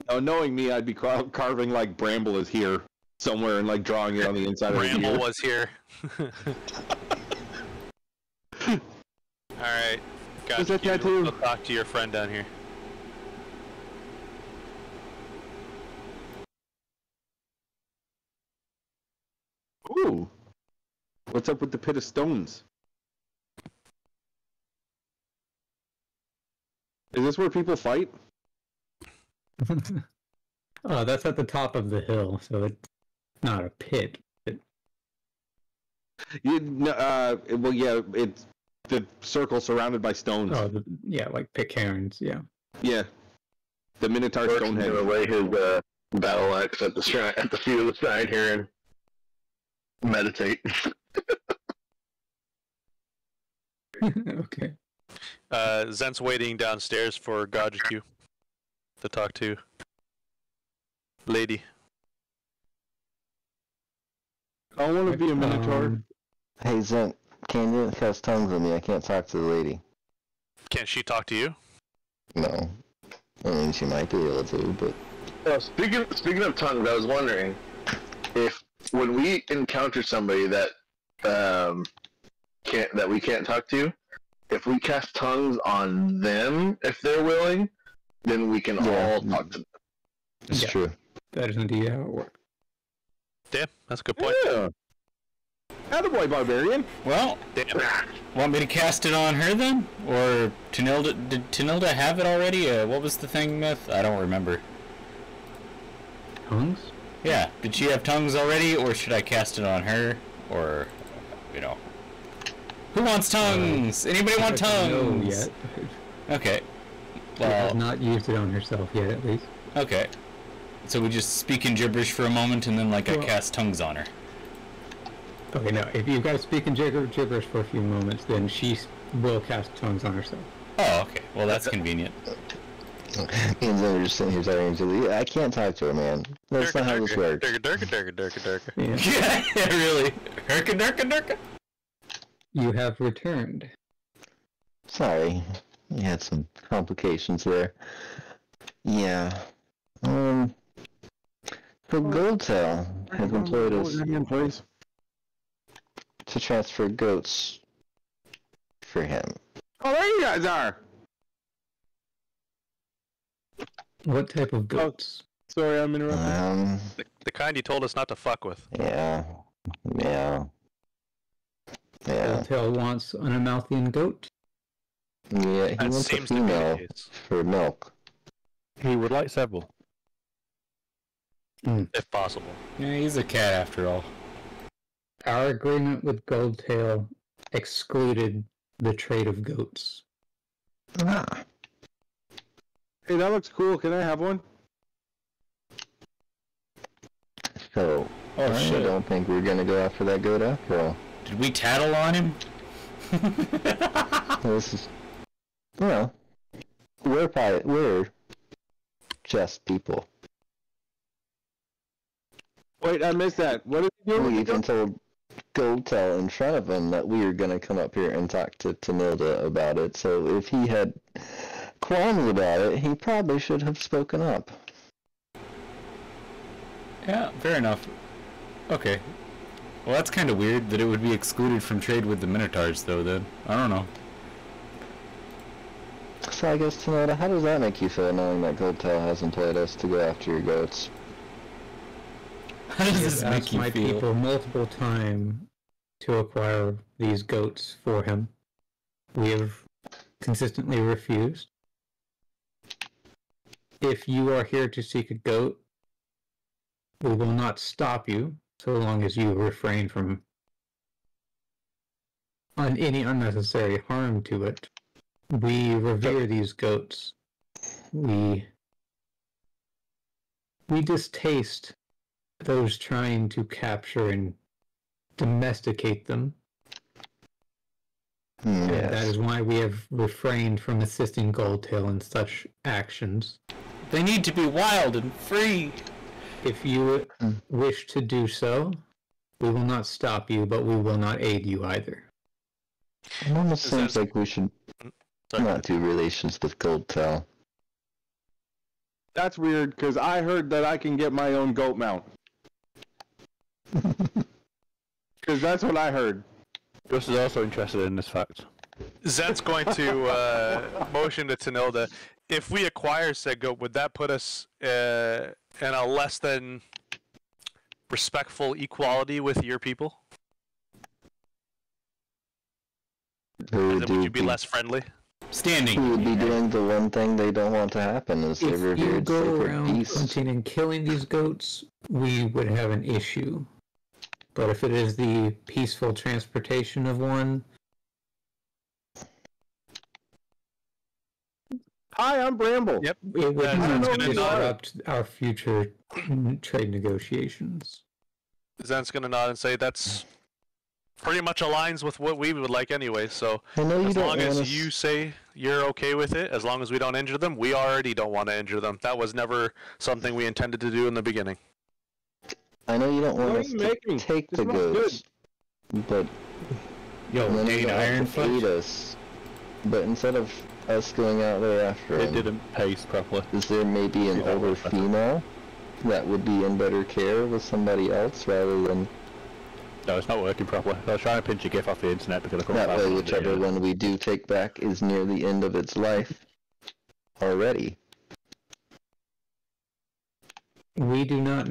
Now, knowing me, I'd be carving, like, Bramble is here somewhere and, like, drawing it on the inside of his ear. Bramble was here. Alright. What's that tattoo? We'll talk to your friend down here. Ooh. What's up with the Pit of Stones? Is this where people fight? Oh, that's at the top of the hill, so it's not a pit. Well, yeah, it's the circle surrounded by stones. Oh, yeah, like pit cairns, yeah. Yeah. The Minotaur Orc's Stonehenge. gonna lay his battle axe at the shrine, at the feet of the shrine here, and meditate. Okay. Zent's waiting downstairs for Gotchiki to talk to lady. I want to be a Minotaur. Hey Zent, can you cast tongues on me? I can't talk to the lady. Can't she talk to you? No. I mean, she might be able to, but... Speaking of tongues, I was wondering if when we encounter somebody that we can't talk to, if we cast tongues on them, if they're willing, then we can all talk to them. It's true. That is indeed how it works. Damn, that's a good point. Yeah. Attaboy, Barbarian. Well, Damn. want me to cast it on her then? Or Tanilda? Did Tanilda have it already? What was the thing, Myth? I don't remember. Tongues? Yeah, did she have tongues already, or should I cast it on her? Or, you know... Who wants tongues? Anybody want tongues? No, yet. Okay. She has Well, not used it on herself yet, at least. okay. So we just speak in gibberish for a moment, and then I Well- cast tongues on her. Okay, no, if you guys speak in gibberish for a few moments, then she will cast tongues on herself. Oh, okay. Well, that's convenient. Me and Zen are just sitting here talking to Lee. I can't talk to her, man. That's not how this works. Yeah. Yeah, really. Herka durka durka. You have returned. Sorry. We had some complications there. Yeah. So Goldtail has employed us Again, please. to transfer goats for him. Oh, there you guys are. What type of goats? Sorry, I'm interrupting. The kind he told us not to fuck with. Yeah. Yeah. Goldtail wants an Amalthean goat. Yeah, he That wants a seems to be the female case. for milk. He would like several. If possible. Yeah, he's a cat after all. Our agreement with Goldtail excluded the trade of goats. Ah. Hey, that looks cool. Can I have one? So, Oh, I shit. don't think we're gonna go after that goat after all. Did we tattle on him? This is, we're just people. Wait, I missed that. What did you do? We even told Goldtail in front of him that we were gonna come up here and talk to Tanilda about it, so if he had qualms about it, he probably should have spoken up. Yeah, fair enough. Okay. Well, that's kind of weird that it would be excluded from trade with the Minotaurs, though, then. I don't know. So I guess, Tanilda, how does that make you feel knowing that Goldtail has employed us to go after your goats? How does this I've make asked you my feel? people multiple times to acquire these goats for him. We have consistently refused. If you are here to seek a goat, we will not stop you so long as you refrain from any unnecessary harm to it. We revere these goats. We distaste those trying to capture and domesticate them. And that Yes. is why we have refrained from assisting Goldtail in such actions. They need to be wild and free. If you wish to do so, we will not stop you, but we will not aid you either. It almost Is seems that- like we should Sorry. not do relations with Goldtail. That's weird, because I heard that I can get my own goat mount. Because that's what I heard. Gus is also interested in this fact. Zen's going to motion to Tanilda. If we acquire said goat, would that put us in a less than respectful equality with your people? Who Would you be less friendly? Standing. Who would be doing the one thing they don't want to happen is they If you revered go sacred around beasts. hunting and killing these goats, we would have an issue. But if it is the peaceful transportation of one, Hi, I'm Bramble. Yep. it would That's not gonna disrupt our future trade negotiations. Zen's going to nod and say that's pretty much aligns with what we would like anyway. So I know you as don't long want as you say you're okay with it, as long as we don't injure them, we already don't want to injure them. That was never something we intended to do in the beginning. I know you don't want What are us you to making? take This the smells goats, but Yo, then Dane you don't have to Ironfoot. aid us. But instead of us going out there after It him, didn't pace properly. is there maybe an Yeah, older that's better. female that would be in better care with somebody else rather than No, it's not working properly. I was trying to pinch a gif off the internet because I couldn't that find way it. whichever one we do take back is near the end of its life already. We do not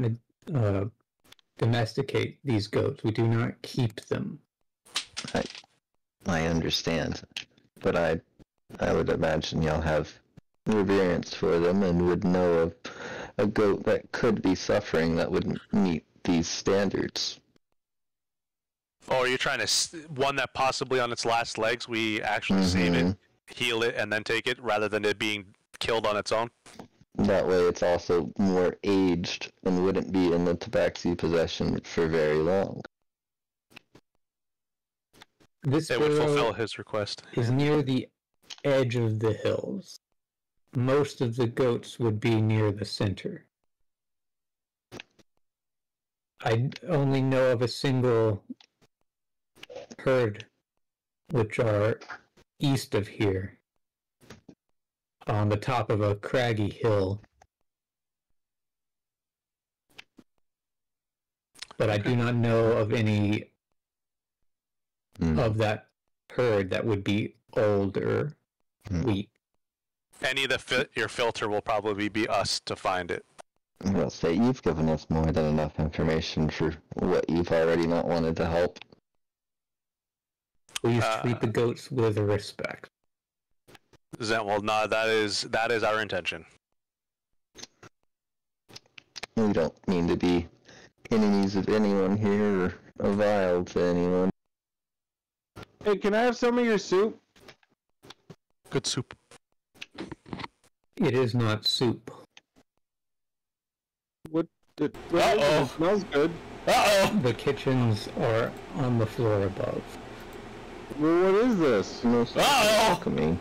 domesticate these goats. We do not keep them. I understand, but I would imagine y'all have reverence for them and would know of a goat that could be suffering that wouldn't meet these standards. Oh, you're trying to one that possibly on its last legs we actually save it, heal it, and then take it rather than it being killed on its own. That way, it's also more aged and wouldn't be in the tabaxi possession for very long. This It would burrow fulfill his request. is near the edge of the hills. Most of the goats would be near the center. I only know of a single herd which are east of here, on the top of a craggy hill. But I do not know of any of that herd that would be old or weak. Any of your filter will probably be us to find it. I'll say you've given us more than enough information for what you've already not wanted to help. Please treat the goats with respect. Well, no, that is our intention. We don't mean to be enemies of anyone here or vile to anyone. Hey, can I have some of your soup? Good soup. It is not soup. It smells good. The kitchens are on the floor above. Well, what is this? Welcoming.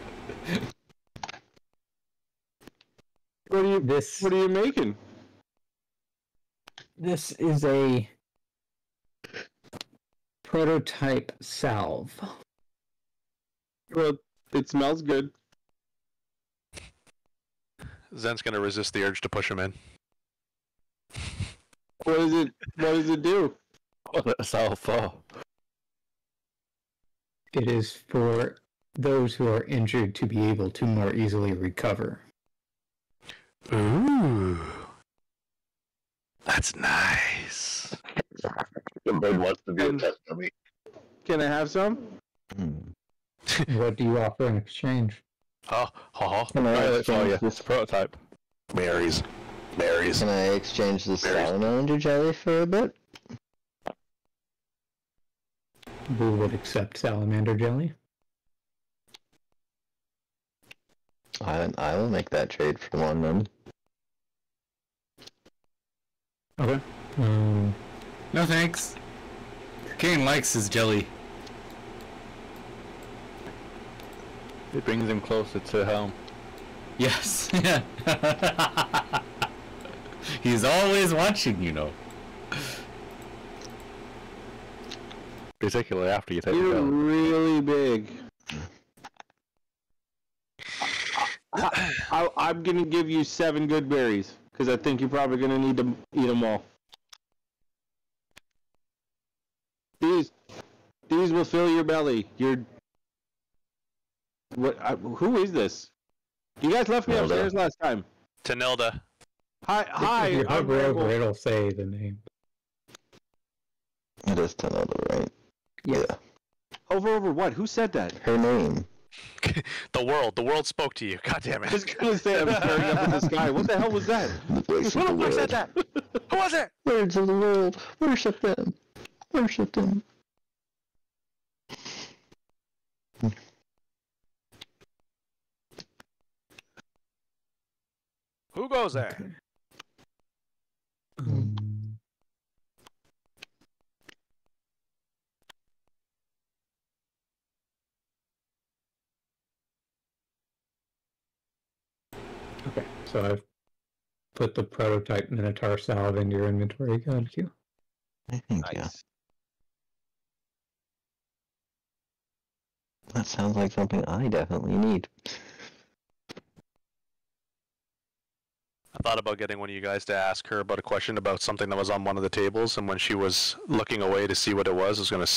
What are you making? This is a prototype salve. Well, it smells good. Zen's gonna resist the urge to push him in. What does it do? What is that for? It is for those who are injured to be able to more easily recover. Ooh. That's nice. The bird wants to be a test for me. Can I have some? What do you offer in exchange? Can I Right, exchange this prototype. Berries. Can I exchange this salamander jelly for a bit? We would accept salamander jelly. I will make that trade for one then. Okay. No thanks. Kane likes his jelly. It brings him closer to home. Yes. He's always watching, you know. Particularly after you take the You're pill. really big. I'm gonna give you 7 good berries because I think you're probably gonna need to eat them all. These will fill your belly. Who is this? You guys left me upstairs last time. Tanilda. Hi. If you I'm hover over, Randall. it'll say the name. It is Tanilda, right? Yeah. Over what? Who said that? Her name. The world spoke to you. God damn I it. was gonna say I'm staring up at the sky. What the hell was that? The voice Who of the the fuck said world. that? Who was it? Words of the world. Worship them. Worship them. Who goes there? Okay, so I've put the prototype Minotaur salve into your inventory. Got you. I think, yeah. That sounds like something I definitely need. I thought about getting one of you guys to ask her about a question about something that was on one of the tables, and when she was looking away to see what it was, I was going to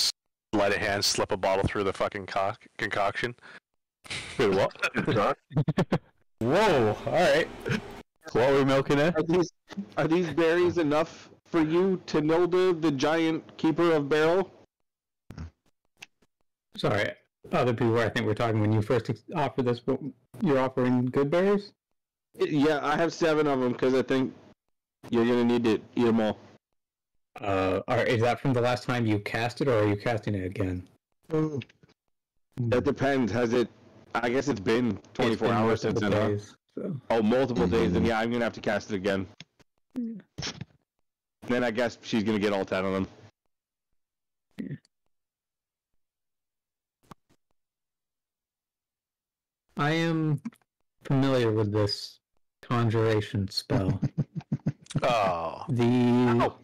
sleight of hand slip a bottle through the fucking concoction. Wait, what? Whoa, alright. What are we milking here? Are these berries enough for you, Tanilda, the giant keeper of barrel? Sorry, other people I think were talking when you first offered this, but you're offering good berries? Yeah, I have 7 of them because I think you're gonna need to eat them all. Is that from the last time you cast it, or are you casting it again? That depends. Has it? I guess it's been 24 hours since then. Days, so. Oh, multiple days. Then yeah, I'm gonna have to cast it again. Then I guess she's gonna get all 10 of them. I am familiar with this conjuration spell. Oh. Ow.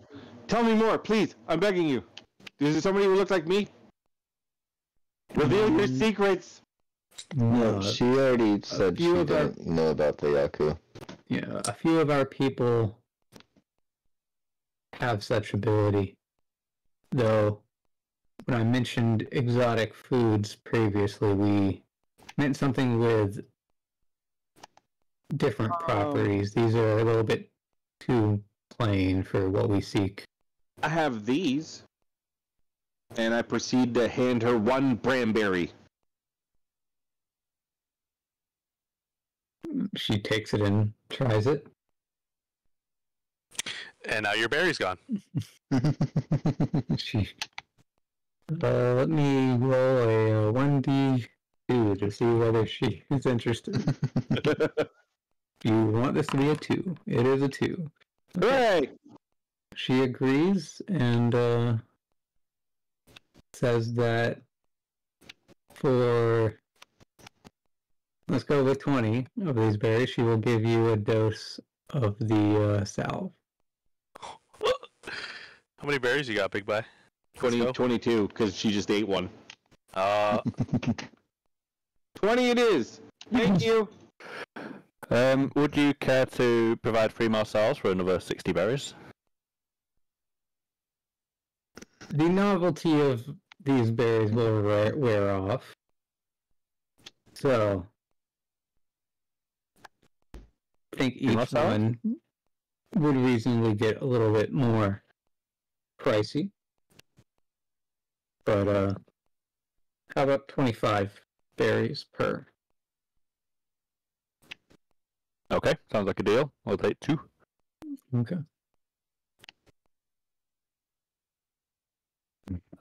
Tell me more, please. I'm begging you. Is it somebody who looks like me? Reveal your secrets. No, she already said she didn't know about the Yaku. Yeah, a few of our people have such ability. Though, when I mentioned exotic foods previously, we meant something with different properties. These are a little bit too plain for what we seek. I have these. And I proceed to hand her one Bramberry. She takes it and tries it. And now your berry's gone. Let me roll a 1d2 to see whether she is interested. You want this to be a 2. It is a 2. Hooray! She agrees and says that for, let's go with 20 of these berries, she will give you a dose of the salve. How many berries you got, Big Guy? 22, because she just ate one. 20 it is! Thank you! Would you care to provide 3 more cells for another 60 berries? The novelty of these berries will wear off. So, I think each one would reasonably get a little bit more pricey. But, how about 25 berries per? Okay, sounds like a deal. I'll take 2. Okay.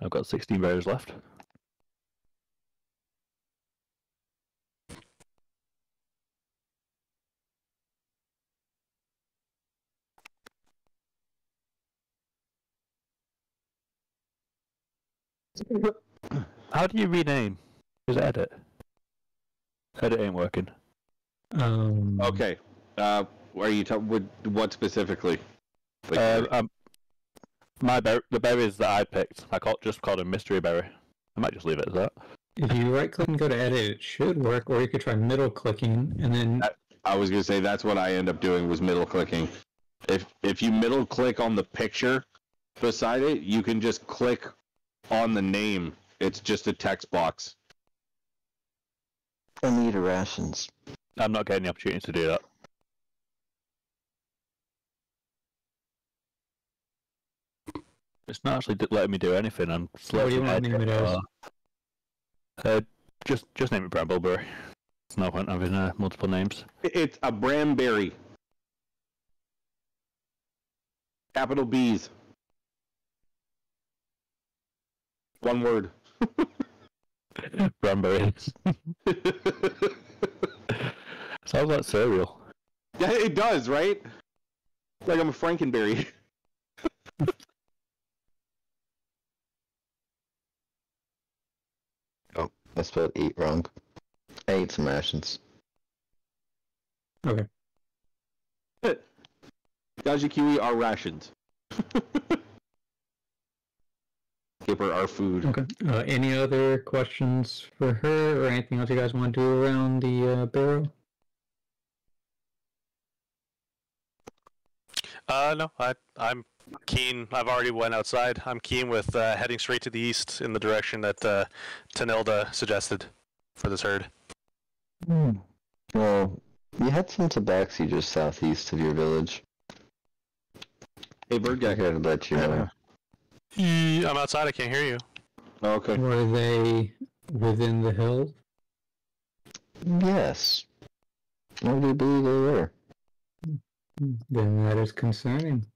I've got 16 berries left. How do you rename? Is it edit? Edit ain't working. Okay. Are you what specifically? The berries that I picked, just called a mystery berry. I might just leave it as that. If you right click and go to edit, it should work, or you could try middle clicking and then. I was gonna say that's what I end up doing was middle clicking. If you middle click on the picture beside it, you can just click on the name. It's just a text box. I need rations. I'm not getting the opportunity to do that. It's not actually letting me do anything. I'm What do you want to name it as? Just name it Brambleberry. It's no point having multiple names. It's a Bramberry. Capital B's. One word. Bramberries. Sounds like cereal. Yeah, it does, right? Like I'm a Frankenberry. Oh, I spelled 8 wrong. I ate some rations. Okay. Gaji Kiwi are rations. Give her our food. Okay. Any other questions for her, or anything else you guys want to do around the barrow? No, I'm keen. I've already went outside. I'm keen with heading straight to the east in the direction that Tanilda suggested for this herd. Well, you had some tabaxi just southeast of your village. Hey, Bird Guy. I gotta let you know. I'm outside. I can't hear you. Okay. Were they within the hills? Yes. Nobody believed they were. Then that is concerning.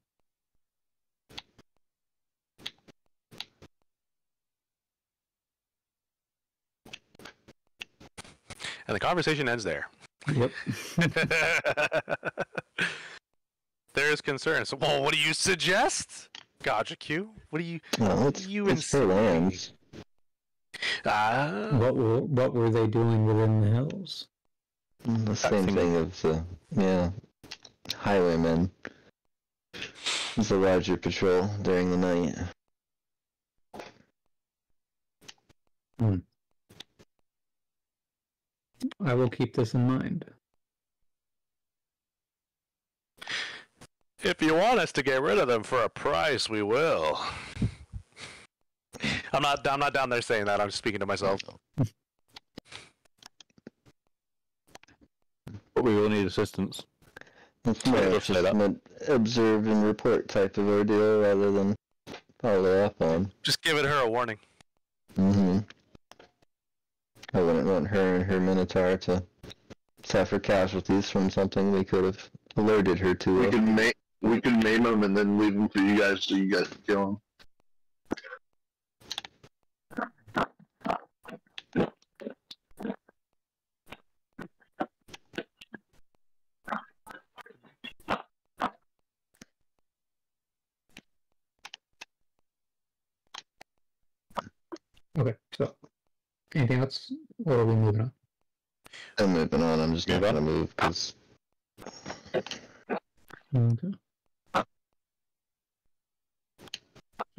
And the conversation ends there. Yep. There's concerns. Well, what do you suggest? Gotcha, Q. What do you? Well, it's their lands. What were they doing within the hills? The same thing of the highwaymen. It's a larger patrol during the night. I will keep this in mind. If you want us to get rid of them for a price, we will. I'm not down there saying that. I'm just speaking to myself. But we will need assistance. It's more just an observe and report type of ordeal rather than follow up on. Just giving her a warning. Mm-hmm. I wouldn't want her and her Minotaur to suffer casualties from something we could have alerted her to. We could maim them and then leave them for you guys so you guys can kill them. Okay, so anything else, or are we moving on? I'm moving on. I'm just not gonna move because. Okay.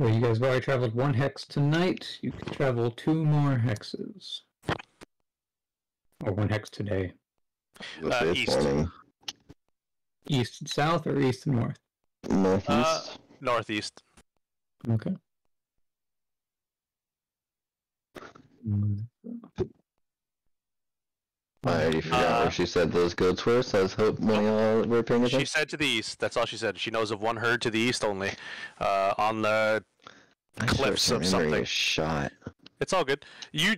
So you guys have already traveled 1 hex tonight. You can travel 2 more hexes. Or 1 hex today. East. Morning. East and south or east and north? Northeast. Northeast. Okay. I already forgot where she said those goats were, so I was hoping one of y'all were paying attention. She said to the east. That's all she said. She knows of one herd to the east only. On the cliffs of something. Shot. It's all good. You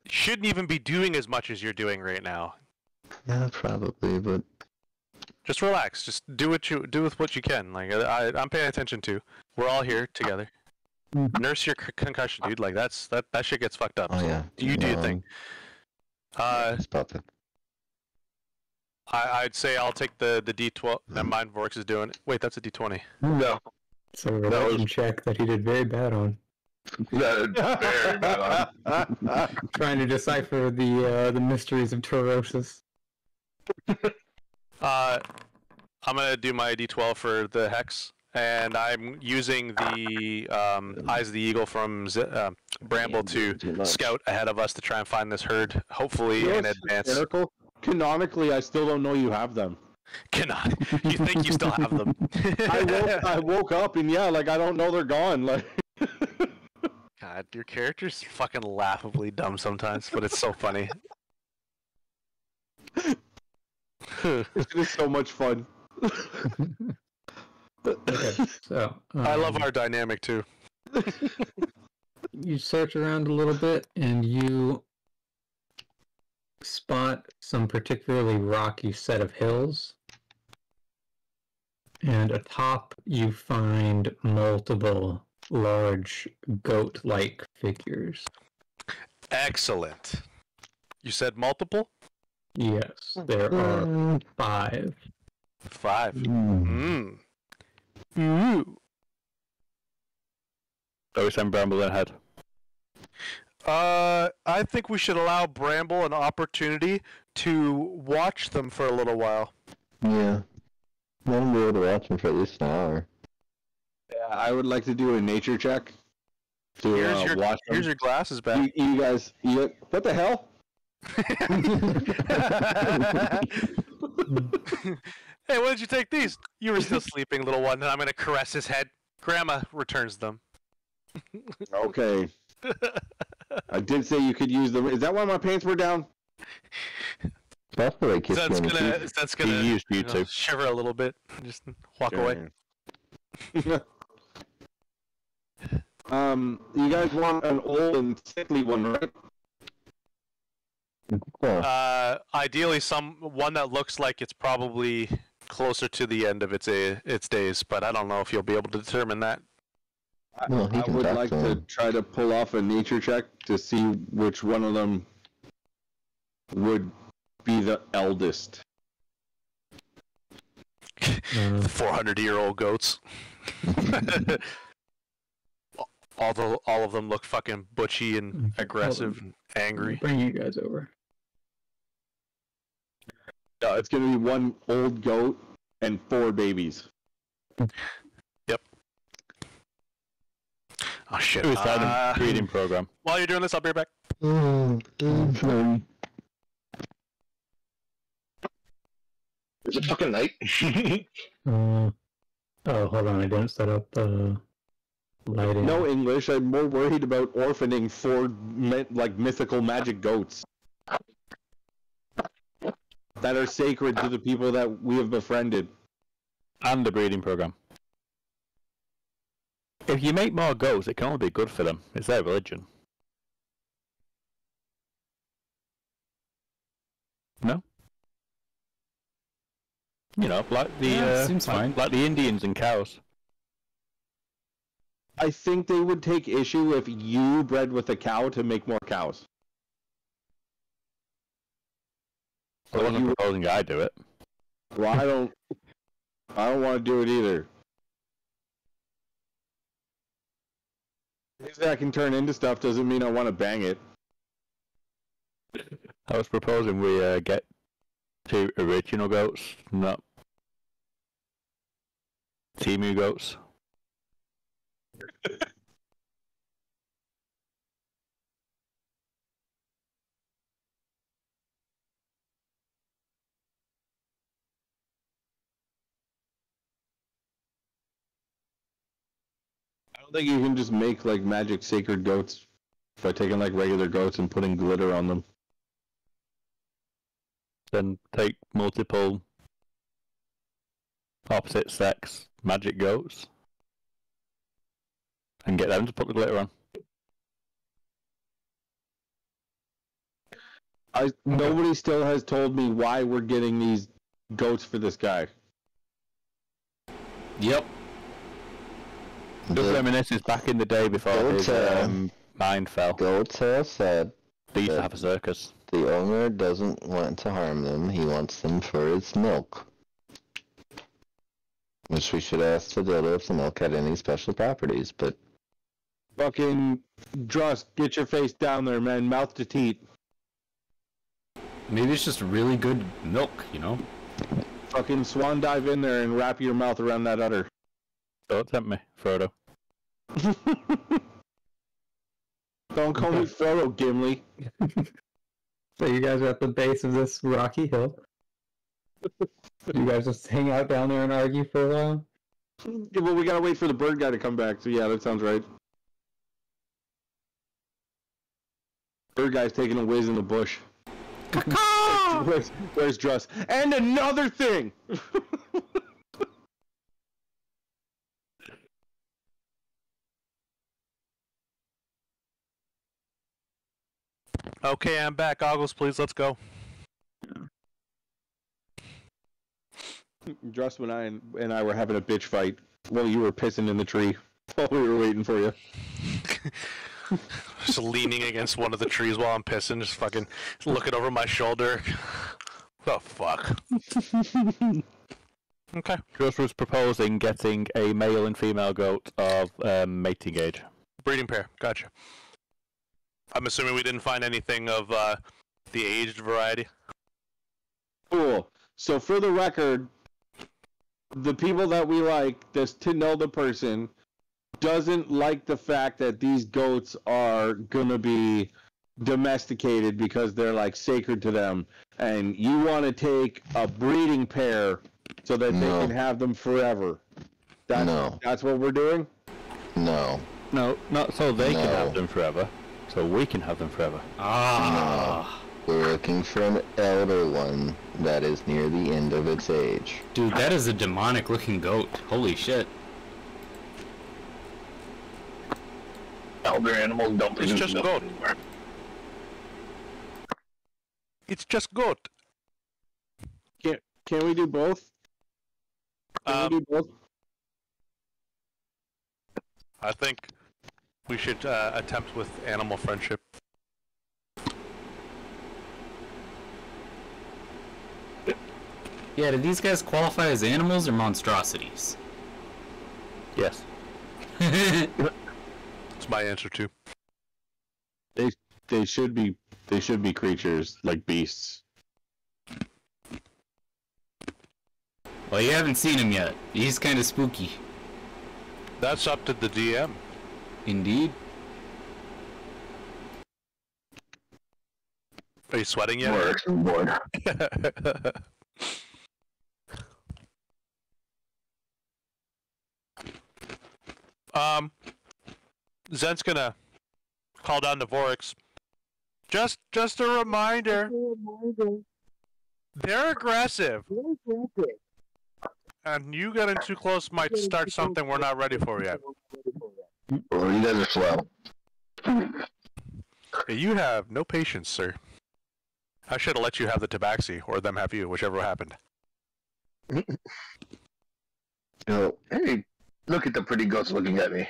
shouldn't even be doing as much as you're doing right now. Yeah, probably, but just relax. Just do with what you can. Like I'm paying attention to. We're all here together. Nurse your concussion, dude. Like that shit gets fucked up. Oh so yeah. You do your thing. I'd say I'll take the D12. Never mind, Vorix is doing it. Wait, that's a D20. No. So a religion check that he did very bad on. Very bad on. Trying to decipher the mysteries of Taurosis. I'm gonna do my D12 for the hex, and I'm using the Eyes of the Eagle from Bramble to scout ahead of us to try and find this herd, hopefully in advance. Miracle. Canonically, I still don't know you have them. You think you still have them? I woke up and I don't know they're gone. Like, God, your character's fucking laughably dumb sometimes, but it's so funny. It's just so much fun. Okay, so I love our dynamic too. You search around a little bit and you spot some particularly rocky set of hills, and atop you find multiple large goat-like figures. Excellent. You said multiple? Yes, there are 5. 5. Mm. Ooh. So we send Bramble ahead. I think we should allow Bramble an opportunity to watch them for a little while. Yeah. Let him be able to watch them for at least an hour. Yeah, I would like to do a nature check to watch them. Here's your glasses back. You guys, what the hell? Hey, when did you take these? You were still sleeping, little one, and I'm going to caress his head. Grandma returns them. Okay. I did say you could use them. Is that why my pants were down? That's gonna use YouTube. Shiver a little bit. Just walk away. You guys want an old and sickly one, right? Ideally, one that looks like it's probably closer to the end of its days, but I don't know if you'll be able to determine that. Well, I would like to try to pull off a nature check to see which one of them would be the eldest? The 400-year-old goats. all of them look fucking butchy and aggressive and angry. Bring you guys over. No, it's gonna be one old goat and 4 babies. Yep. Oh shit. Who's that breeding program? While you're doing this, I'll be right back. Is it fucking night? Oh, hold on. I didn't set up lighting. No English. I'm more worried about orphaning 4 mythical magic goats that are sacred to the people that we have befriended. And the breeding program. If you make more goats, it can only be good for them. It's their religion. No? You know, like the seems fine. like the Indians and cows. I think they would take issue if you bred with a cow to make more cows. I wasn't proposing I do it. Well, I don't want to do it either. Maybe I can turn into stuff doesn't mean I want to bang it. I was proposing we get 2 original goats, not Temu goats. I don't think you can just make like magic sacred goats by taking like regular goats and putting glitter on them. Then take multiple opposite sex magic goats and get them to put the glitter on. Nobody still has told me why we're getting these goats for this guy. Yep. Just reminiscence back in the day before his mind fell. Goatsa said They used to have a circus. the owner doesn't want to harm them, he wants them for its milk. Which we should ask the dildo if the milk had any special properties, but... Fucking Drust, get your face down there, man. Mouth to teat. Maybe it's just really good milk, you know? Fucking swan dive in there and wrap your mouth around that udder. Don't tempt me, Frodo. Don't call me Frodo, Gimli. So you guys are at the base of this rocky hill. You guys just hang out down there and argue for a while? Yeah, well, we gotta wait for the bird guy to come back, so yeah, that sounds right. Bird guy's taking a whiz in the bush. Where's Drust? And another thing! Okay, I'm back. Goggles, please. Let's go. Drust and I were having a bitch fight while you were pissing in the tree while we were waiting for you. Just leaning against one of the trees while I'm pissing, just fucking looking over my shoulder. The fuck? Okay. Just was proposing getting a male and female goat of mating age. Breeding pair. Gotcha. I'm assuming we didn't find anything of the aged variety. Cool. So for the record, the people that we like, just to know the person, doesn't like the fact that these goats are gonna be domesticated because they're like sacred to them, and you want to take a breeding pair so that they can have them forever. That's what we're doing? No. No, not so they can have them forever. So we can have them forever. Ah. No. We're looking for an elder one that is near the end of its age. Dude, that is a demonic looking goat. Holy shit. Elder animals don't It's produce just milk goat. anymore. It's just goat. Can we do both? Can we do both? I think we should attempt with animal friendship. Yeah, do these guys qualify as animals or monstrosities? Yes. That's my answer too. They should be creatures like beasts. Well, you haven't seen him yet. He's kind of spooky. That's up to the DM. Indeed. Are you sweating yet? Works, I'm bored. Zen's gonna call down the Vorix. Just a reminder. They're aggressive. And you getting too close might start something we're not ready for yet. Well, you guys are slow. You have no patience, sir. I should have let you have the tabaxi, or them have you, whichever happened. Hey, look at the pretty ghost looking at me.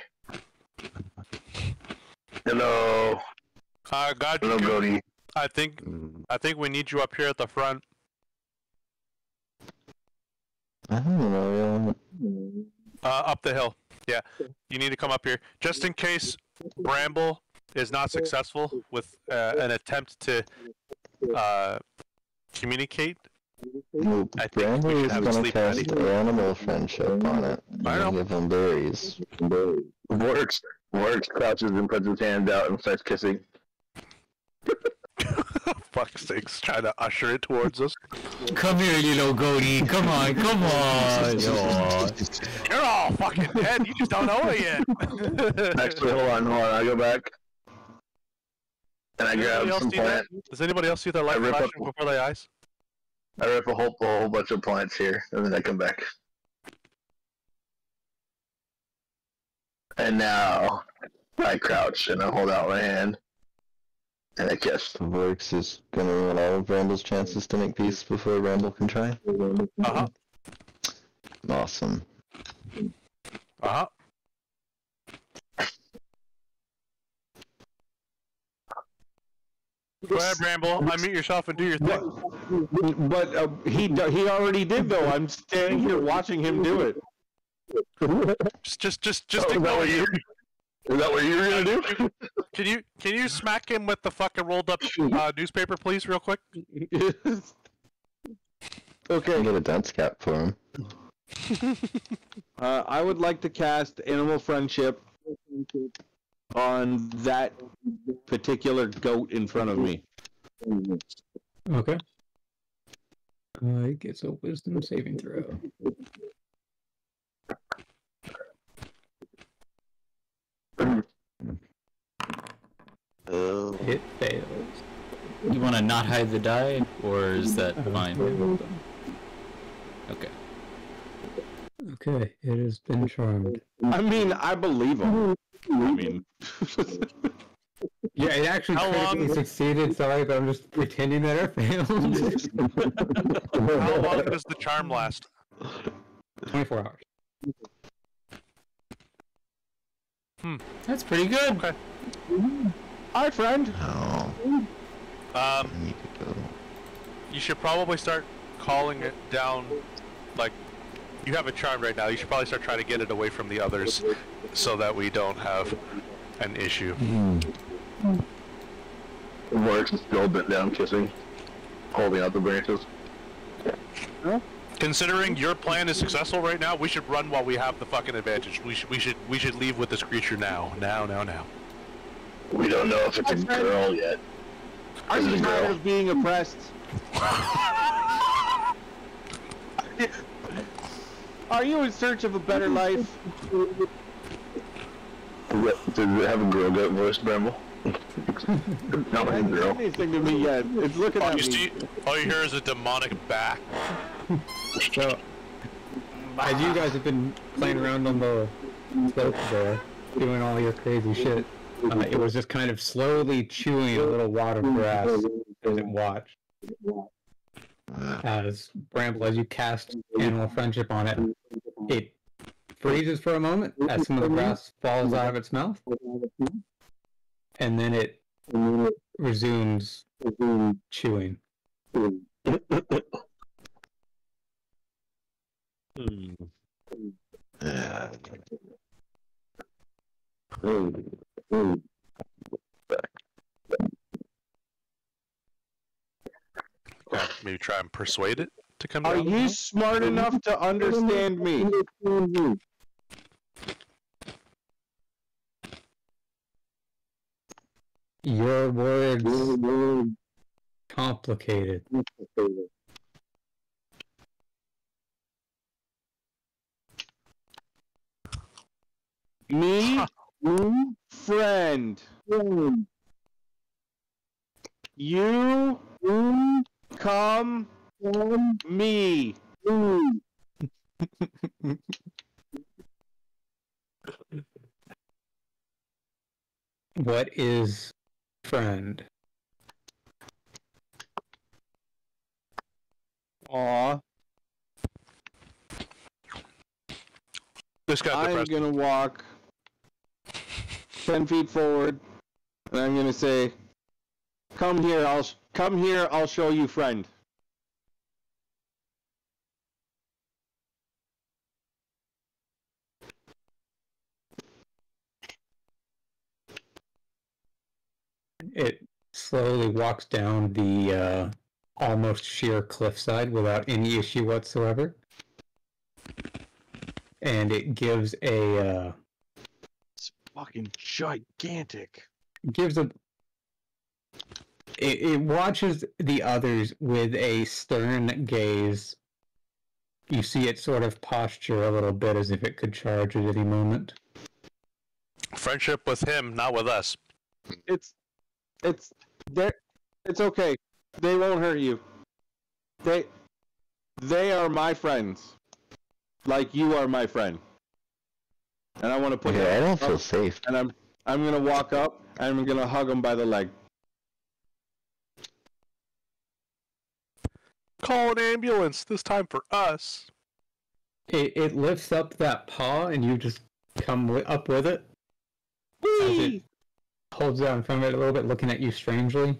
Hello. God, Hello, Brody. I think we need you up here at the front. I don't know. Up the hill. Yeah, you need to come up here just in case Bramble is not successful with an attempt to communicate. Well, I think we Bramble should is have gonna sleep cast ready. animal friendship on it. I know. Give him berries. Works crouches and puts his hand out and starts kissing. Fuck's sakes, trying to usher it towards us. Come here, little goatee. Come on, come on. You're all fucking dead. You just don't know it yet. Actually, hold on. I go back. And I grab some plants. Does anybody else see their light rip flashing before their eyes? I rip a whole bunch of plants here, and then I come back. And now I crouch and I hold out my hand. And I kiss. Vorix is gonna ruin all of Bramble's chances to make peace before Bramble can try. Uh-huh. Awesome. Uh-huh. Go ahead, Bramble. Unmute yourself and do your thing. But he already did though. I'm standing here watching him do it. Just ignore you. Is that what you were gonna do? Can you smack him with the fucking rolled up newspaper, please, real quick? Okay. Get a dunce cap for him. I would like to cast Animal Friendship on that particular goat in front of me. Okay. It gets a wisdom saving throw. It fails. You want to not hide the die, or is that fine? Okay. Okay, it has been charmed. I mean, I believe him. I mean, yeah, it actually How critically long- succeeded. Sorry, but I'm just pretending that it failed. How long does the charm last? 24 hours. That's pretty good. Okay. hi, friend. Oh, Um, I need to go. you should probably start calling it down. Like, you have a charm right now. You should probably start trying to get it away from the others, so that we don't have an issue. Works still bent down kissing, holding out the branches. Considering your plan is successful right now, we should run while we have the fucking advantage. We should leave with this creature now. Now. We don't know if it's a girl yet. Are Is it you a tired girl? of being oppressed? Are you in search of a better life? Does it have a girl goat voice, Bramble? No, It a hasn't girl. said anything to me yet. It's looking All at you, me. see, all you hear is a demonic bat. So, as you guys have been playing around on the slope there, doing all your crazy shit, it was just kind of slowly chewing a little wad of grass as it watched. As Bramble, as you cast Animal Friendship on it, it freezes for a moment as some of the grass falls out of its mouth, and then it resumes chewing. Maybe try and persuade it to come Are down. you smart enough to understand me? Your words complicated. Me, friend. You come me. What is friend? Aw, This got I'm depressing. gonna walk 10 feet forward, and I'm gonna say, "Come here. I'll show you, friend." It slowly walks down the almost sheer cliffside without any issue whatsoever. And it gives a It's fucking gigantic. it watches the others with a stern gaze. You see it sort of posture a little bit as if it could charge at any moment. Friendship with him, not with us. It's okay. They won't hurt you. They are my friends. Like you are my friend. And I want to put Okay, I don't up, feel safe. and I'm gonna walk up and I'm gonna hug him by the leg. Call an ambulance, this time for us. It lifts up that paw and you just come up with it. As it holds out in front of it a little bit, looking at you strangely.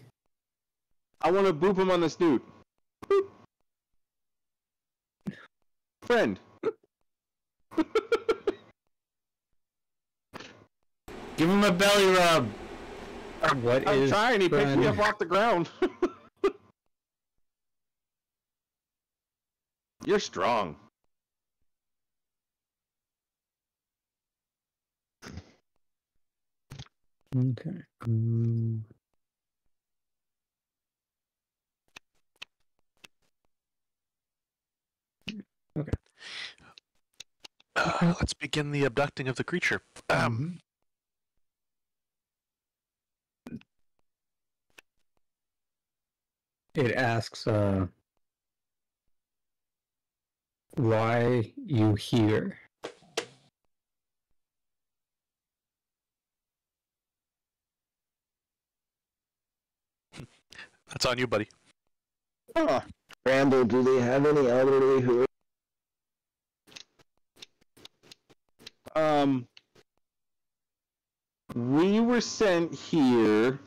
I want to boop him on the snoot. Boop. Friend. Give him a belly rub. What I'm is trying. He picked friend? me up off the ground. You're strong. Okay. Okay. Let's begin the abducting of the creature. It asks, why you here? That's on you, buddy. Rambo, do they have any elderly who We were sent here.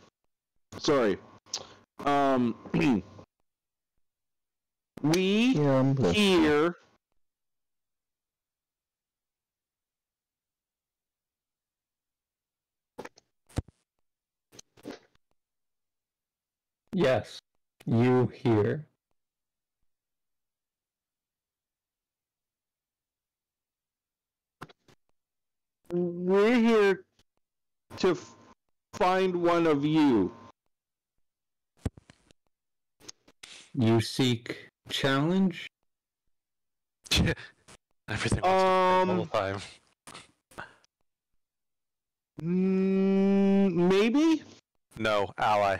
Sorry. We here. Yes, you here. We're here to find one of you. You seek challenge? Everything all the time. Maybe. No, ally.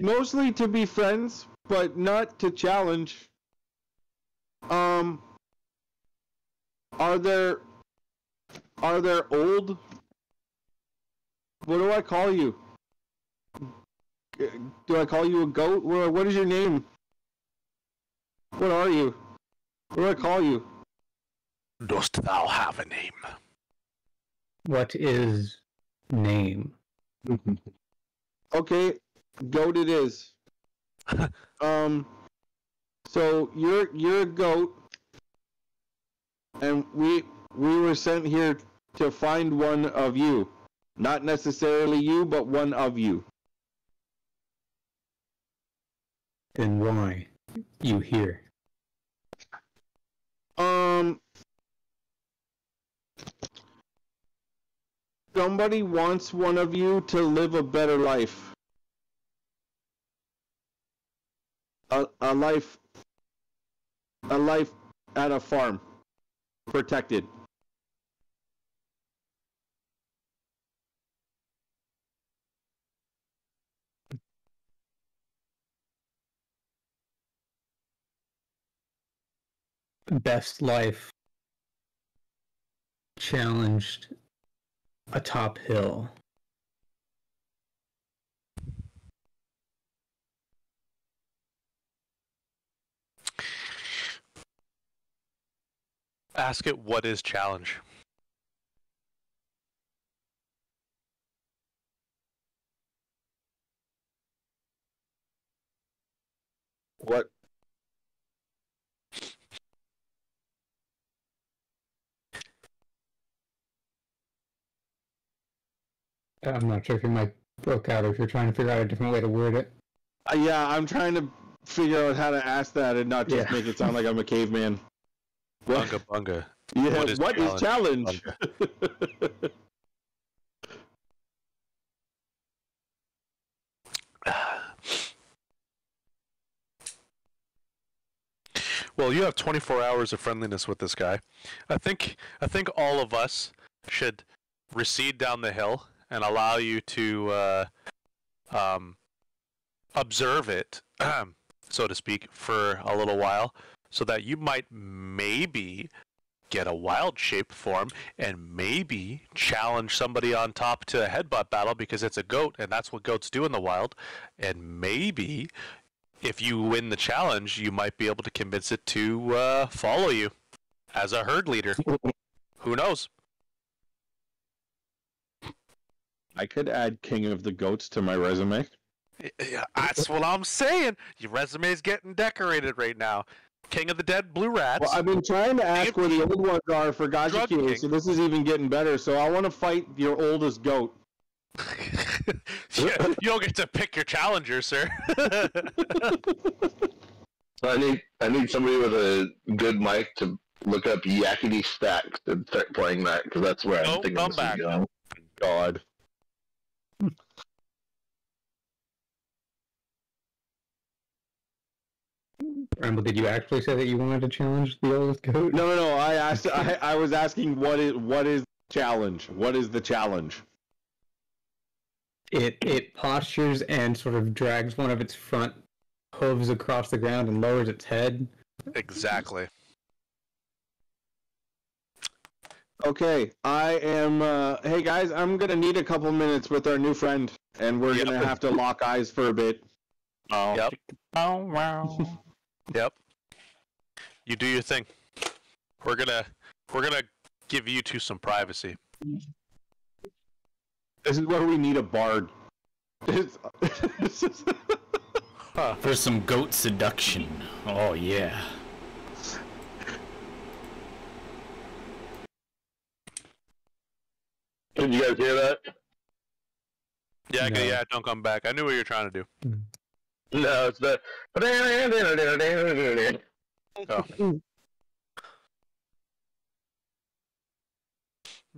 Mostly to be friends, but not to challenge. Are there old? What do I call you? Do I call you a goat? What is your name? What are you? What do I call you? Dost thou have a name? What is name? Okay, goat it is. So you're a goat, and we were sent here to find one of you. Not necessarily you, but one of you. Then why? You here? Somebody wants one of you to live a better life. A life at a farm. Protected. Best life challenged atop hill. Ask it what is challenge. What? I'm not sure if your mic broke out or if you're trying to figure out a different way to word it. Yeah, I'm trying to figure out how to ask that and not just make it sound like I'm a caveman. Bunga bunga. Yeah, what is challenge? Well, you have 24 hours of friendliness with this guy. I think all of us should recede down the hill and allow you to observe it, so to speak, for a little while, so that you might maybe get a wild shape form and maybe challenge somebody on top to a headbutt battle because it's a goat and that's what goats do in the wild, and maybe if you win the challenge, you might be able to convince it to follow you as a herd leader. Who knows? I could add King of the Goats to my resume. Yeah, that's what I'm saying. Your resume's getting decorated right now. King of the Dead Blue Rats. Well, I've been trying to ask where the old ones are for Gajiki, so this is even getting better. So I want to fight your oldest goat. You don't get to pick your challenger, sir. So I need somebody with a good mic to look up Yakety Stacks and start playing that, because that's where I'm thinking this is going. God. Ramble, did you actually say that you wanted to challenge the oldest goat? No. I asked. I was asking what is challenge? What is the challenge? It postures and sort of drags one of its front hooves across the ground and lowers its head. Exactly. Okay, I am. Hey guys, I'm gonna need a couple minutes with our new friend, and we're gonna have to lock eyes for a bit. Yep. Yep. You do your thing. We're gonna give you two some privacy. This is where we need a bard. For some goat seduction. Oh yeah. Did you guys hear that? Yeah, No. yeah. Don't come back. I knew what you were trying to do. No, it's the. Oh.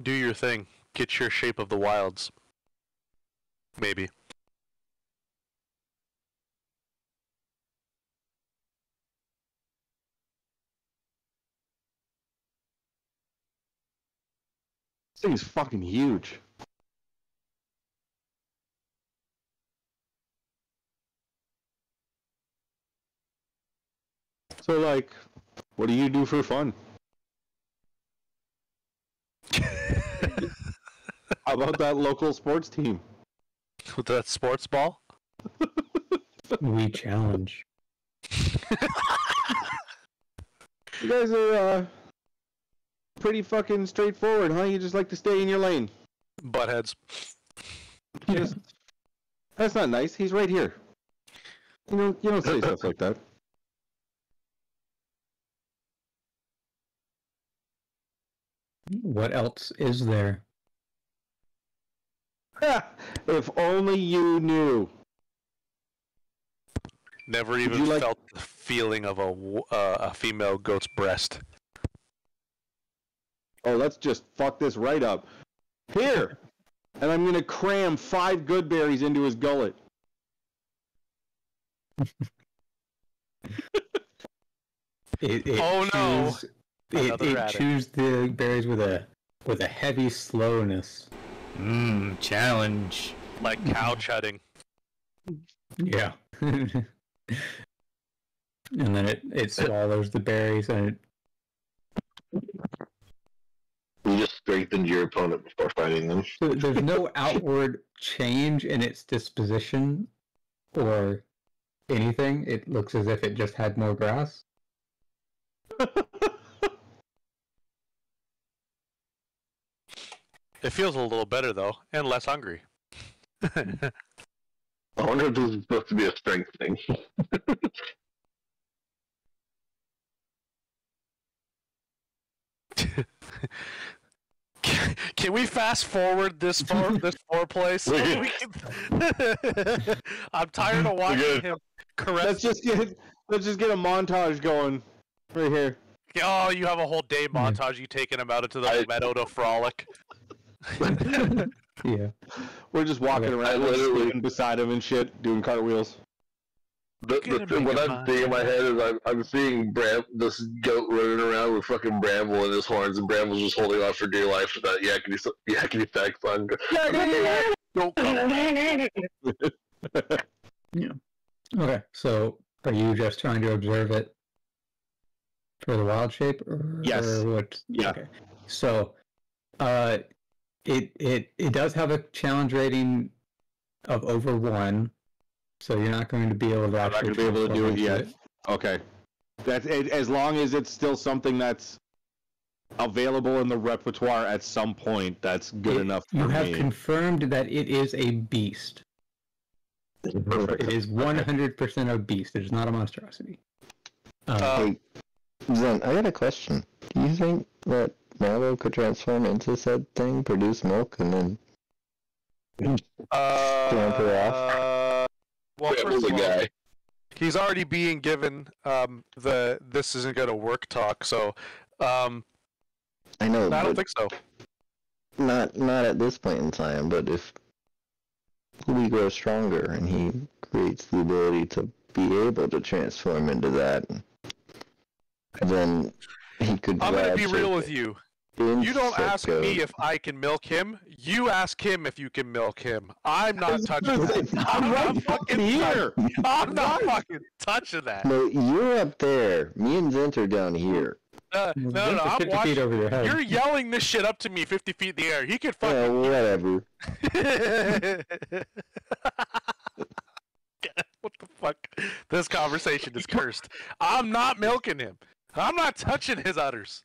Do your thing. Get your shape of the wilds. Maybe. This thing's fucking huge. So, like, what do you do for fun? How about that local sports team? With that sports ball? We challenge. You guys are pretty fucking straightforward, huh? You just like to stay in your lane. Buttheads. That's not nice. He's right here. You don't say stuff like that. What else is there? If only you knew. Never even felt the feeling of a female goat's breast. Oh, let's just fuck this right up. Here! And I'm gonna cram 5 good berries into his gullet. It chews the berries with a heavy slowness. Challenge. Like cow chudding. Yeah. And then it swallows the berries and You just strengthened your opponent before fighting them. so there's no outward change in its disposition or anything. It looks as if it just had more grass. It feels a little better though, and less hungry. I wonder if this is supposed to be a strength thing. Can we fast forward this foreplay? So I'm tired of watching him caress. Let's just get a montage going right here. Oh, you have a whole day montage. You taking him out into the meadow to frolic. Yeah, we're just walking around, literally beside him and shit, doing cartwheels. What I'm seeing in my head is I'm seeing this goat running around with fucking Bramble in his horns, and Bramble's just holding on for dear life with that yakety sax song. Don't come. Yeah. Okay, so are you just trying to observe it for the wild shape, or yes? Or what? Yeah. Okay. So, it does have a challenge rating of over 1. So you're not going to be able to actually do it yet. Okay. That's it, as long as it's still something that's available in the repertoire at some point. That's good enough for me. You have confirmed that it is a beast. Perfect. It is 100% a beast. It is not a monstrosity. Hey, Zen, I got a question. Do you think that Marlowe could transform into said thing, produce milk, and then clamp her off? Well, first of all, he's already being given the "this isn't gonna work" talk, so I know. I don't think so. Not at this point in time, but if we grow stronger and he creates the ability to be able to transform into that, then he could. I'm gonna be real with you. You don't ask me if I can milk him. You ask him if you can milk him. I'm not touching that. I'm right fucking here. I'm not fucking touching that. No, you're up there. Me and Zent are down here. No, I'm 50 watching. feet over your head. You're yelling this shit up to me 50 feet in the air. He could fucking. Whatever. What the fuck? This conversation is cursed. I'm not milking him. I'm not touching his udders.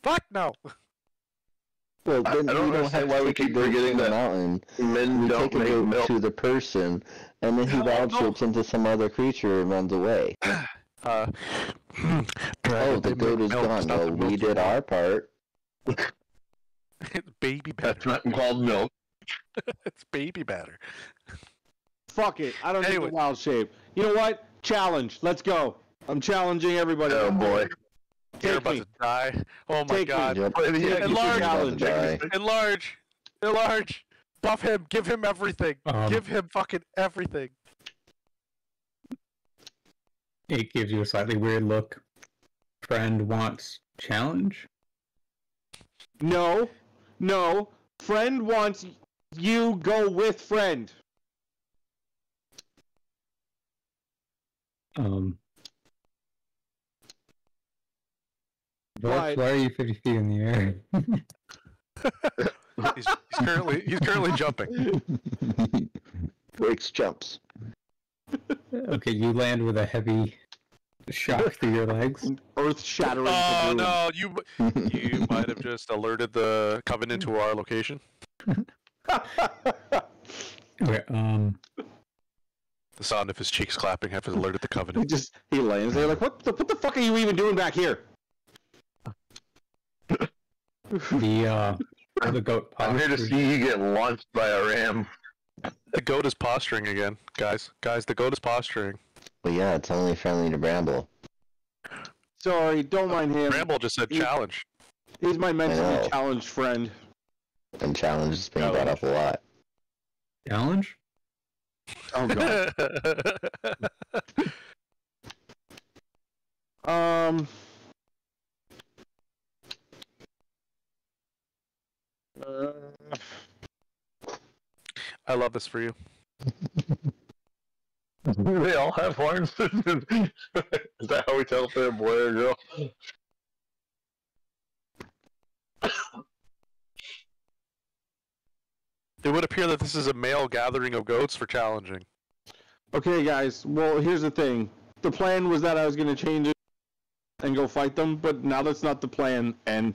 Fuck no. Well, then I don't understand why we keep forgetting the that mountain. men We don't take a make goat milk. to the person, and then he wild shapes into some other creature and runs away. Oh, the goat is gone. Well, we did our part. It's baby batter. That's not called milk. It's baby batter. Fuck it. I don't need the wild shape. You know what? Challenge. Let's go. I'm challenging everybody. Oh boy. You're about to die. Oh my god. Yep. Enlarge. Buff him. Give him everything. Give him fucking everything. It gives you a slightly weird look. Friend wants challenge? No. Friend wants you go with friend. Why are you 50 feet in the air? he's currently jumping. Breaks jumps. Okay, you land with a heavy shock through your legs. Earth shattering. Oh no, you might have just alerted the Covenant to our location. Okay, The sound of his cheeks clapping has alerted the Covenant. He lands there like, what the fuck are you even doing back here? The goat. I'm here to see you get launched by a ram. The goat is posturing again, guys. The goat is posturing. Well, yeah, it's only friendly to Bramble. Sorry, don't mind him. Bramble just said challenge. He's my mentally know. challenged friend. And challenge is being brought up a lot. Challenge? Oh god. I love this for you. They all have horns. Is that how we tell if they're a boy or a girl? It would appear that this is a male gathering of goats for challenging. Okay, guys. Well, here's the thing. The plan was that I was going to change it and go fight them, but now that's not the plan, and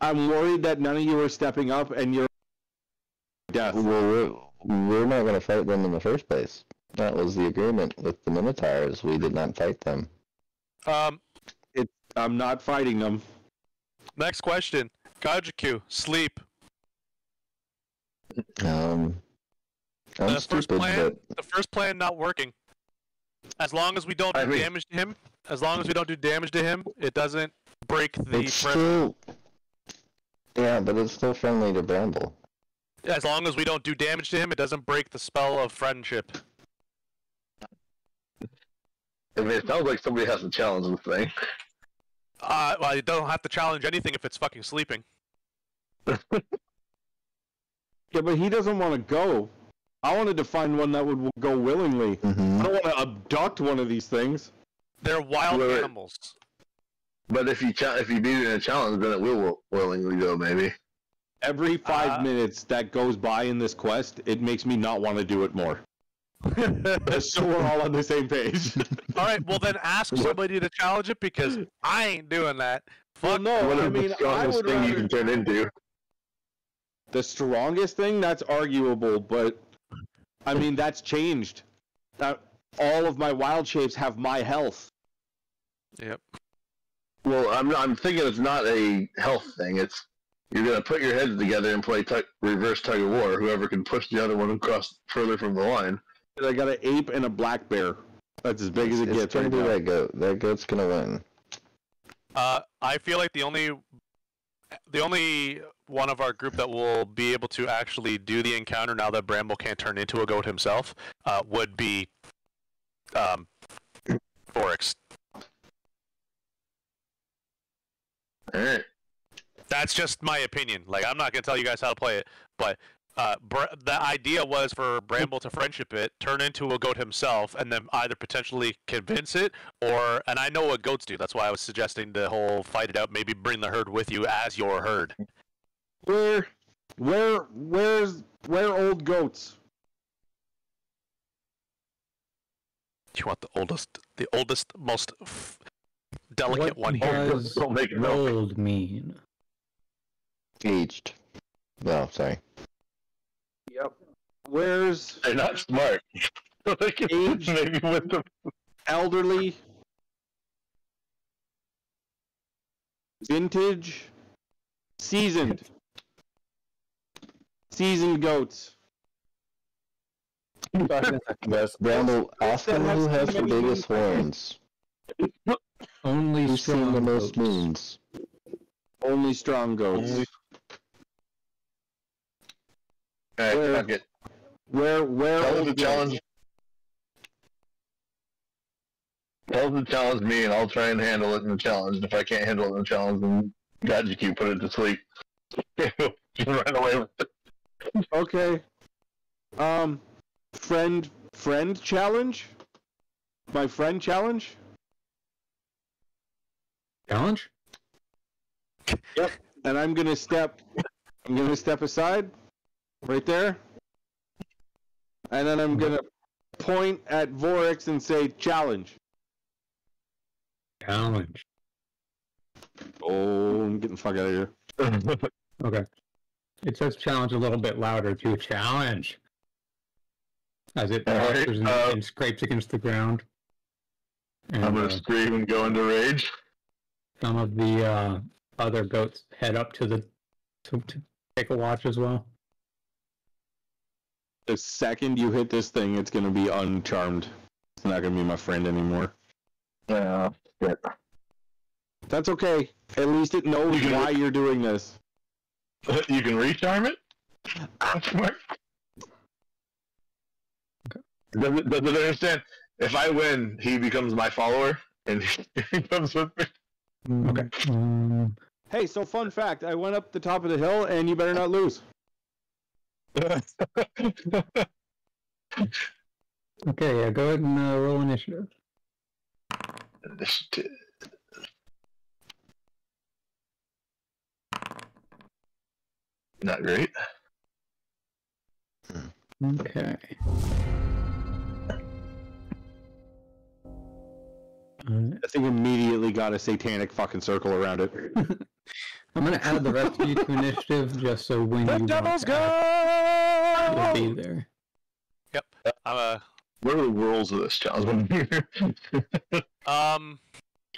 I'm worried that none of you are stepping up, and you're death. Well, we're not going to fight them in the first place. That was the agreement with the Minotaurs. We did not fight them. I'm not fighting them. Next question. Gajiku, sleep. I'm The stupid, but the first plan not working. As long as we don't do damage to him, it doesn't break the it's still... Yeah, but it's still friendly to Bramble. As long as we don't do damage to him, it doesn't break the spell of friendship. I mean, it sounds like somebody has to challenge this thing. Well, you don't have to challenge anything if it's fucking sleeping. Yeah, but he doesn't want to go. I wanted to find one that would go willingly. Mm-hmm. I don't want to abduct one of these things. They're wild Wait. animals. But if you beat it in a challenge, then it will willingly go, maybe. Every 5 minutes that goes by in this quest, it makes me not want to do it more. So we're all on the same page. Alright, well then ask somebody to challenge it, because I ain't doing that. Well, no, What I is mean, the I strongest would thing you rather... can turn into? The strongest thing? That's arguable, but... I mean, that's changed. All of my wild shapes have my health. Yep. Well, I'm thinking it's not a health thing. It's you're gonna put your heads together and play reverse tug of war. Whoever can push the other one across further from the line. I got an ape and a black bear. That's as big as it It's gets gonna right be now. that goat. That goat's gonna win. I feel like the only one of our group that will be able to actually do the encounter now that Bramble can't turn into a goat himself would be Oryx. Alright. That's just my opinion. Like, I'm not gonna tell you guys how to play it, but the idea was for Bramble to friendship it, turn into a goat himself, and then either potentially convince it, or, and I know what goats do. That's why I was suggesting the whole fight it out. Maybe bring the herd with you as your herd. Where old goats? You want the oldest, most delicate one here. What does Don't make it milk. old mean? Aged. Oh, sorry. Yep. Where's They're not smart. They can Age? maybe with them. elderly? Vintage? Seasoned? Seasoned goats. Bramble, ask that him has who so has the many biggest horns. Only Who's seen strong the most goats. moons? Only strong goats. Alright, Where- fuck it. Where Tell them old to goats? challenge. Tell them to challenge me, and I'll try and handle it in the challenge. If I can't handle it in the challenge, then Gajiku put it to sleep. Just run away with it. Okay. Friend challenge? My friend challenge? Challenge? Yep. And I'm gonna step aside, right there. And then I'm gonna point at Vorix and say challenge. Challenge. Oh, I'm getting the fuck out of here. Okay. It says challenge a little bit louder too. Challenge. As it Alright, postures and scrapes against the ground. And, I'm gonna scream and go into rage. some of the other goats head up to take a watch as well. The second you hit this thing, it's gonna be uncharmed. It's not gonna be my friend anymore. Yeah. That's okay. At least it knows why you're doing this. You can recharm it? Does it understand? If I win, he becomes my follower, and he comes with me. Okay. Hey, so fun fact, I went up the top of the hill, and you better not lose. Okay, yeah, go ahead and roll initiative. Not great. Okay. That thing immediately got a satanic fucking circle around it. I'm gonna add the rest of you to initiative just so when The you devil's want to act, you'll be there. Yep. What are the rules of this challenge?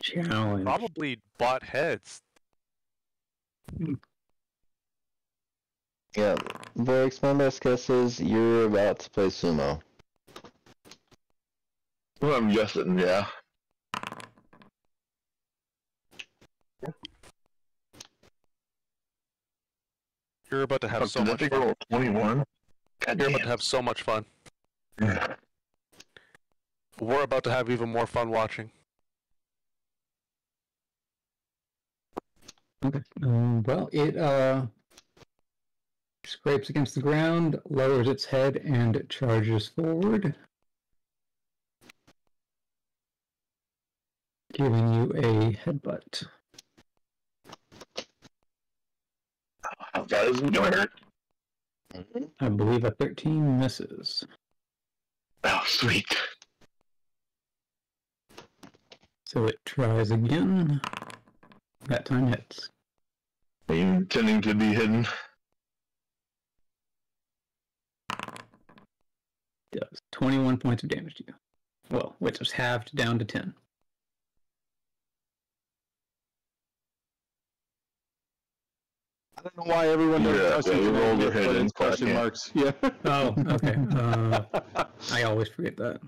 Challenge. Probably butt heads. Yeah, Vorix, my best guess is you're about to play sumo. Well, I'm guessing, yeah. You're about to have so Did I much think I fun. rolled 21? God You're about damn. to have so much fun. Yeah. We're about to have even more fun watching. Okay. Well, it scrapes against the ground, lowers its head, and charges forward, giving you a headbutt. That is going to hurt. I believe a 13 misses. Oh, sweet. So it tries again. That time hits. Are you intending to be hidden? Does 21 points of damage to you. Well, which is halved down to 10. I don't know why everyone does the rolls are hidden. Question marks. Yeah. Oh, okay. I always forget that.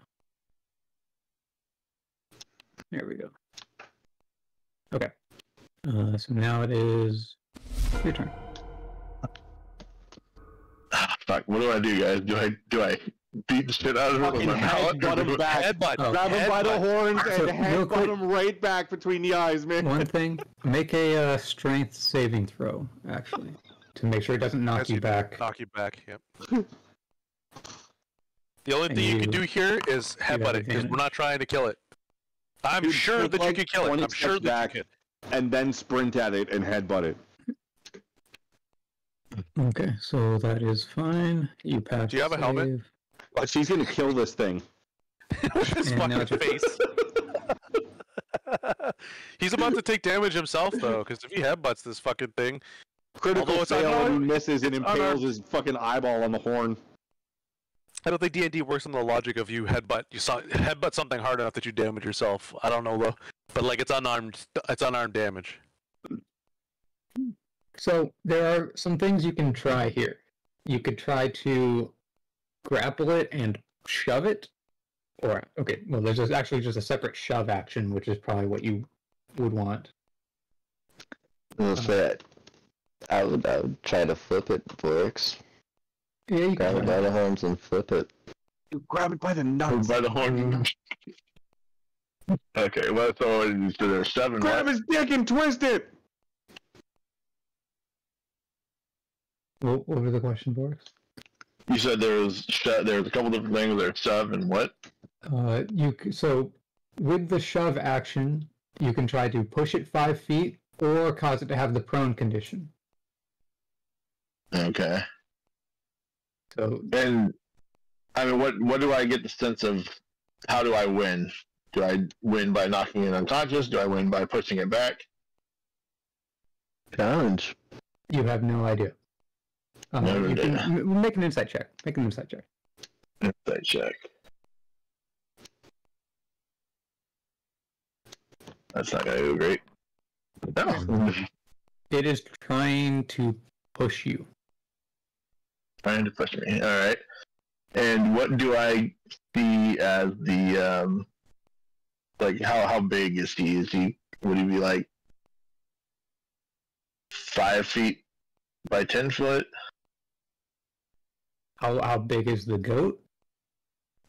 There we go. Okay. So now it is your turn. Fuck, what do I do, guys? Do I beat the shit out of him with my mallet? Headbutt him back. Headbutt. Oh. Grab him by the horns So, and real quick- headbutt him right back between the eyes, man. One thing, make a strength saving throw, actually, to make sure it doesn't knock you back. Knock you back, yep. The only thing you can do here is headbutt it, because we're not trying to kill it. I'm Dude, sure take that you like could kill it. 20 I'm sure steps that back you could. and then sprint at it and headbutt it. Okay, so that is fine. You pass. Do you have a helmet? But she's gonna kill this thing. With his And now fucking it's- face. He's about to take damage himself, though, because if he headbutts this fucking thing, Critical Although it's fail and he unarmed, misses and it's impales unarmed. his fucking eyeball on the horn. I don't think D&D works on the logic of you headbutt something hard enough that you damage yourself. I don't know though, but like it's unarmed damage. So there are some things you can try here. You could try to grapple it and shove it, or okay, well, there's actually just a separate shove action, which is probably what you would want. I'll say I would try to flip it, Vorix. Yeah, you Grab it can. by the horns and flip it. You grab it by the nuts. By the horn. Okay, well, so there's 7, Grab right? his dick and twist it. What was the question, Boris? You said there's a couple different things. There's shove and what? So with the shove action, you can try to push it 5 feet or cause it to have the prone condition. Okay. So And I mean, what do I get the sense of? How do I win? Do I win by knocking it unconscious? Do I win by pushing it back? Challenge. you have no idea. No You idea. can make an insight check. Make an insight check. Insight check. That's not gonna go great. No. It is trying to push you. Trying to push me. All right. And what do I see as the like how big is he? Would he be like 5 feet by 10 foot? How big is the goat?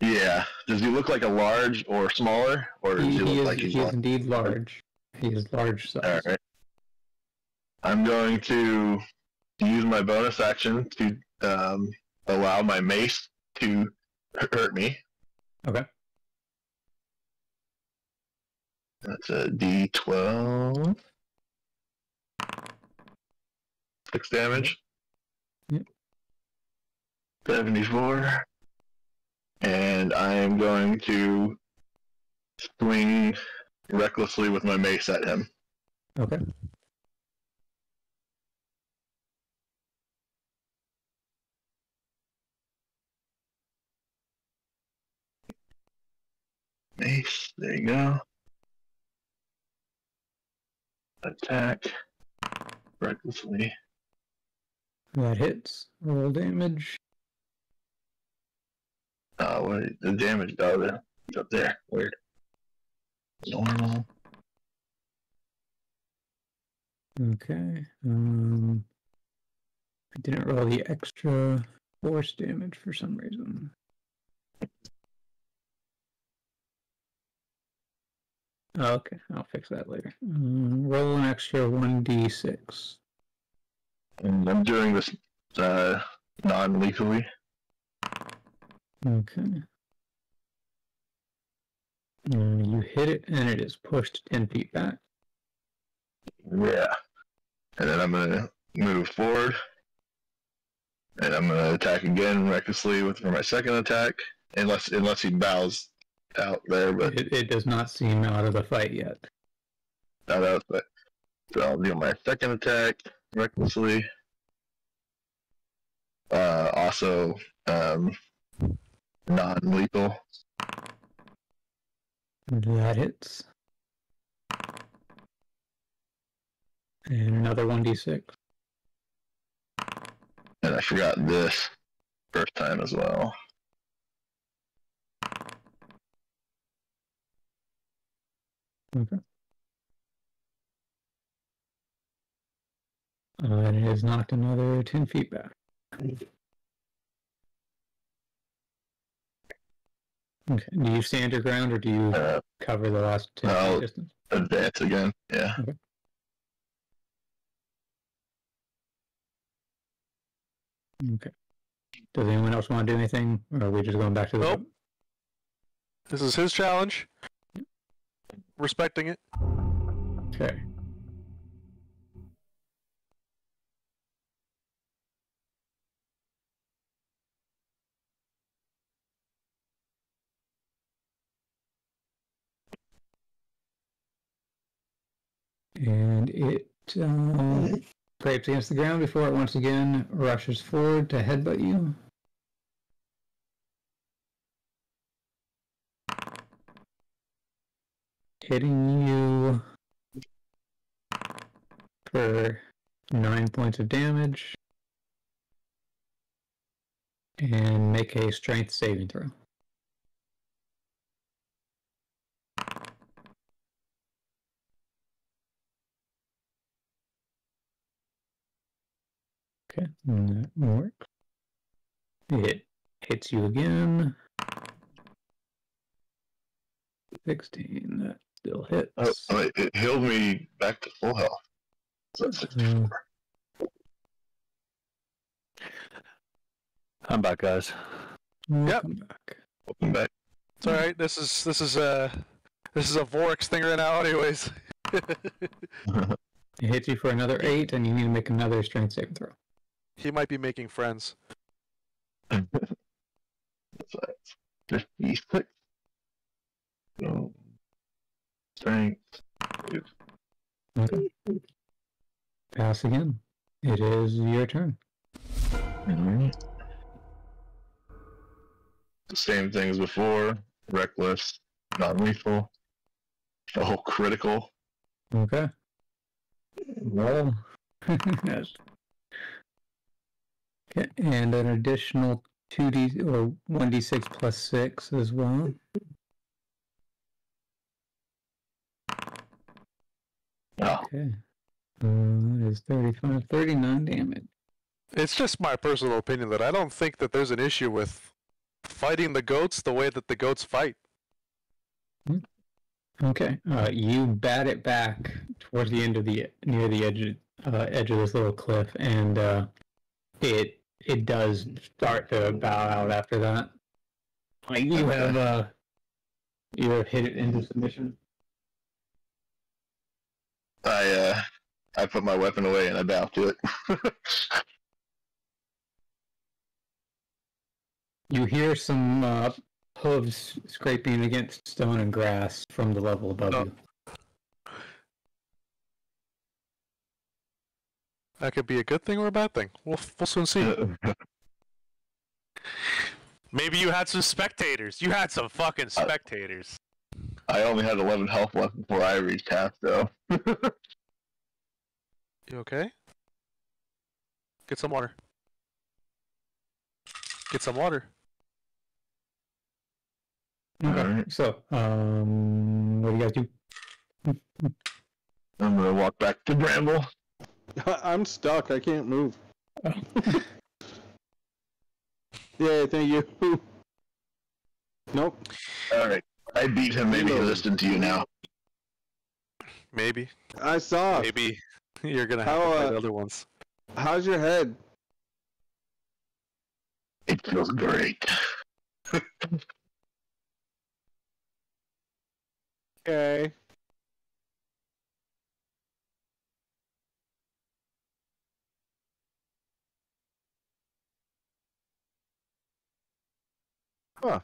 Yeah. Does he look like a large or smaller, or does he look like he's he is indeed large. He is large size. All right. I'm going to use my bonus action to allow my mace to hurt me. Okay. That's a D12. 6 damage. Yep. 74. And I am going to swing recklessly with my mace at him. Okay. Mace, there you go. Attack recklessly. That hits. Roll damage. What the damage? Oh, it's up there. Weird. Normal. Okay. I didn't roll the extra force damage for some reason. Okay, I'll fix that later. Roll an extra 1d6. And I'm doing this non-lethally. Okay. You hit it, and it is pushed 10 feet back. Yeah. And then I'm gonna move forward. And I'm gonna attack again recklessly for my second attack. Unless he bows out there, but It does not seem out of the fight yet. not out. But so I'll do my second attack recklessly. Also, non-lethal. That hits. And another 1d6. And I forgot this first time as well. Okay. And it has knocked another 10 feet back. Okay. Do you stand your ground, or do you cover the last 10 feet distance? Advance again, yeah. Okay. Okay. Does anyone else want to do anything, or are we just going back to the Nope. This is his challenge. Respecting it. Okay. And it scrapes against the ground before it once again rushes forward to headbutt you. Hitting you for 9 points of damage. And make a strength saving throw. Okay, that works. It hits you again. 16, that still hits. Oh, it healed me back to full health. So that's 64. I'm back, guys. Welcome back. Welcome back. It's all right. This is a Vorix thing right now, anyways. It hits you for another 8, and you need to make another strength saving throw. He might be making friends. That's 56. So, strength. Okay. Pass again. It is your turn. The same thing as before. Reckless, non-lethal. Oh, critical. Okay. Roll. Yes. Okay, and an additional 2d or 1d6 plus 6 as well. Oh. Okay. That is 35, 39 damage. It's just my personal opinion that I don't think that there's an issue with fighting the goats the way that the goats fight. Okay. You bat it back towards the end of near the edge of this little cliff, and it does start to bow out after that. Like you have hit it into submission. I put my weapon away and I bow to it. You hear some hooves scraping against stone and grass from the level above you. That could be a good thing or a bad thing. We'll soon see. Maybe you had some spectators. You had some fucking spectators. I only had 11 health left before I reached half, though. You okay? Get some water. Get some water. Okay. Alright. So, what do you guys do? I'm gonna walk back to Bramble. I'm stuck. I can't move. Yeah, thank you. Nope. Alright. I beat him, maybe he'll listen to you now. Maybe. I saw. Maybe you're gonna have to fight other ones. How's your head? It feels great. Okay. Huh.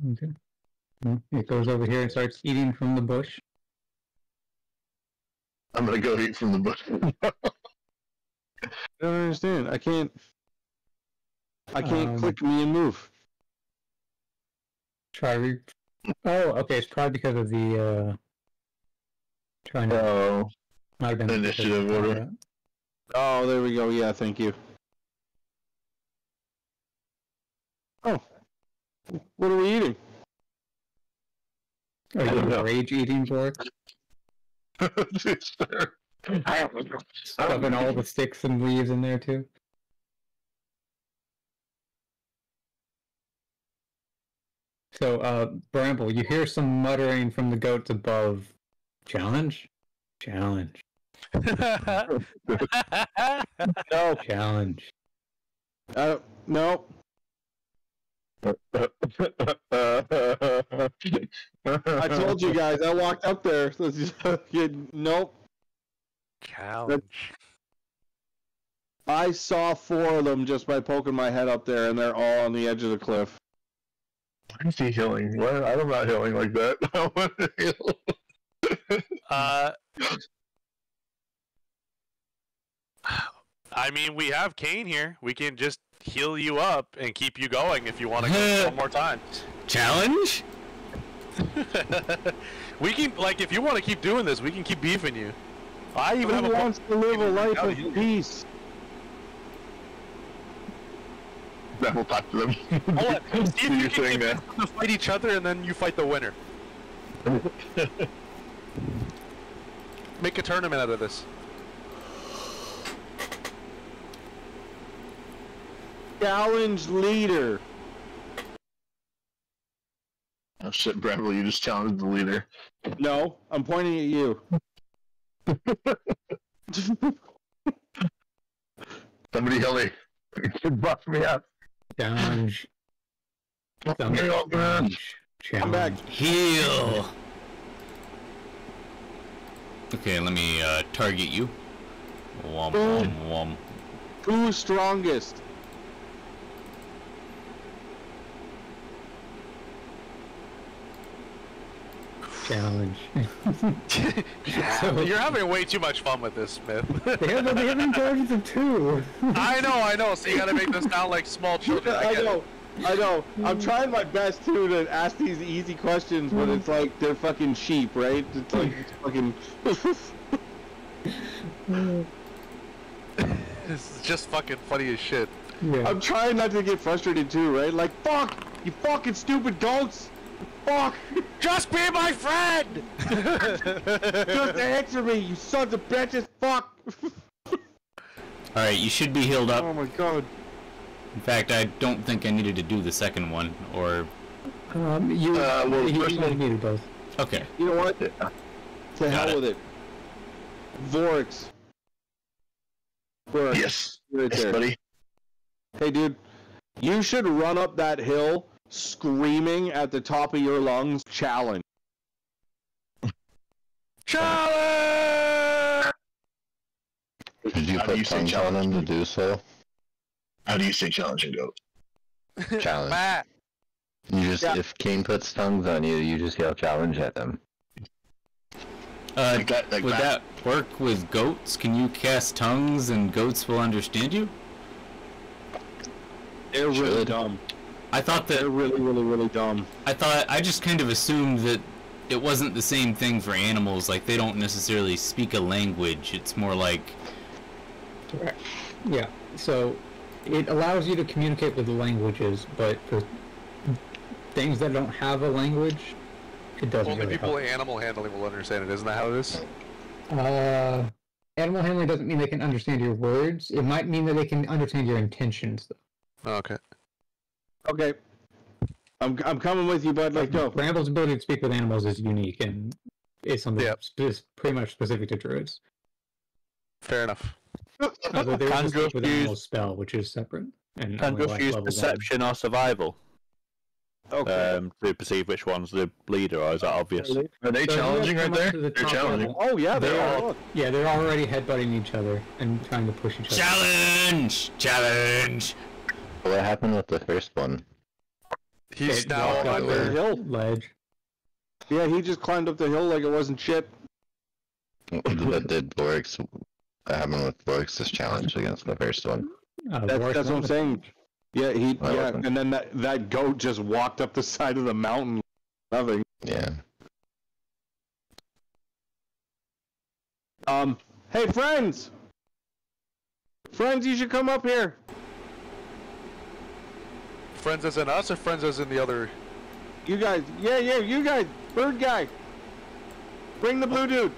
Okay. It goes over here and starts eating from the bush. I'm gonna go eat from the bush. I don't understand. I can't click me and move. Try Oh, okay. It's probably because of the trying to. Oh, Might have been initiative order. Oh, there we go. Yeah, thank you. Oh, what are we eating? Are you don't know. rage eating for it? Stuffing all the sticks and leaves in there too. So, Bramble, you hear some muttering from the goats above. Challenge? Challenge. No, Challenge. no. I told you guys. I walked up there. Nope. Challenge. I saw 4 of them just by poking my head up there, and they're all on the edge of the cliff. Why is he healing? What? I'm not healing like that. I want to heal. I mean, we have Kane here. We can just heal you up and keep you going if you want to go one more time. Challenge? We can, like, if you want to keep doing this, we can keep beefing you. I even have Who a wants to live a life Gotta of heal you. peace? Then we'll talk to them. Hold on. See if Do you your can thing, get man. them to fight each other, and then you fight the winner. Make a tournament out of this. Challenge leader. Oh shit, Bramble, you just challenged the leader. No, I'm pointing at you. Somebody help me. It buffed me up. Challenge. Somebody help me. I'm back. Heal. Okay, let me target you. Wom wom wom. Who's strongest? Challenge. You're having way too much fun with this, Smith. They have targets of 2. I know. So you gotta make them sound like small children. I get know. it. I know. I'm trying my best too to ask these easy questions, but it's like they're fucking sheep, right? It's like it's fucking. It's just fucking funny as shit. Yeah. I'm trying not to get frustrated too, right? Like, fuck! You fucking stupid goats! Fuck! Just be my friend! Just answer me, you sons of bitches! Fuck! Alright, you should be healed up. Oh my god. In fact, I don't think I needed to do the second one, or... You first one- needed both. Okay. You know what? To Got hell it. with it. Vorix. Vorix. Yes. Right Yes, there. buddy. Hey, dude. You should run up that hill screaming at the top of your lungs, challenge. Challenge! Did you How do put you say tongues on challenge? him to do so? How do you say challenging goat? Challenge. Matt. You just Yeah. if Kane puts tongues on you, you just yell challenge at them. Like that, like Would that work with goats? Can you cast tongues and goats will understand you? They're really Should. dumb. I thought They're that... really, really, really dumb. I just kind of assumed that it wasn't the same thing for animals. Like, they don't necessarily speak a language. It's more like... Correct. Yeah. So it allows you to communicate with languages, but for things that don't have a language, it doesn't Only really people help. animal handling will understand it, isn't that how it is? Animal handling doesn't mean they can understand your words. It might mean that they can understand your intentions, though. Okay. Okay. I'm coming with you, bud. Like, go. Bramble's ability to speak with animals is unique, and it's something Yep. pretty much specific to druids. Fair enough. Although there Can is a speak with just use- animals spell, which is separate. And Can only, just like, use level perception or survival Okay. to perceive which one's the leader, or is that obvious? Are they So you challenging guys right come up there? to the They're top challenging. level. Oh yeah, They they're are. all. Yeah, they're already headbutting each other and trying to push each other. Challenge! Challenge! What happened with the first one? He's It now walked up under... the hill. ledge. Yeah, he just climbed up the hill like it wasn't shit. What did Borix happen with Borix's challenge against the first one? That's what I'm saying. Yeah, Well, yeah, then. and then that goat just walked up the side of the mountain. Nothing. Yeah. Hey friends! Friends, you should come up here. Friends as in us or friends as in the other... You guys, yeah, you guys, bird guy. Bring the blue dude.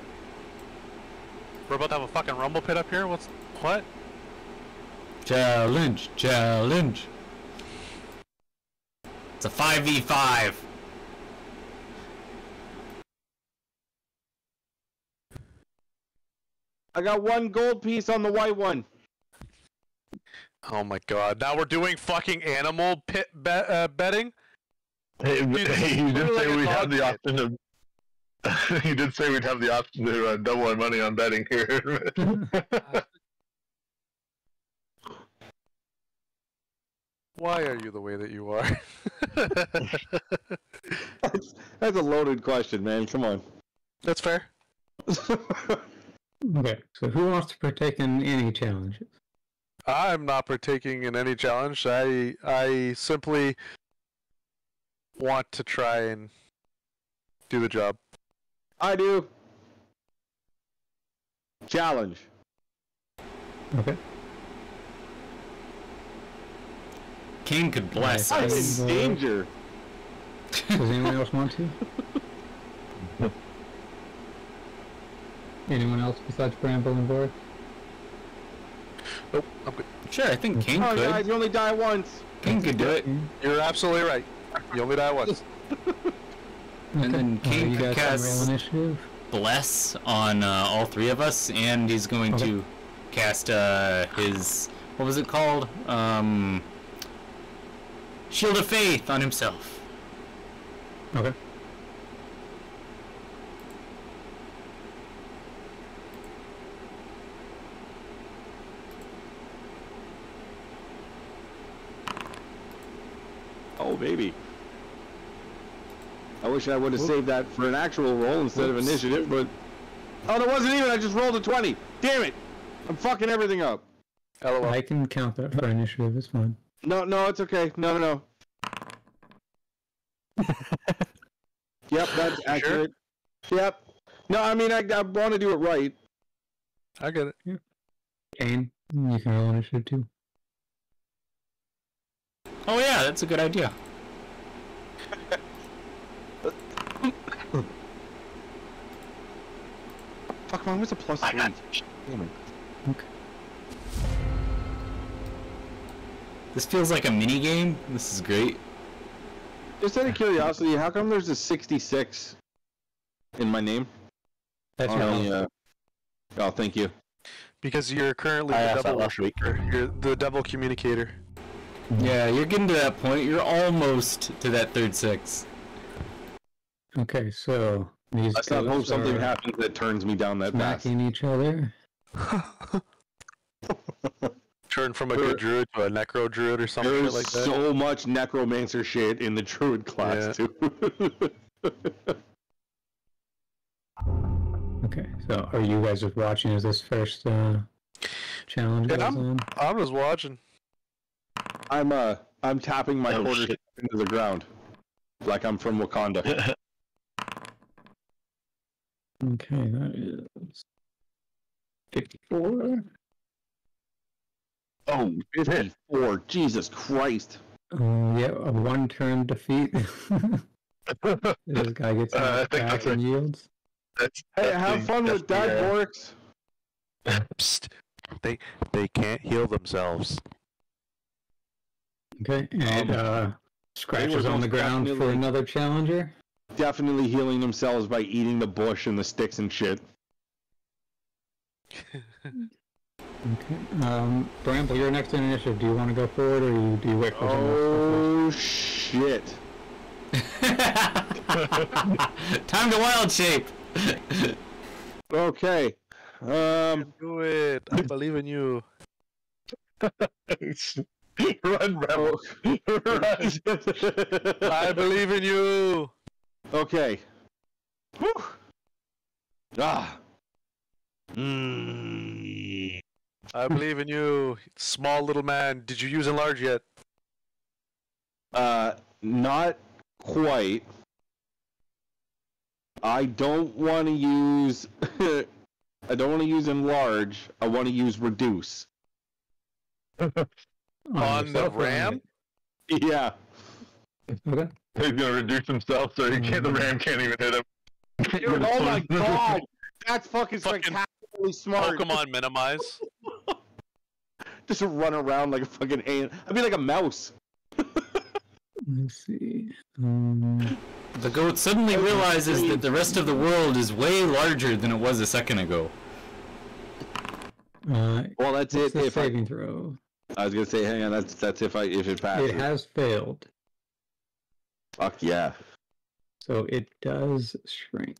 We're about to have a fucking rumble pit up here? What? Challenge! Challenge! It's a 5v5. I got one gold piece on the white one. Oh my god. Now we're doing fucking animal pit betting? Hey, Jesus, hey, you did we're say like a we'd have dog the option of. You did say we'd have the option to double our money on betting here. Why are you the way that you are? That's a loaded question, man. Come on. That's fair. Okay, so who wants to partake in any challenges? I'm not partaking in any challenge. I simply want to try and do the job. I do. Challenge. Okay. King could bless I'm us. in danger. Does anyone else want to? Anyone else besides Bramble and Boris? Nope, I'm good. Sure, I think King Oh, could. guys, you only die once. King could do it. You're absolutely right. You only die once. And then King you could guys can roll cast initiative. bless on all three of us, and he's going Okay. to cast his, what was it called? Shield of Faith on himself. Okay. Oh, baby. I wish I would have saved that for an actual roll instead of initiative, but... Oh, that wasn't even. I just rolled a 20. Damn it. I'm fucking everything up. LOL. I can count that for initiative, it's fine. No, it's okay. No. Yep, that's accurate. Yep. No, I mean, I want to do it right. I get it. Kane, you can roll initiative too. Oh yeah, that's a good idea. Fuck, mine was a plus 3. Damn it. Okay. This feels like a mini game. This is great. Just out of curiosity, how come there's a 66 in my name? That's Oh, thank you. Because you're currently I the asked that devil last week. worshiper. You're the devil communicator. Yeah, you're getting to that point. You're almost to that third 6. Okay, so these Let's not hope ghosts something are happens that turns me down that path. smacking each other. Turn from a good druid to a necro druid or something There's like that. so much necromancer shit in the druid class, too. Okay, so are you guys just watching as this first challenge goes on? I'm just watching. I'm tapping my Oh, quarter shit. into the ground. Like I'm from Wakanda. Okay, that is 54. Oh, 54. Jesus Christ. Yeah, a one-turn defeat. This guy gets I knocked think back that's and yields. Hey, have fun with that, Borks. Psst. They can't heal themselves. Okay, and scratches They were on the ground for definitely- another challenger. Definitely healing themselves by eating the bush and the sticks and shit. Okay, Bramble, you're next in initiative. Do you want to go forward, or do you wait for someone else Oh, shit. Time to wild shape. Okay. Do it. I believe in you. Run, rebel. Run. I believe in you. Okay. Whew. Ah. I believe in you. Small little man. Did you use enlarge yet? Not quite. I don't want to use. I don't want to use enlarge. I want to use reduce. On the yourself or on ram? Yeah. it? Okay. He's gonna reduce himself so he can't. The ram can't even hit him. Dude, oh my god, that's fucking Fucking spectacularly smart. Pokemon minimize. Just run around like a fucking ant. I'd be like a mouse. Let's see. The goat suddenly realizes that the rest of the world is way larger than it was a second ago. Well, that's What's it. the If I saving throw? was gonna say, hang on, that's if it passes. It has failed, Fuck yeah. so it does shrink.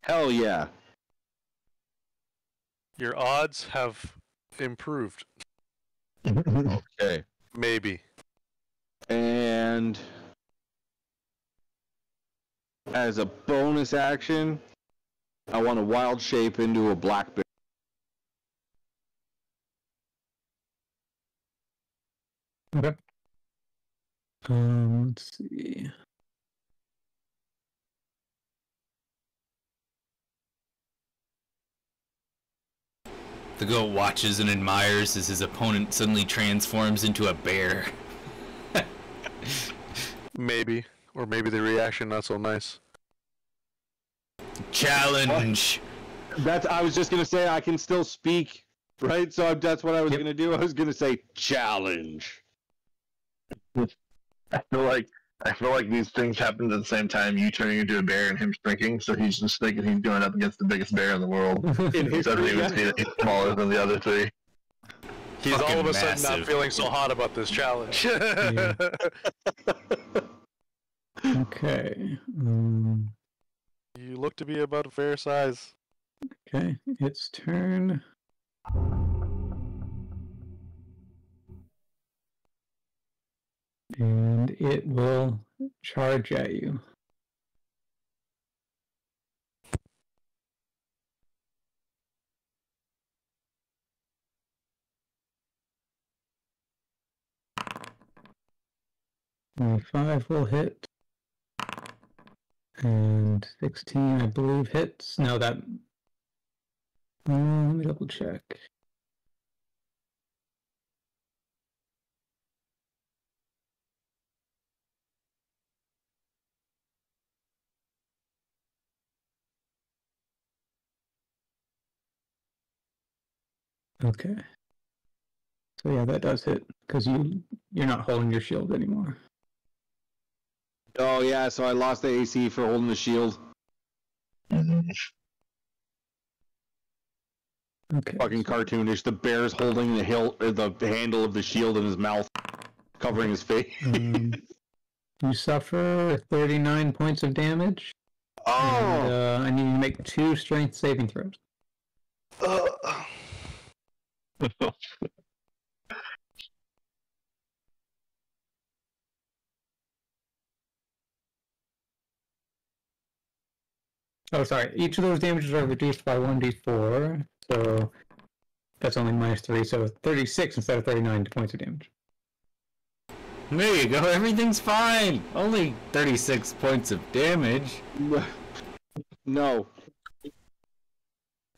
Hell yeah. Your odds have improved. Okay. Maybe. And as a bonus action, I want to wild shape into a black bear. Okay. Let's see. The goat watches and admires as his opponent suddenly transforms into a bear. Maybe. Or maybe the reaction not so nice. Challenge! I was just gonna say I can still speak, right? So that's what I was gonna do. I was gonna say challenge. I feel like these things happened at the same time. You turning into a bear and him shrinking, so he's just thinking he's going up against the biggest bear in the world. He doesn't even see that he's smaller than the other three. He's all Fucking of a sudden not massive. feeling so hot about this challenge. Yeah. Okay. You look to be about a fair size. Okay, its turn. And it will charge at you. 5 will hit. And 16, I believe, hits. No, that... let me double check. Okay. So yeah, that does hit, because you're not holding your shield anymore. Oh yeah, so I lost the AC for holding the shield. Okay. Fucking cartoonish. The bear's holding the handle of the shield in his mouth, covering his face. You suffer 39 points of damage. Oh! And I need you to make 2 strength saving throws. Oh, sorry. Each of those damages are reduced by 1d4, so that's only -3, so 36 instead of 39 points of damage. There you go, everything's fine! Only 36 points of damage. No.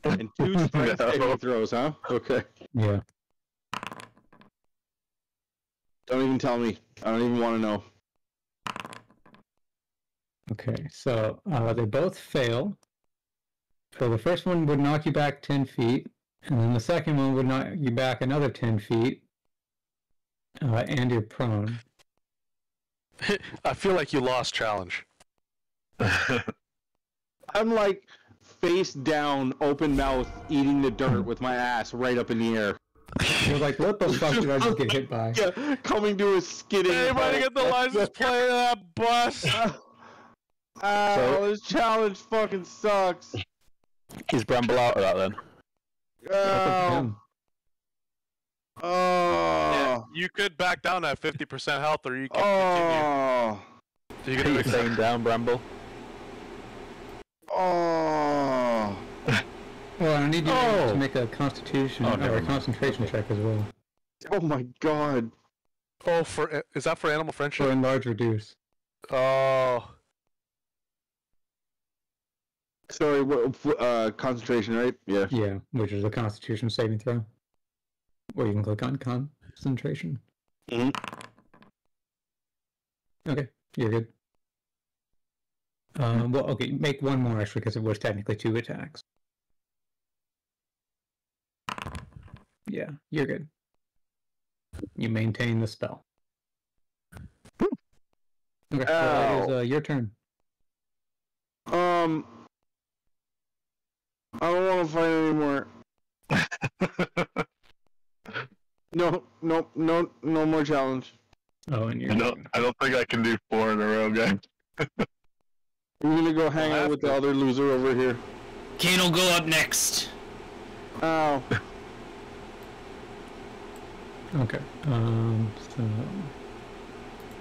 And 2 strength saving throws, huh? Okay. Yeah. Don't even tell me. I don't even want to know. Okay, so they both fail. So the first one would knock you back 10 feet, and then the second one would knock you back another 10 feet, and you're prone. I feel like you lost challenge. I'm like face down, open mouth, eating the dirt with my ass right up in the air. You're like, what the fuck did I just get hit by? Yeah, coming to a skidding. Anybody get the license plate of that bus? This challenge fucking sucks. Is Bramble out of that then? Oh. Yeah, you could back down at 50% health, or you can continue. So you Are can you staying down, Bramble? Oh. Well, I need you to make a constitution or a never mind. concentration check as well. Oh my god. Oh, is that for animal friendship? So enlarge reduce. Oh. Sorry, what, concentration, right? Yeah. Yeah, which is a constitution saving throw. Or you can click on concentration. Mhm. Okay, you're good. Well, okay, make one more actually, because it was technically 2 attacks. Yeah, you're good. You maintain the spell. Okay, so it is your turn. I don't want to fight anymore. No more challenge. Oh, and you're... I don't think I can do 4 in a row, guys. I'm gonna go hang out with the other loser over here. Kane will go up next. Ow. Okay, so...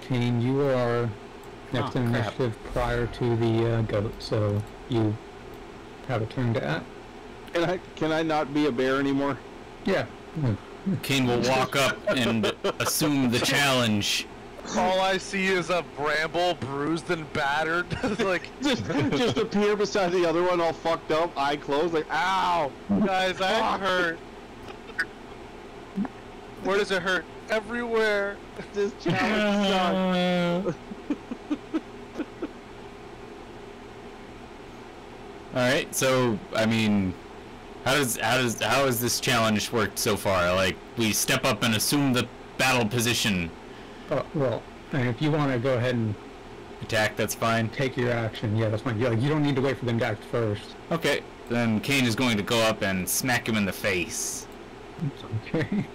Kane, you are next in initiative prior to the goat, so you have a turn to act. Can I not be a bear anymore? Yeah. Kane will walk up and assume the challenge. All I see is a Bramble bruised and battered. Like just appear beside the other one all fucked up, eye closed, like, ow! Guys, I'm hurt. Where does it hurt? Everywhere. This challenge sucks. Alright, so, I mean, how has this challenge worked so far? Like, we step up and assume the battle position. Well, and if you want to go ahead and attack, that's fine. Take your action, yeah, that's fine. You don't need to wait for them to act first. Okay, then Kane is going to go up and smack him in the face. Okay.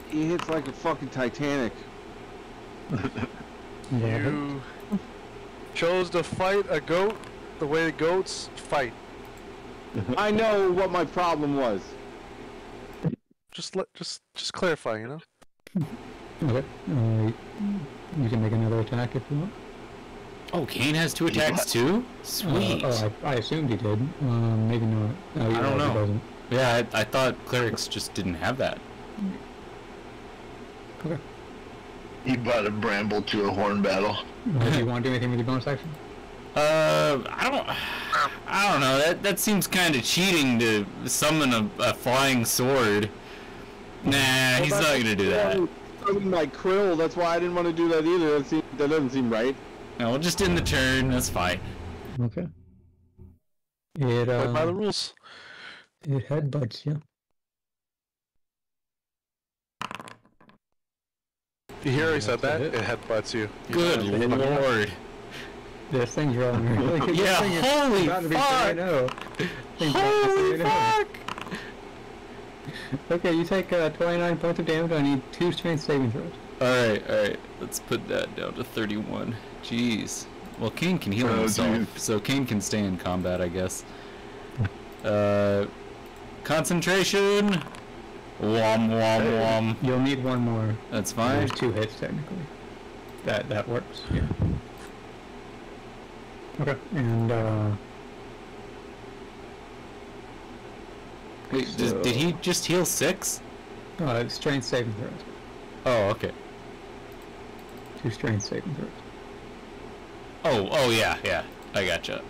He hits like a fucking Titanic. You chose to fight a goat the way goats fight. I know what my problem was. Just clarify, you know. Okay. You can make another attack if you want. Oh, Kane has 2 attacks too? Sweet. I assumed he did. Maybe not. I don't know. He doesn't. Yeah, I thought clerics just didn't have that. Okay. He brought a bramble to a horn battle. Do you want to do anything with your bonus action? I don't know. That seems kind of cheating to summon a flying sword. Nah, he's not gonna do that. My krill. That's why I didn't want to do that either. That doesn't seem right. No, we'll just end the turn. That's fine. Okay. It Play by the rules. It headbutts you. You hear he said that? It. It headbutts you. Good lord. This thing's rolling really good. Yeah, holy fuck! Holy fuck! Okay, you take 29 points of damage. I need 2 strength saving throws. Alright. Let's put that down to 31. Jeez. Well, Kane can heal himself, so Kane can stay in combat, I guess. Concentration! Wom, wom, wom. You'll need one more. That's fine. There's 2 hits, technically. That works, yeah. Okay, and, Wait, did he just heal 6? it's strength saving throws. Oh, okay. 2 strength saving throws. Oh, yeah. I gotcha.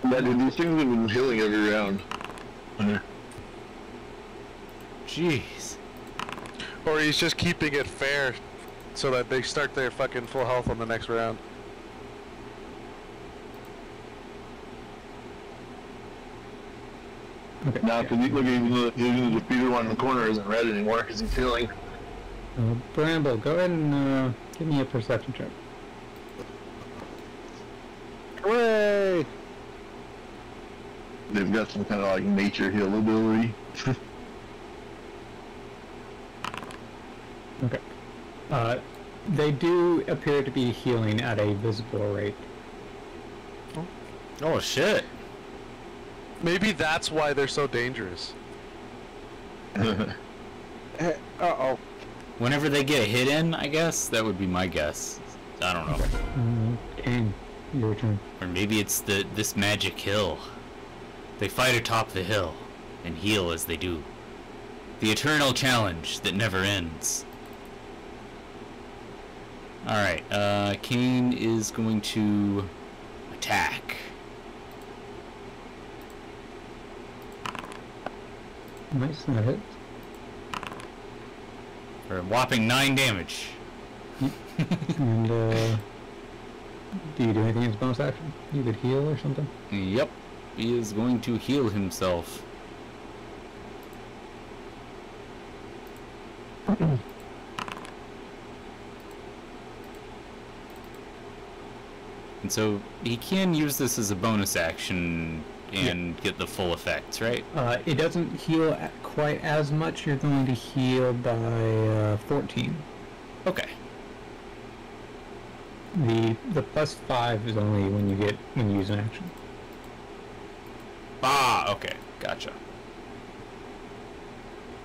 Yeah, dude, these things have been healing every round. Jeez. Or he's just keeping it fair so that they start their fucking full health on the next round. Okay. Now, because look, even the defeated one in the corner isn't red anymore because he's healing. Bramble, go ahead and give me a perception check. Hooray! They've got some kind of like nature heal ability. Okay. They do appear to be healing at a visible rate. Oh, shit. Maybe that's why they're so dangerous. Uh-oh. Whenever they get a hit in, I guess, that would be my guess. I don't know. Kane, your turn. Or maybe it's this magic hill. They fight atop the hill and heal as they do. The eternal challenge that never ends. Alright, Kane is going to attack. Nice, that hits. For a whopping 9 damage. And, do you do anything as bonus action? You could heal or something? Yep, he is going to heal himself. And so he can use this as a bonus action and get the full effects, right? It doesn't heal quite as much. You're going to heal by 14. Okay. The plus 5 is only when you use an action. Ah, okay, gotcha.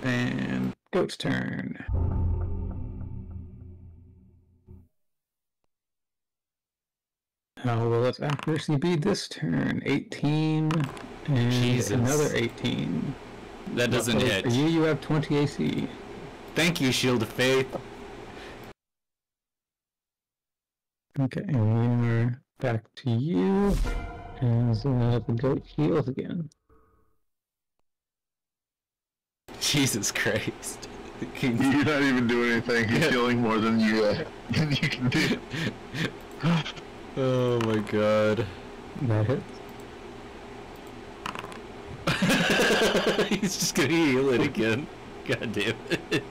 And Goat's turn. How will its accuracy be this turn? 18 and Jesus. Another 18. That doesn't hit. For you have 20 AC. Thank you, Shield of Faith. Okay, and we are back to you as the goat heals again. Jesus Christ. You're not even doing anything. He's healing more than you can do. Oh my god. That hits. He's just gonna heal it again. God damn it.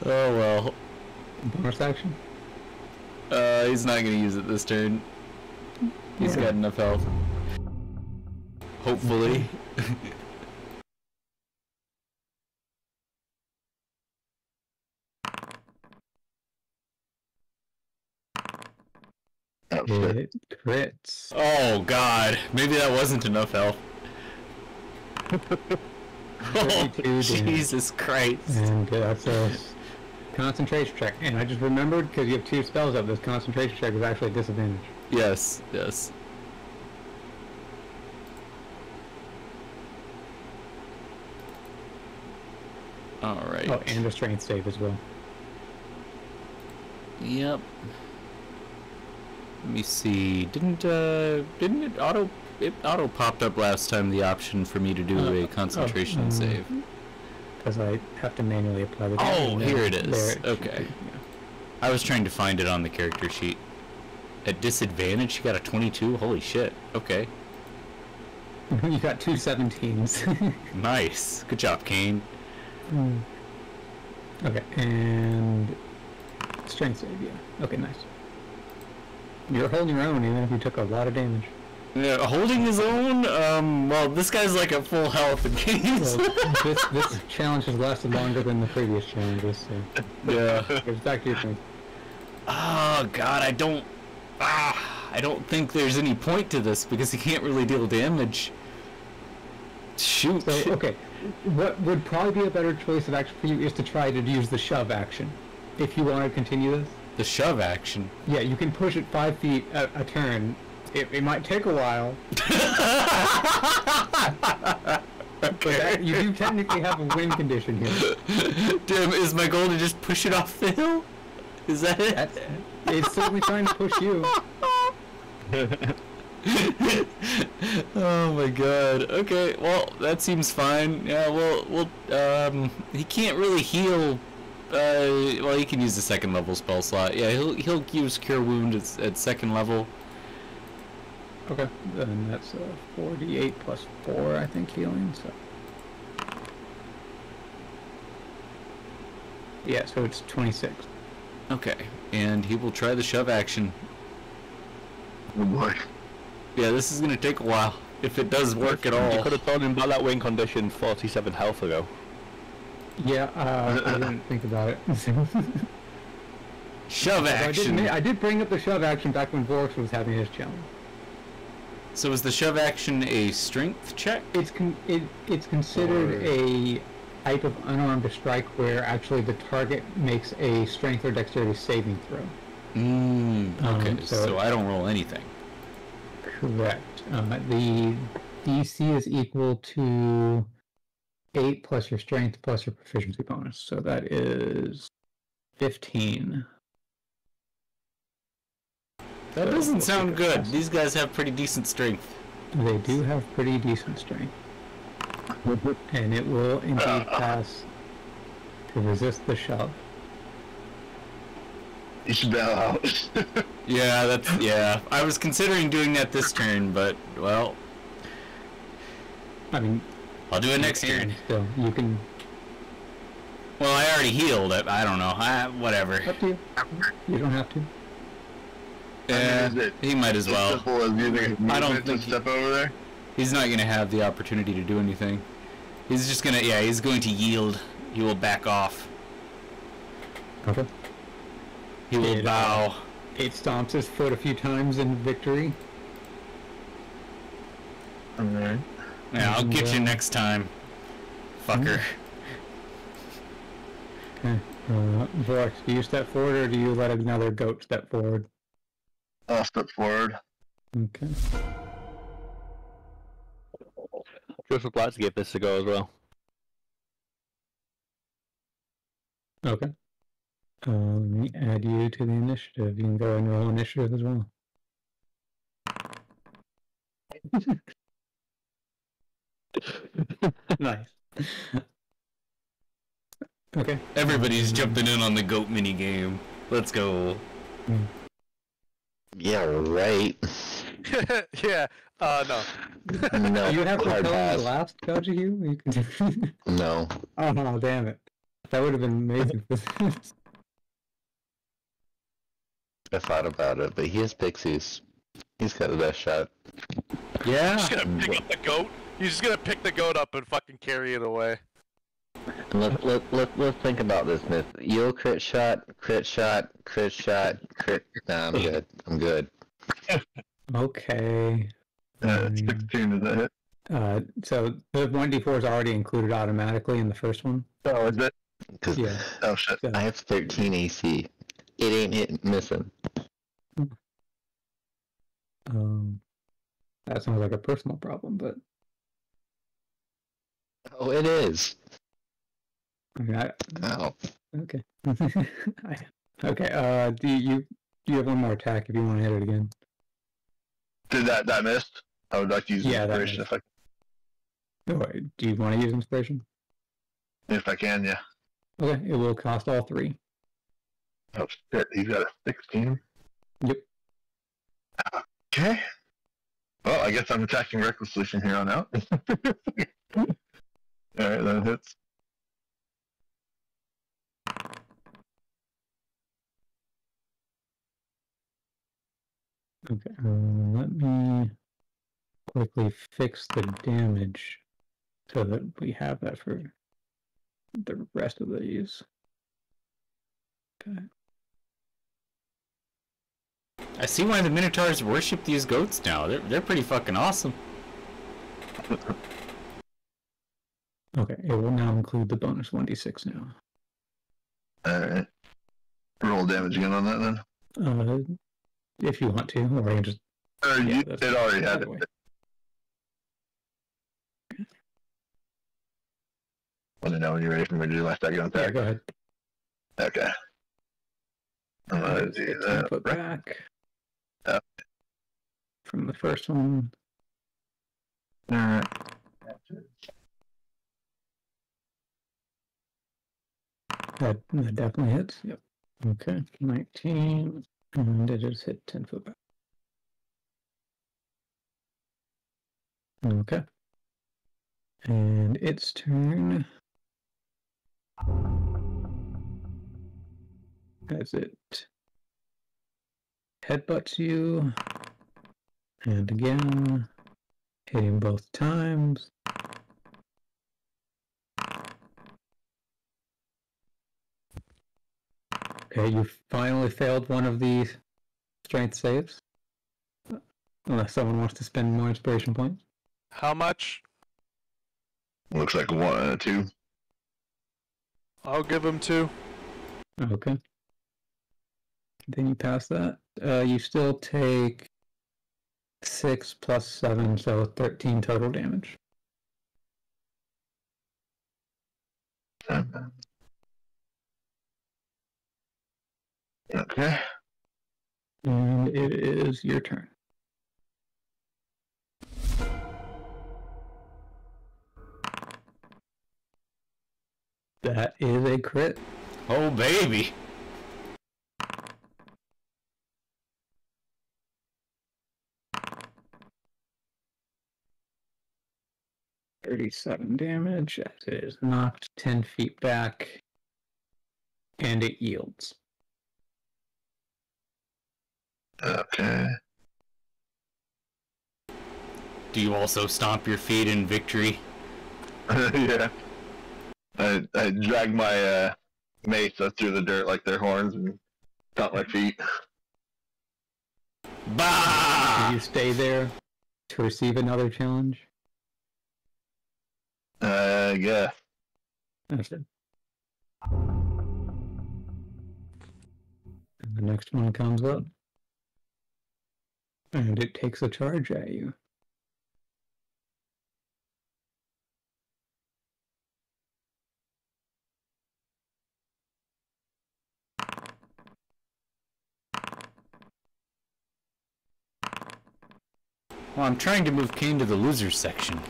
Oh well. Bonus action? He's not gonna use it this turn. He's got enough health. Hopefully. It crits. Oh god, maybe that wasn't enough health. Oh, 32 damage. Jesus Christ. And that's a concentration check. And I just remembered, because you have 2 spells up, this concentration check is actually a disadvantage. Yes, yes. All right. Oh, and a strength save as well. Yep. Let me see. Didn't it auto? It auto popped up last time the option for me to do a concentration save. Because I have to manually apply the. Oh, here it is. There Okay. I was trying to find it on the character sheet. At disadvantage, you got a 22. Holy shit. Okay. You got 2 17s. Nice. Good job, Kane. Okay, and strength save, yeah. Okay, nice. You're holding your own even if you took a lot of damage. Yeah, holding his own. Well, this guy's like at full health in case. Well, this challenge has lasted longer than the previous challenges. So. Yeah. It's back to your turn. Oh God, I don't think there's any point to this because he can't really deal damage. Shoot. So, okay, what would probably be a better choice of action for you is to try to use the shove action. If you want to continue this. The shove action? Yeah, you can push it 5 feet a turn. It might take a while. Okay. But you do technically have a win condition here. Damn, is my goal to just push it off the hill? Is that it? It's certainly trying to push you. Oh my god. Okay, well, that seems fine. Yeah, we'll he can't really heal. Well, he can use the second level spell slot. Yeah, he'll use Cure Wound at second level. Okay, then that's 48 plus 4, I think, healing, so... Yeah, so it's 26. Okay, and he will try the shove action. Oh boy. Yeah, this is gonna take a while, if it does work at all. You could have told him about that win condition 47 health ago. Yeah, I didn't think about it. Shove action! I did bring up the shove action back when Vorx was having his challenge. So is the shove action a strength check? It's considered a type of unarmed strike where actually the target makes a strength or dexterity saving throw. Okay, so I don't roll anything. Correct. The DC is equal to 8 plus your strength plus your proficiency bonus, so that is 15. That doesn't sound good. These guys have pretty decent strength. They do have pretty decent strength. And it will indeed pass to resist the shove. You should bail out. Yeah. I was considering doing that this turn, but, well... I mean... I'll do it next turn. Still, you can... Well, I already healed. I don't know. Whatever. Up to you. You don't have to. Yeah, he might as well. Simple as using I don't think step over there. He's not gonna have the opportunity to do anything. He's just gonna, he's going to yield. He will back off. Okay. He will bow. It stomps his foot a few times in victory. Alright. Yeah, I'll get you next time, fucker. Okay. Vorx, do you step forward or do you let another goat step forward? I'll step forward. Okay. Just would like to give this a go as well. Okay. Let me add you to the initiative. You can go and roll initiative as well. Nice. Okay. Everybody's jumping in on the goat mini game. Let's go. Yeah, right. Yeah. No. No. You have to hard tell pass. the last Koji you can. No. Oh, damn it. That would have been amazing. I thought about it, but he has pixies. He's got the best shot. Yeah. He's just gonna pick up the goat. He's just gonna pick the goat up and fucking carry it away. And let's think about this, Myth. You'll crit shot, crit. Nah, I'm good. I'm good. Okay. 16 is that hit? So the 1d4 is already included automatically in the first one. Oh, is it? Cause Yeah. Oh shit. So, I have 13 AC. It ain't missing. that sounds like a personal problem, but Oh, it is. Okay. Ow. Okay. Okay. Do you have one more attack if you want to hit it again? Did that miss? I would like to use Yeah, that inspiration do you want to use inspiration? if I can, yeah. Okay, it will cost all 3. Oh shit, he's got a 16. Yep. Okay. Well, I guess I'm attacking recklessly from here on out. Alright, that hits. Okay. Let me quickly fix the damage so that we have that for the rest of these. Okay. I see why the Minotaurs worship these goats now. They're pretty fucking awesome. Okay, it will now include the bonus 1d6 now. Alright. Roll damage again on that then. If you want to, or I can just. It already had it. Let me know when you're ready for me to do my second attack. Yeah, go ahead. Okay. I'm gonna do that. Put back. Yeah. From the first one. Alright. That definitely hits. Yep. Okay. 19. And it just hit 10 foot back. Okay. And its turn. As it headbutts you. And again, hitting both times. Okay, you finally failed one of the strength saves. Unless someone wants to spend more inspiration points. How much? Looks like 1 and a 2. I'll give him 2. Okay. Then you pass that. You still take 6 plus 7, so 13 total damage. Okay. And it is your turn. That is a crit. Oh, baby. $37 damage as it is knocked 10 feet back, and it yields. Okay. Do you also stomp your feet in victory? Yeah. I drag my mace up through the dirt like their horns and stomp my feet. Bah! Do you stay there to receive another challenge? Yeah. Understood. And the next one comes up. And it takes a charge at you. Well, I'm trying to move Kane to the losers section.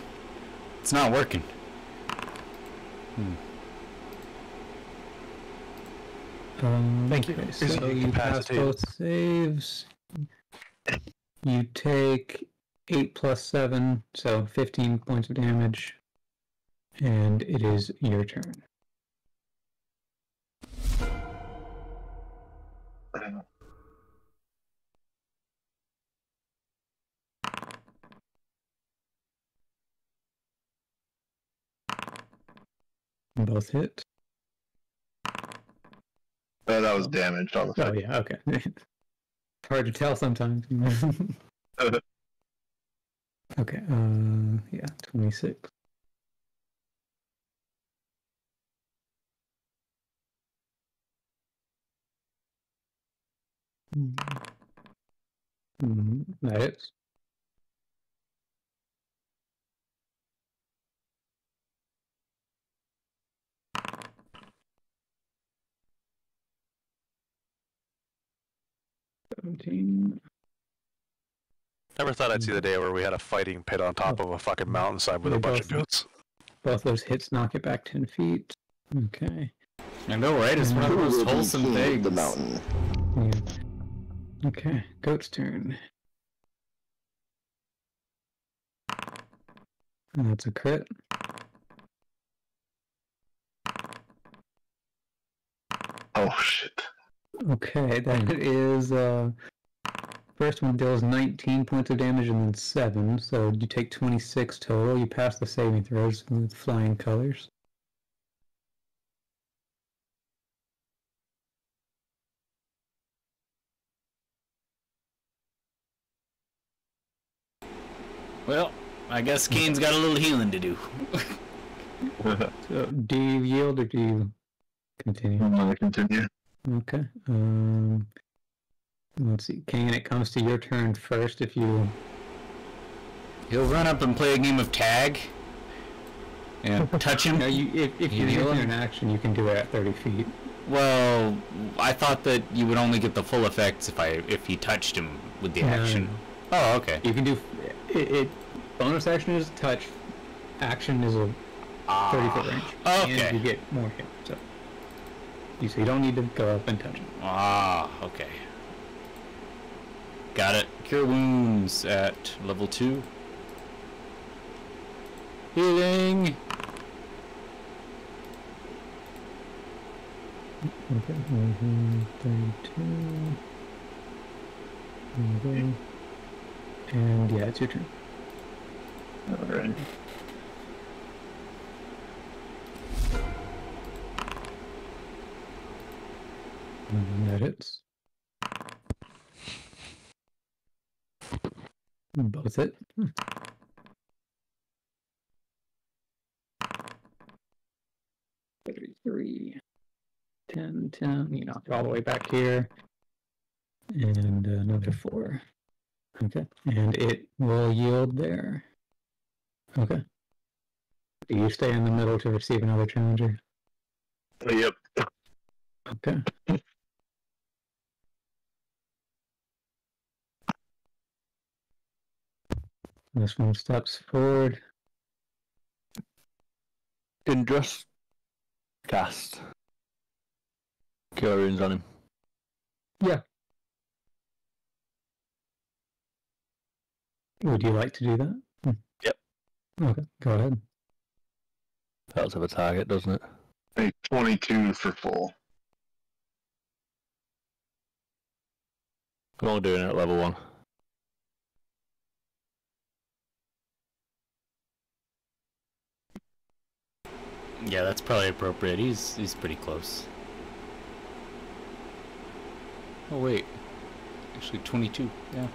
It's not working. Thank you. So you pass both saves. You take 8 plus 7, so 15 points of damage. And it is your turn. Both hit. Oh, that was damaged on the Oh second. yeah, okay. It's hard to tell sometimes. Okay, yeah, 26. That hits. 17. Never thought I'd see the day where we had a fighting pit on top of a fucking mountainside with a bunch of goats. Both those hits knock it back 10 feet. Okay. I know, right? It's one of the most wholesome things. The mountain. Yeah. Okay, goat's turn. And that's a crit. Oh shit. Okay, that is first one deals 19 points of damage and then 7, so you take 26 total. You pass the saving throws with flying colors. Well, I guess Kane's got a little healing to do. So, do you yield or do you continue? I'm gonna continue. Okay. Let's see. Kane, it comes to your turn first if you... He'll run up and play a game of tag. And touch him. No, if you're heal using him? an action, you can do it at 30 feet. Well, I thought that you would only get the full effects if he touched him with the action. No. Oh, okay. You can do... bonus action is touch. Action is a 30-foot range. Okay. And you get more hit. So you don't need to go up and touch him. Ah, okay. Got it. Cure wounds at level 2. Healing. Okay. 32. There you go. And yeah, it's your turn. Alright. And that hits. Both hit. 33. 10, 10. You knock it all the way back here. And another 4. Okay. And it will yield there. Okay. Do you stay in the middle to receive another challenger? Yep. Okay. This one steps forward. Didn't just cast Cure Wounds on him. Yeah. Would you like to do that? Yep. Okay, go ahead. Helps have a target, doesn't it? Make 22 for full. I'm only doing it at level 1. Yeah, that's probably appropriate. He's pretty close. Oh wait, actually 22. Yeah.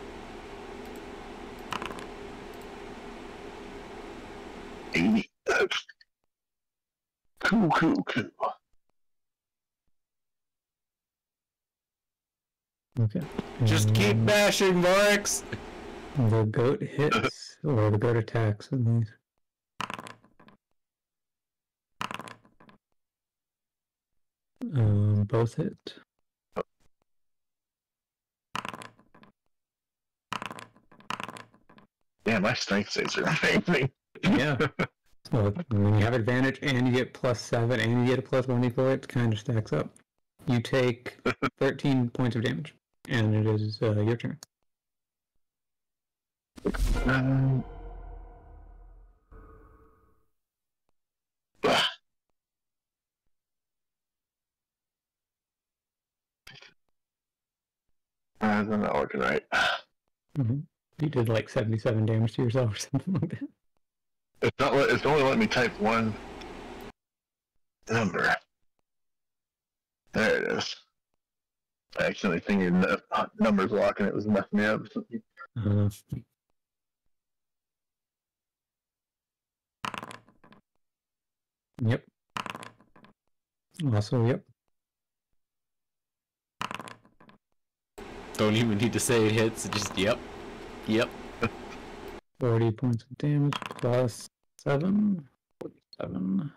Cool. Okay. Just keep bashing, Vorix. The goat hits, or the goat attacks at least. Both hit. Yeah, my strength saves are amazing. Yeah. Well, when you have advantage and you get +7 and you get a +1 for it kind of stacks up. You take 13 points of damage, and it is your turn. That's not working right. Mm-hmm. You did like 77 damage to yourself or something like that. It's only letting me type one number. There it is. I accidentally thinking numbers lock and it was messing me up. Yep. Also, yep. Don't even need to say it hits. Just yep. 40 points of damage plus 7. 47.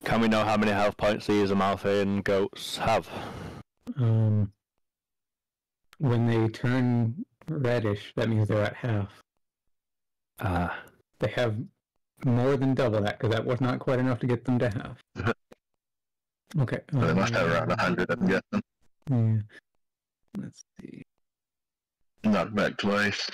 Can we know how many health points these Amalthean goats have? When they turn reddish, that means they're at half. They have more than double that, because that was not quite enough to get them to half. Okay. They must have around 100, I'm guessing. Yeah. Let's see. Knocked back twice.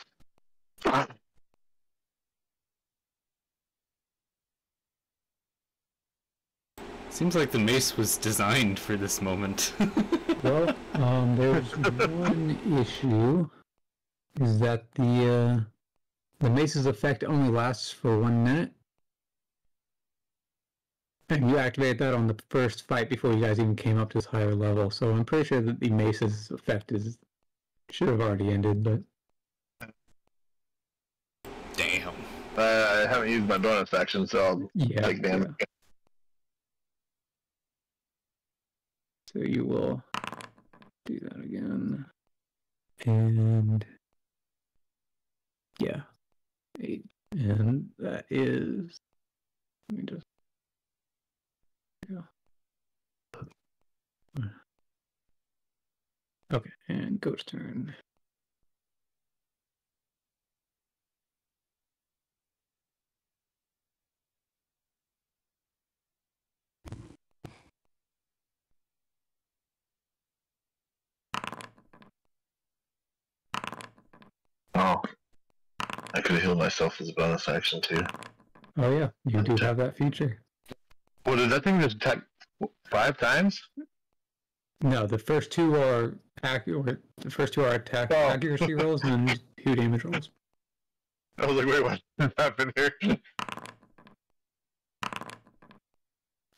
Seems like the mace was designed for this moment. Well, there's one issue, is that the mace's effect only lasts for 1 minute. And you activated that on the first fight before you guys even came up to this higher level, so I'm pretty sure that the mace's effect should have already ended, but... Damn. I haven't used my bonus action, so I'll take damage. Yeah. So you will do that again. And... yeah. 8. And that is... let me just... yeah. Okay, and goat's turn. Oh. I could have healed myself as a bonus action, too. Oh yeah, you do have that feature. Well, did that thing just attack 5 times? No, the first two are accurate. The first two are attack accuracy rolls and then 2 damage rolls. I was like, wait, what happened here?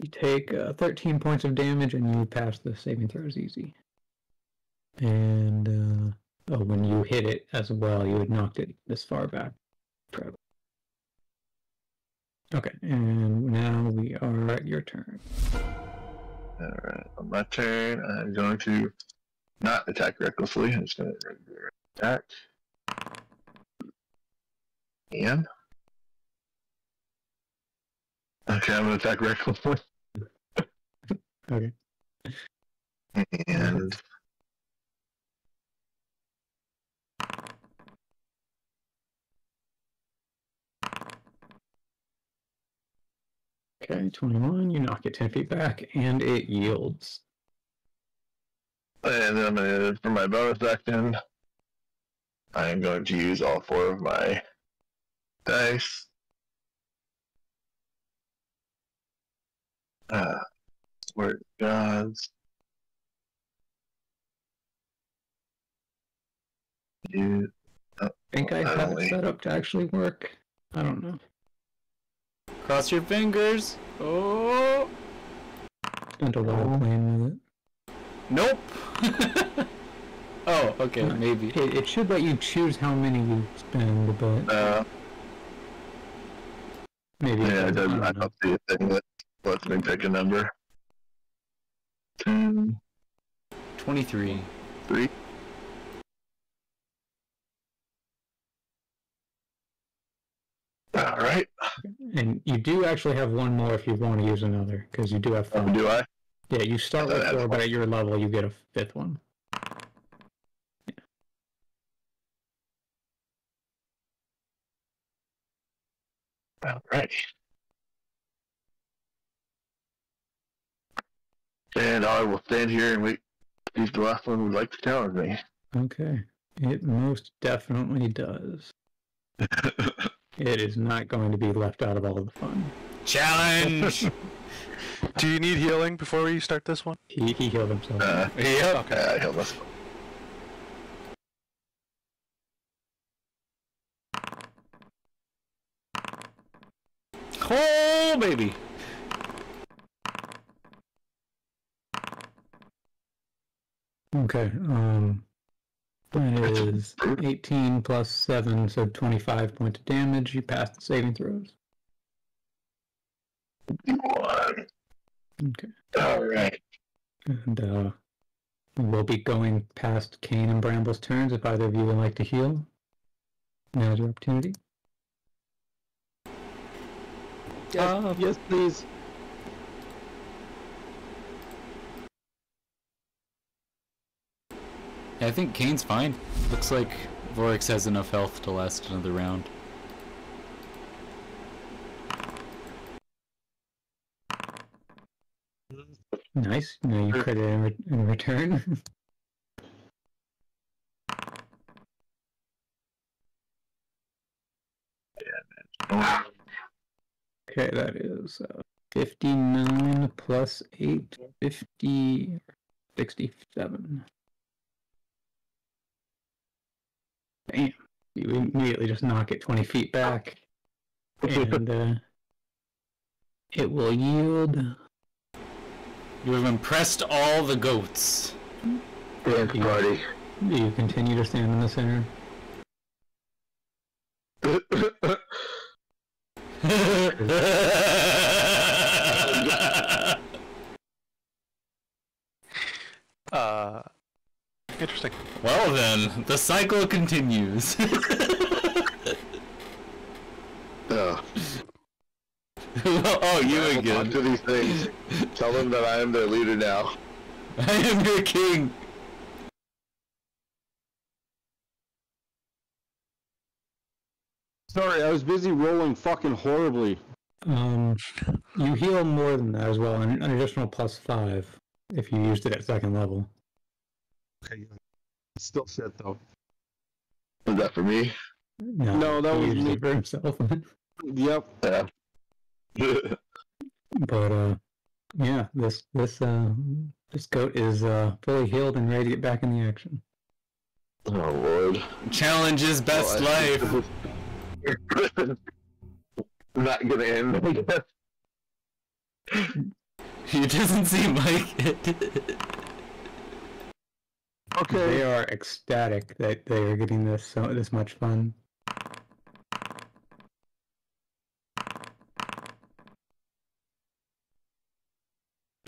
You take 13 points of damage and you pass the saving throws easy. And when you hit it as well, you had knocked it this far back. Okay, and now we are at your turn. Alright, on my turn, I'm going to not attack recklessly. I'm just going to attack. And? Okay, I'm going to attack recklessly. Okay. And... Okay, 21, you knock it 10 feet back, and it yields. And then I'm going to, for my bonus action, I am going to use all 4 of my dice. Word gods. You. I think I have it set up to actually work. I don't know. Cross your fingers. Oh. Spent a while playing with it. Nope. Oh, okay, maybe. It should let you choose how many you spend, but maybe. Yeah, it does. I don't see a thing that lets me pick a number. 10. 23. 3. All right. And you do actually have one more if you want to use another, because you do have 5. Oh, do I? Yeah, you start with 4, but at your level you get a 5th one. Yeah. All right. And I will stand here and wait. See if the last one would like to challenge me. Okay. It most definitely does. It is not going to be left out of all of the fun. Challenge! Do you need healing before we start this one? He healed himself. Yep. Okay, I healed myself. Oh, baby! Okay, that is 18 plus 7, so 25 points of damage. You pass the saving throws. 1. Okay. Alright. And we'll be going past Kane and Bramble's turns if either of you would like to heal. Now's your opportunity. Yes, yes, please. I think Kane's fine. Looks like Vorix has enough health to last another round. Nice. No, you crit it in return. Okay, that is 59 plus 8, 50, 67. Bam. You immediately just knock it 20 feet back. And it will yield. You have impressed all the goats. Thanks, buddy. Do you continue to stand in the center? Interesting. Well then, the cycle continues. Oh, you again. To these things. Tell them that I am their leader now. I am your king. Sorry, I was busy rolling fucking horribly. You heal more than that as well, an additional +5 if you used it at 2nd level. Okay, still shit though. Was that for me? No, that was me. For himself. Yep. Yeah. But yeah, this goat is fully healed and ready to get back in the action. Oh lord. Challenge is best life. Not gonna end, I guess. It doesn't seem like it. Okay. They are ecstatic that they are getting this much fun.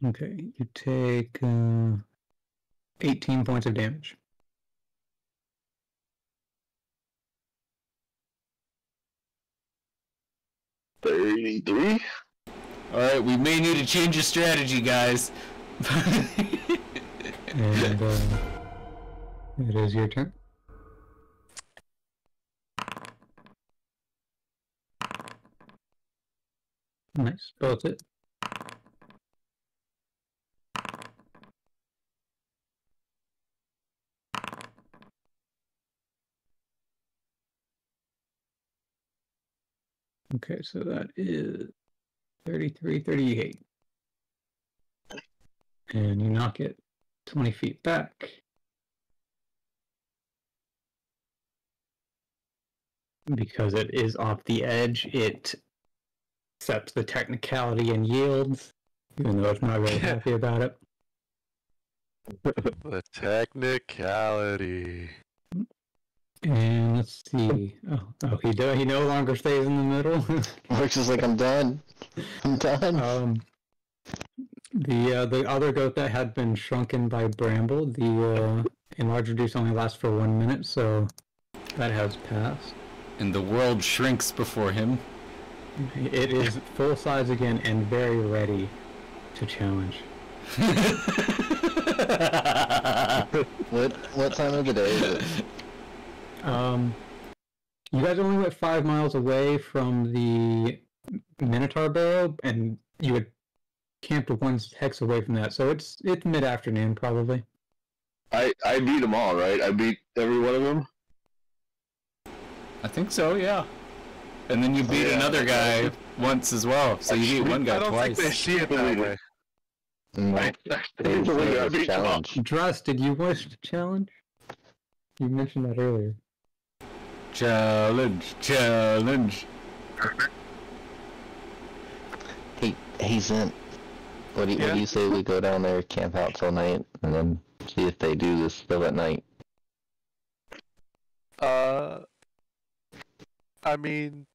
Okay, you take 18 points of damage. $33. Alright, we may need to change your strategy, guys. And it is your turn. Nice, both it. Okay, so that is 33, 38. And you knock it 20 feet back. Because it is off the edge, it accepts the technicality and yields, even though it's not really happy about it. The technicality. And let's see. Oh, he no longer stays in the middle. Works is like, I'm done. I'm done. The other goat that had been shrunken by Bramble, the enlarge reduce only lasts for 1 minute, so that has passed. And the world shrinks before him. It is full size again and very ready to challenge. What time of the day is it? You guys only went 5 miles away from the Minotaur Barrow, and you had camped 1 hex away from that, so it's mid-afternoon probably. I beat them all, right? I beat every one of them? I think so, yeah. And then you beat another guy once as well, so you beat one guy twice. I don't think they see it that way. Challenge. Drust, did you wish to challenge? You mentioned that earlier. Challenge. Hey, Zent. What do you say we go down there, camp out till night, and then see if they do this still at night? I mean,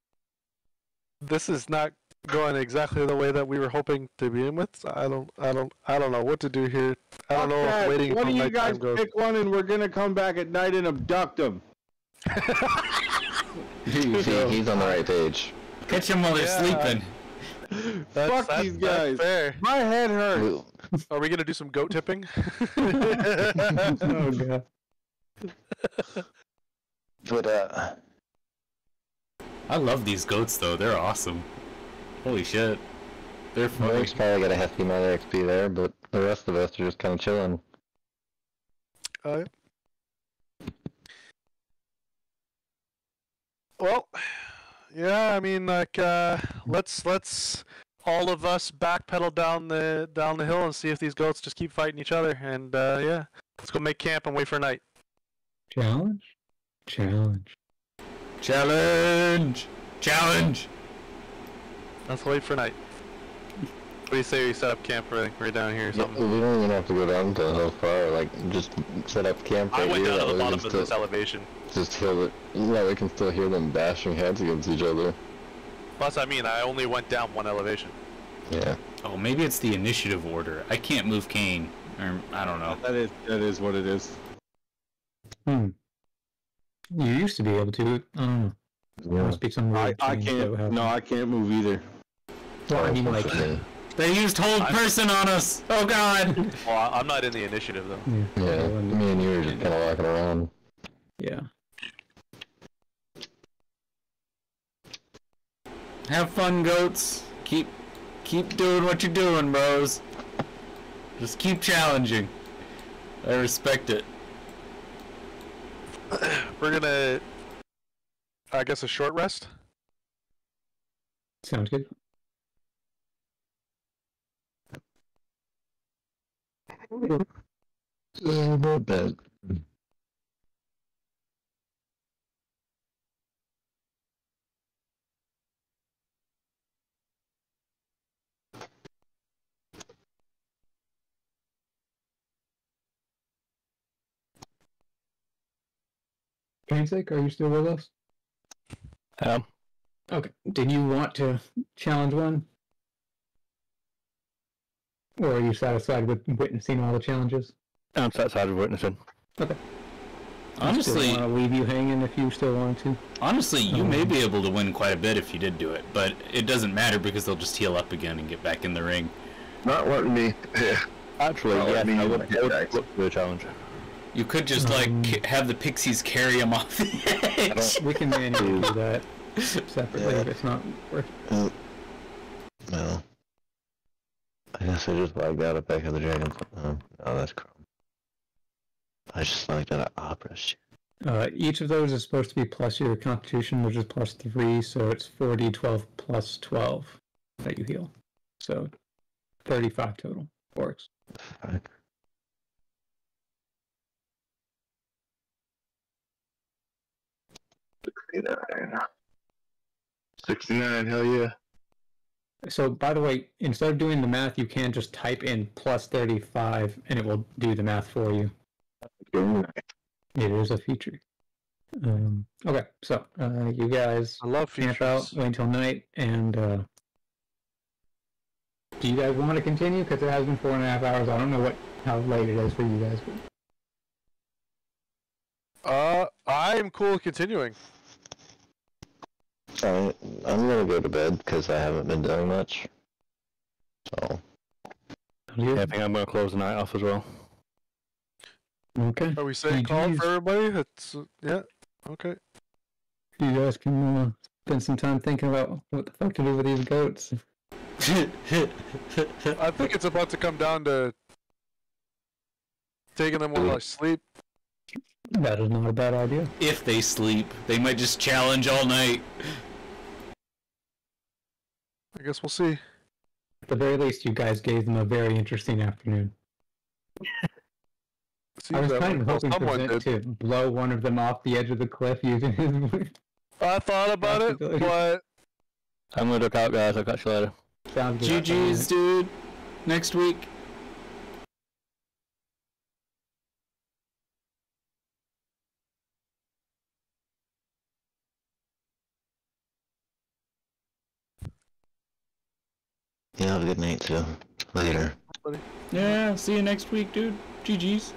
this is not going exactly the way that we were hoping to begin with. So I don't know what to do here. I don't know if waiting What until do you guys nighttime goes. pick one and we're gonna come back at night and abduct them? See, he's on the right page. Catch him while they're sleeping. Fuck these guys. Fair. My head hurts. Are we gonna do some goat tipping? Oh god. But I love these goats though. They're awesome. Holy shit. They're funny. Merrick's probably got a hefty amount of XP there, but the rest of us are just kind of chilling. Well, yeah, I mean, like, let's all of us backpedal down the hill and see if these goats just keep fighting each other. And yeah, let's go make camp and wait for night. Challenge? Challenge. Challenge! Challenge! Let's wait for night. What do you say we set up camp right down here or something? We don't even have to go down to the hill far. Like, just set up camp right I went here. down to the that way we bottom can of still, this elevation. just hear it. Yeah, we can still hear them bashing heads against each other. Plus, I mean, I only went down one elevation. Yeah. Oh, maybe it's the initiative order. I can't move Kane. Or, I don't know. That is what it is. You used to be able to. I don't know. There must be some weird I change that would can't. happen. No, I can't move either. Well, I mean, like, They used hold person on us! Oh god! Well, I'm not in the initiative though. Yeah, me and you were just kind of walking around. yeah. Have fun, goats. Keep doing what you're doing, bros. Just keep challenging. I respect it. We're gonna, I guess, a short rest. Sounds good. Not bad. Painsick, are you still with us? Okay. Did you want to challenge one? Or are you satisfied with witnessing all the challenges? I'm satisfied with witnessing. Okay. Honestly, I want to leave you hanging if you still want to. honestly, you may be able to win quite a bit if you did do it, but it doesn't matter because they'll just heal up again and get back in the ring. Not letting me. Actually, Well, yeah, I mean, I would like, look for the challenge. You could just have the pixies carry him off the edge. We can manually do that separately if it's not worth it. No. I guess I just lagged out at back of the dragon. No, that's Chrome. I just lagged out at opera shit. Each of those is supposed to be plus your constitution, which is plus 3, so it's 4d12 plus 12 that you heal. So 35 total. Works. Fuck. $69, hell yeah. So, by the way, instead of doing the math, you can just type in plus 35 and it will do the math for you. It is a feature. Okay, so you guys I love camp out, wait until night, and do you guys want to continue? Because it has been 4.5 hours. I don't know how late it is for you guys. I am cool continuing. I'm gonna go to bed because I haven't been doing much. So. Yeah, I think I'm gonna close the night off as well. Okay. Are we saying call for everybody? It's yeah. Okay. You guys can spend some time thinking about what the fuck to do with these goats. I think it's about to come down to taking them while I sleep. That is not a bad idea. If they sleep, they might just challenge all night. I guess we'll see. At the very least, you guys gave them a very interesting afternoon. I was kind of hoping for Zed to blow one of them off the edge of the cliff using his... I thought about it, but... I'm gonna duck out, guys. I'll catch you later. Sounds good. GG's, dude. Next week. Yeah, have a good night too. Later. Yeah, see you next week, dude. GG's.